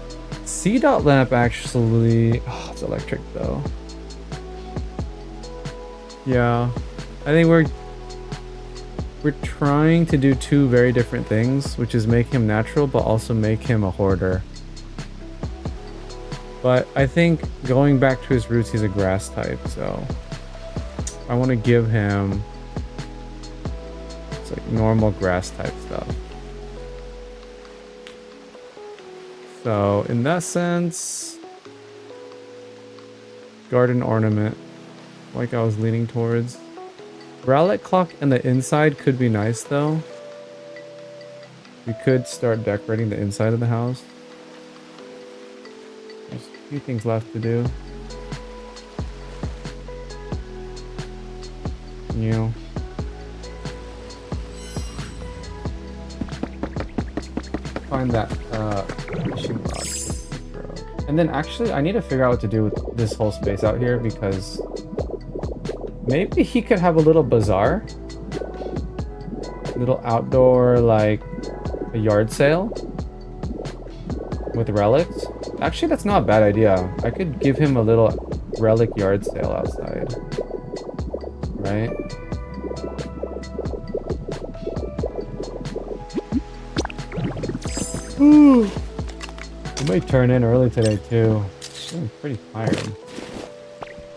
C-dot lamp actually. Oh, it's electric though. Yeah, I think we're trying to do two very different things, which is make him natural, but also make him a hoarder. But I think going back to his roots, he's a grass type, so I want to give him it's like normal grass type stuff. So in that sense, garden ornament, like I was leaning towards. Relic clock in the inside could be nice though. We could start decorating the inside of the house. There's a few things left to do. You know. Find that fishing rod. And then actually I need to figure out what to do with this whole space out here, because maybe he could have a little bazaar. Little outdoor, like a yard sale with relics. Actually, that's not a bad idea. I could give him a little relic yard sale outside. Right? Ooh. I might turn in early today too. I'm pretty tired.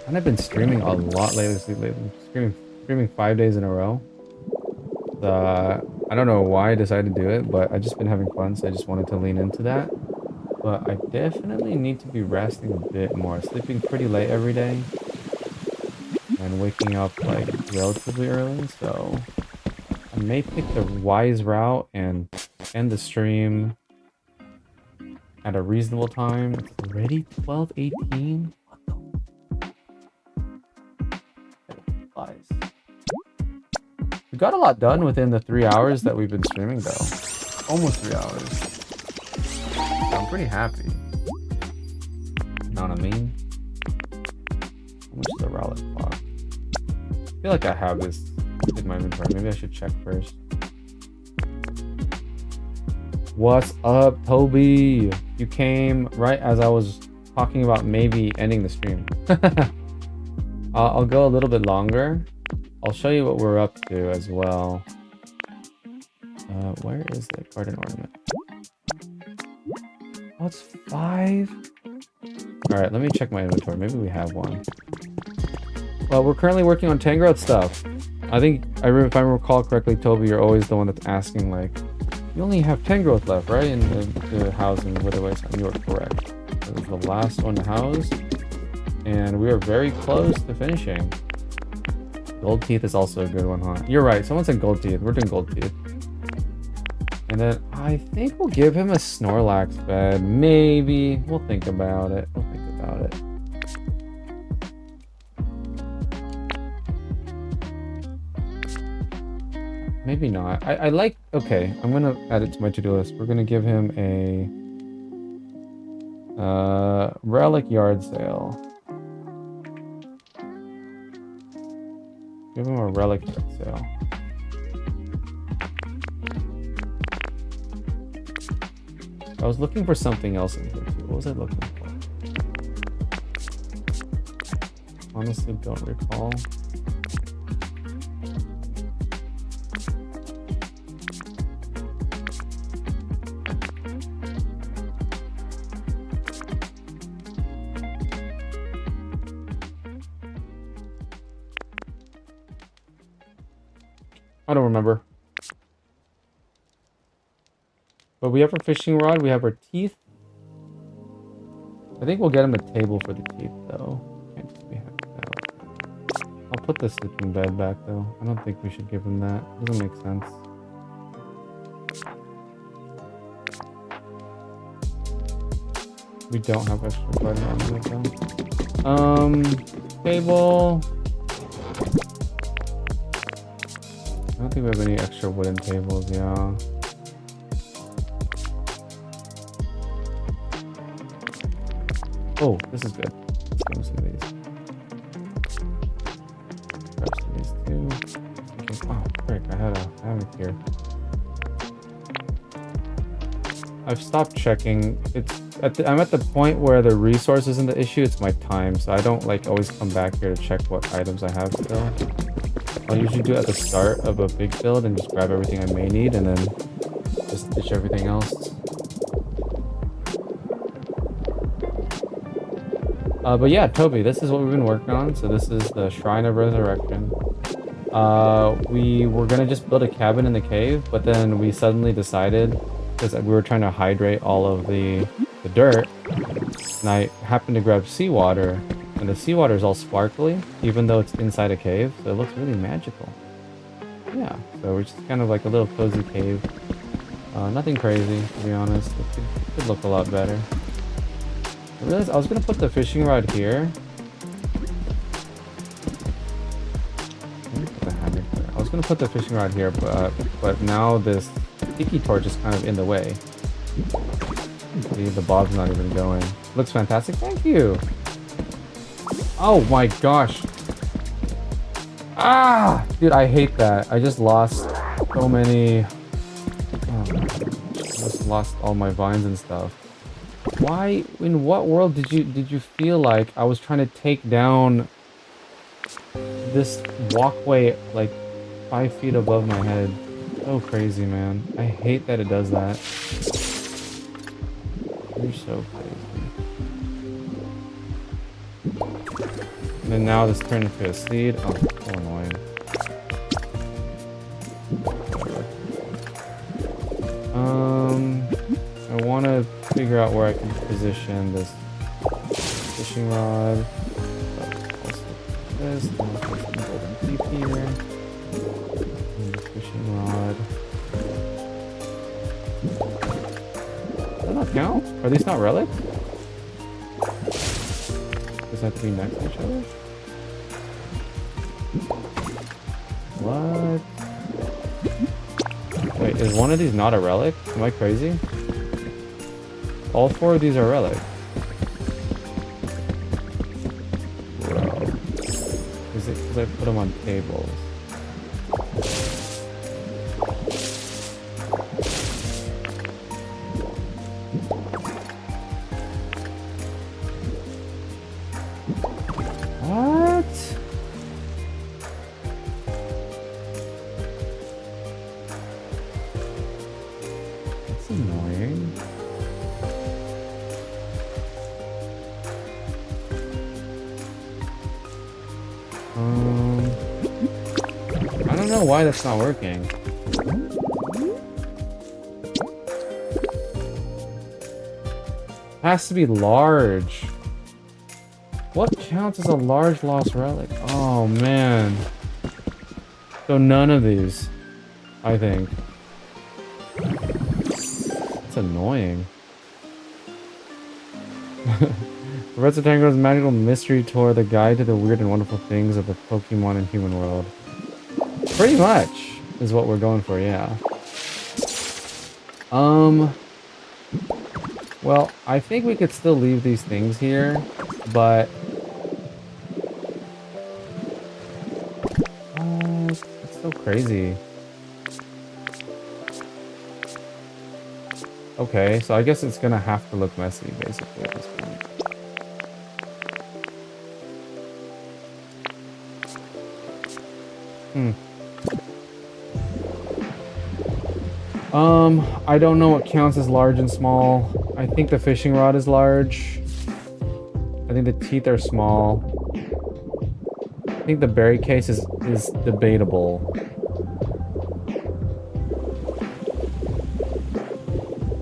And I've been streaming a lot lately. Streaming 5 days in a row. I don't know why I decided to do it, but I've just been having fun, so I just wanted to lean into that. But I definitely need to be resting a bit more. Sleeping pretty late every day. And waking up like relatively early, so I may pick the wise route and end the stream at a reasonable time. It's already 12:18. We got a lot done within the 3 hours that we've been streaming though. Almost 3 hours. So I'm pretty happy. Know what I mean? How much is the relic clock? I feel like I have this in my inventory. Maybe I should check first. What's up, Toby? You came right as I was talking about maybe ending the stream. I'll go a little bit longer. I'll show you what we're up to as well. Where is the garden ornament? Oh, it's 5. Alright, let me check my inventory. Maybe we have one. Well, we're currently working on Tangrowth stuff. I think, if I recall correctly, Toby, you're always the one that's asking, like, you only have Tangrowth left, right? In the housing, whatever. You are correct. That was the last one to house. And we are very close to finishing. Gold teeth is also a good one, huh? You're right. Someone said gold teeth. We're doing gold teeth. And then I think we'll give him a Snorlax bed. Maybe. We'll think about it. We'll think about it. Maybe not. I like... Okay. I'm going to add it to my to-do list. We're going to give him a... relic yard sale. Give him a relic sale. I was looking for something else in here too. What was I looking for? Honestly, don't recall. I don't remember. But we have our fishing rod, we have our teeth. I think we'll get him a table for the teeth though. Can't just be happy with that. I'll put the sleeping bed back though. I don't think we should give him that. Doesn't make sense. We don't have extra garden ornament though. Table. I don't think we have any extra wooden tables, yeah. Oh, this is good. Let's give him some of these. Grab some of these too. Okay. Oh, frick, I had a hammock here. I've stopped checking. I'm at the point where the resource isn't the issue, it's my time. So I don't like always come back here to check what items I have still. I'll usually do it at the start of a big build and just grab everything I may need and then just ditch everything else. But yeah, Toby, this is what we've been working on. So this is the Shrine of Resurrection. We were gonna just build a cabin in the cave, but then we suddenly decided, because we were trying to hydrate all of the dirt, and I happened to grab seawater, and the seawater is all sparkly, even though it's inside a cave, so it looks really magical. Yeah, so we're just kind of like a little cozy cave. Nothing crazy, to be honest. It could look a lot better. I realized I was gonna put the fishing rod here. I was gonna put the fishing rod here, but now this tiki torch is kind of in the way. See, the bob's not even going. Looks fantastic. Thank you. Oh my gosh. Ah, dude, I hate that. I just lost so many. I just lost all my vines and stuff. Why? In what world did you feel like I was trying to take down this walkway like 5 feet above my head? So crazy, man. I hate that it does that. You're so crazy. And then now this turned into a seed. Oh, so annoying. I want to figure out where I can position this fishing rod. Also this. Golden teeth here. Fishing rod. Does that not count? Are these not relics? Does that have to be next to each other? What? Wait, is one of these not a relic? Am I crazy? All 4 of these are relics. Bro. Is it because I put them on tables? What? That's annoying. I don't know why that's not working. Has to be large. What counts as a large lost relic? Oh man. So none of these, I think. It's annoying. Professor Tango's Magical Mystery Tour, the guide to the weird and wonderful things of the Pokemon and human world. Pretty much is what we're going for, yeah. Well, I think we could still leave these things here, but it's so crazy. Okay, so I guess it's gonna have to look messy, basically, at this point. I don't know what counts as large and small. I think the fishing rod is large. I think the teeth are small. I think the berry case is debatable.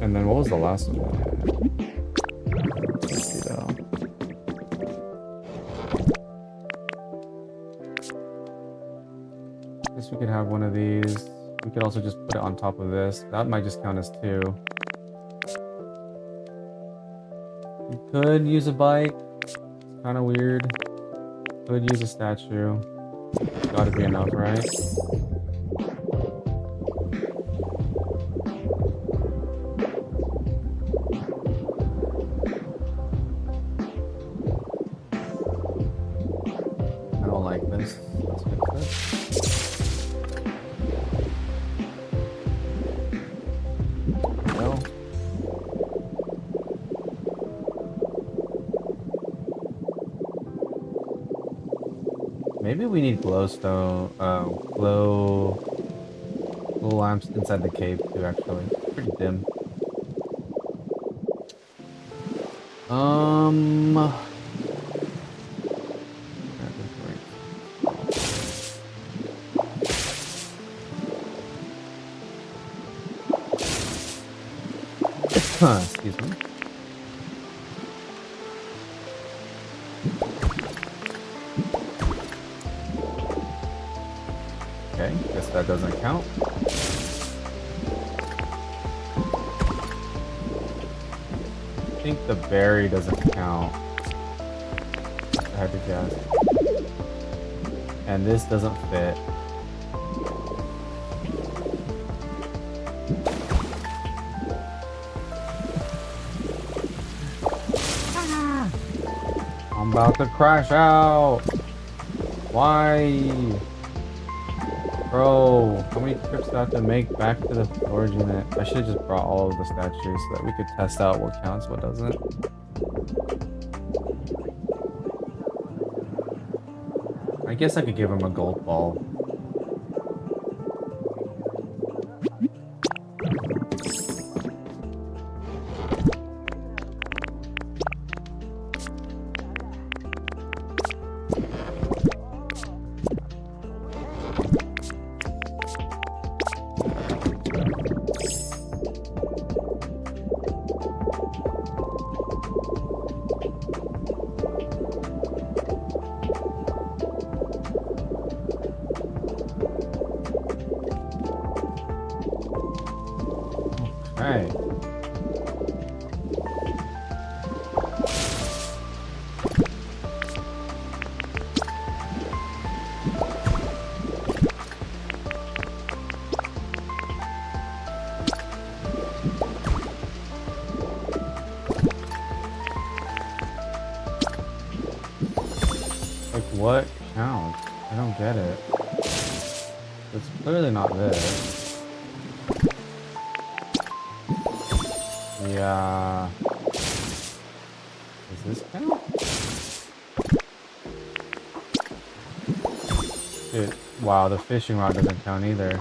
And then what was the last one that I had? Let's see though. I guess we could have one of these. We could also just put it on top of this. That might just count as 2. You could use a bike. It's kind of weird. Could use a statue. Gotta be enough, right? like this. Let's fix this. No. Maybe we need glowstone, glow lamps inside the cave too, actually. It's pretty dim. Excuse me. Okay, guess that doesn't count. I think the berry doesn't count. I had to guess. And this doesn't fit. I'm about to crash out. Why? Bro, how many trips do I have to make back to the storage unit? I should have just brought all of the statues so that we could test out what counts, what doesn't. I guess I could give him a gold ball. Alright. Like, what counts? I don't get it. It's clearly not this. Yeah. Does this count? Dude, wow, the fishing rod doesn't count either.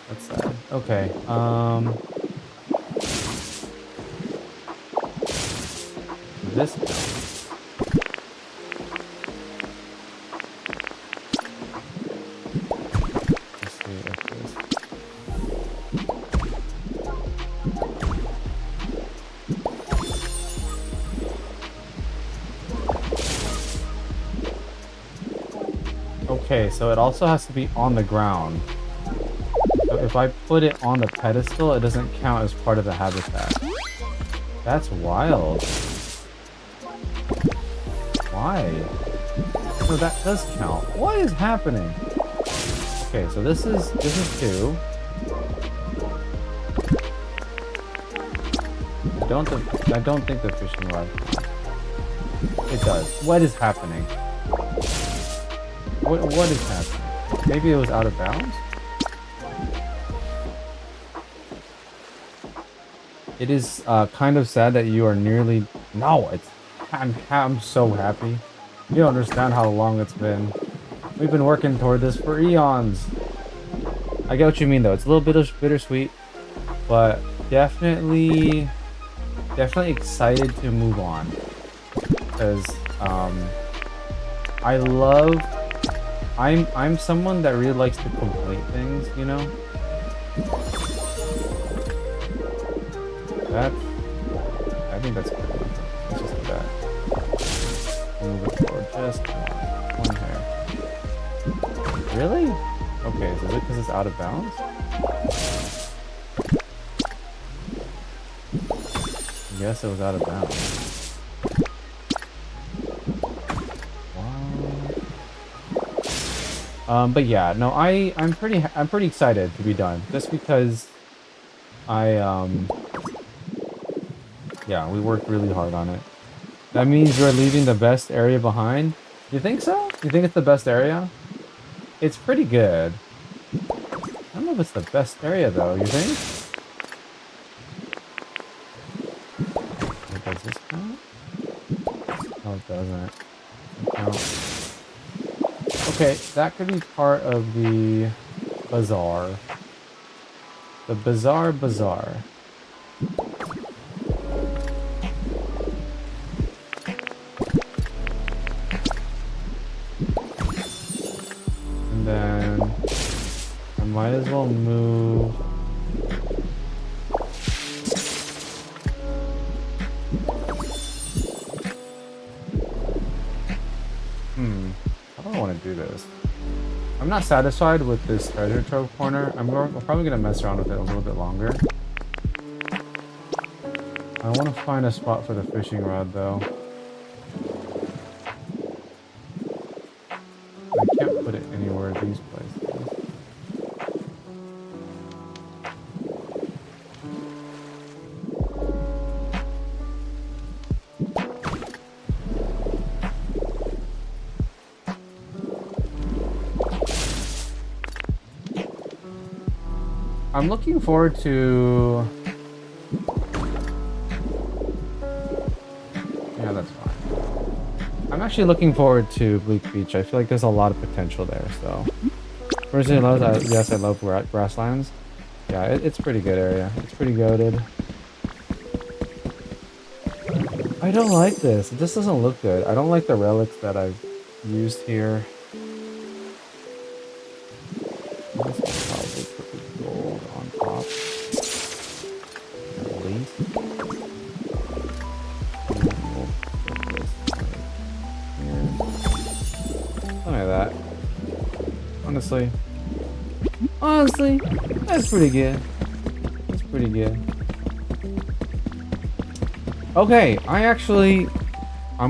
That's sad. Okay, this counts. Let's see if this... Okay, so it also has to be on the ground. So if I put it on the pedestal, it doesn't count as part of the habitat. That's wild. Why? No, that does count. What is happening? Okay, so this is 2. I don't think the fishing rod counts. It does. What is happening? What is happening? Maybe it was out of bounds? It is kind of sad that you are nearly... No, I'm so happy. You don't understand how long it's been. We've been working toward this for eons. I get what you mean though. It's a little bit bittersweet, but definitely excited to move on. Because I'm someone that really likes to complete things, you know? I think that's good. Let's just do that. Move it forward just one hair. Really? Okay, so is it because it's out of bounds? I guess it was out of bounds. But yeah, no, I'm pretty excited to be done, just because yeah, we worked really hard on it. That means we're leaving the best area behind. You think so? You think it's the best area? It's pretty good. I don't know if it's the best area though, you think? Wait, does this count? No, it doesn't. Count. Okay, that could be part of the bazaar. The bazaar. And then I might as well move. How do I want to do this? I'm not satisfied with this treasure trove corner. I'm probably gonna mess around with it a little bit longer. I want to find a spot for the fishing rod though. I can't put it anywhere these places. I'm looking forward to... Yeah, that's fine. I'm actually looking forward to Bleak Beach. I feel like there's a lot of potential there, so... Personally, yes, I love grasslands. Yeah, it's a pretty good area. It's pretty goated. I don't like this. This doesn't look good. I don't like the relics that I've used here. Honestly, that's pretty good. That's pretty good. Okay, I'm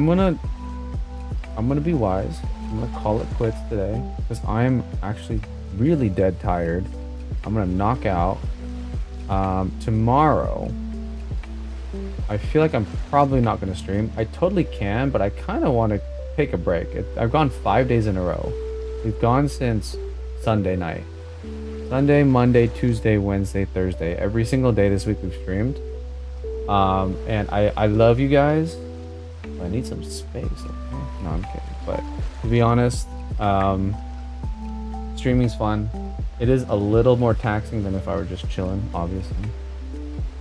gonna be wise. I'm gonna call it quits today because I'm actually really dead tired. I'm gonna knock out. Tomorrow, I feel like I'm probably not gonna stream. I totally can, but I kind of want to take a break. I've gone 5 days in a row. We've gone since Sunday night. Sunday, Monday, Tuesday, Wednesday, Thursday. Every single day this week we've streamed. And I love you guys. But I need some space, okay? No, I'm kidding. But to be honest, streaming's fun. It is a little more taxing than if I were just chilling, obviously.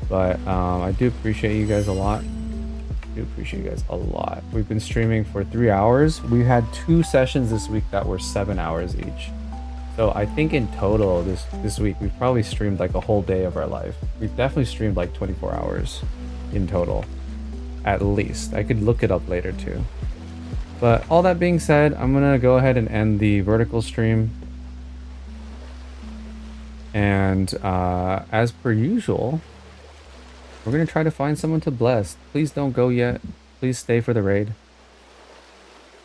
But I do appreciate you guys a lot. We've been streaming for 3 hours. We had 2 sessions this week that were 7 hours each. So I think in total this week we've probably streamed like a whole day of our life. We've definitely streamed like 24 hours in total, at least. I could look it up later too. But all that being said, I'm gonna go ahead and end the vertical stream. And as per usual, we're gonna try to find someone to bless. Please don't go yet. Please stay for the raid.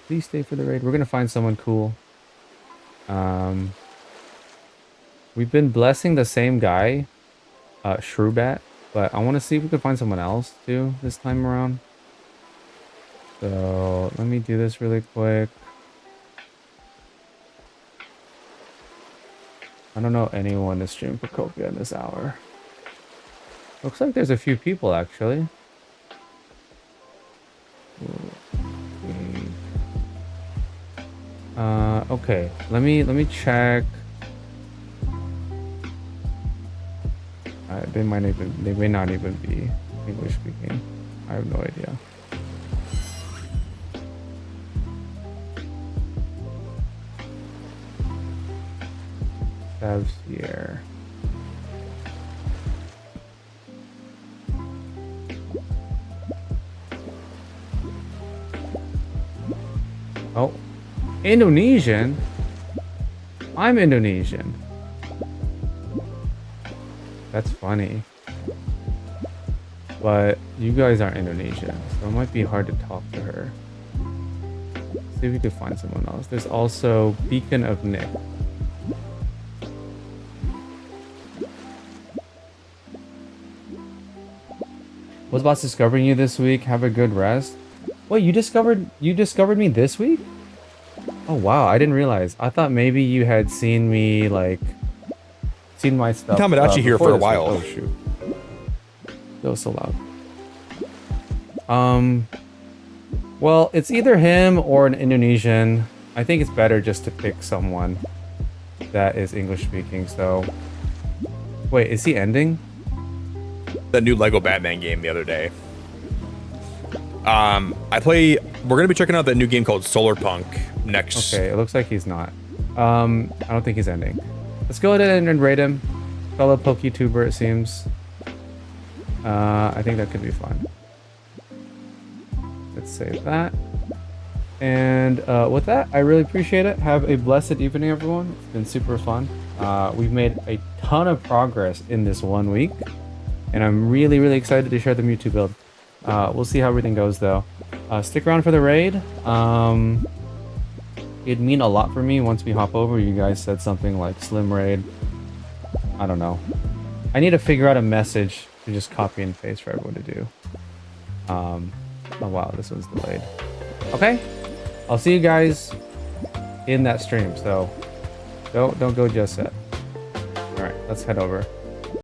Please stay for the raid. We're gonna find someone cool. We've been blessing the same guy, Shrubat, but I want to see if we can find someone else too this time around. So let me do this really quick. I don't know anyone to stream Pokopia in this hour. Looks like there's a few people actually. Okay. Let me check. They may not even be English speaking. I have no idea. Devs here. Oh, Indonesian? I'm Indonesian. That's funny. But you guys aren't Indonesian, so it might be hard to talk to her. Let's see if we could find someone else. There's also Beacon of Nick. Was about discovering you this week. Have a good rest. Wait, you discovered me this week? Oh wow, I didn't realize. I thought maybe you had seen me like seen my stuff. Tamagotchi here for a while. Oh shoot. That was so loud. Well, it's either him or an Indonesian. I think it's better just to pick someone that is English speaking, so... Wait, is he ending? The new Lego Batman game the other day. We're gonna be checking out that new game called Solar Punk next. Okay, it looks like he's not. I don't think he's ending. Let's go ahead and rate him. Fellow PokeTuber, it seems. I think that could be fun. Let's save that. And with that, I really appreciate it. Have a blessed evening, everyone. It's been super fun. We've made a ton of progress in this 1 week. And I'm really, really excited to share the Mewtwo build. We'll see how everything goes, though. Stick around for the raid. It'd mean a lot for me once we hop over. You guys said something like SLiem raid. I don't know. I need to figure out a message to just copy and paste for everyone to do. Oh wow, this one's delayed. Okay, I'll see you guys in that stream. So don't go just yet. All right, let's head over.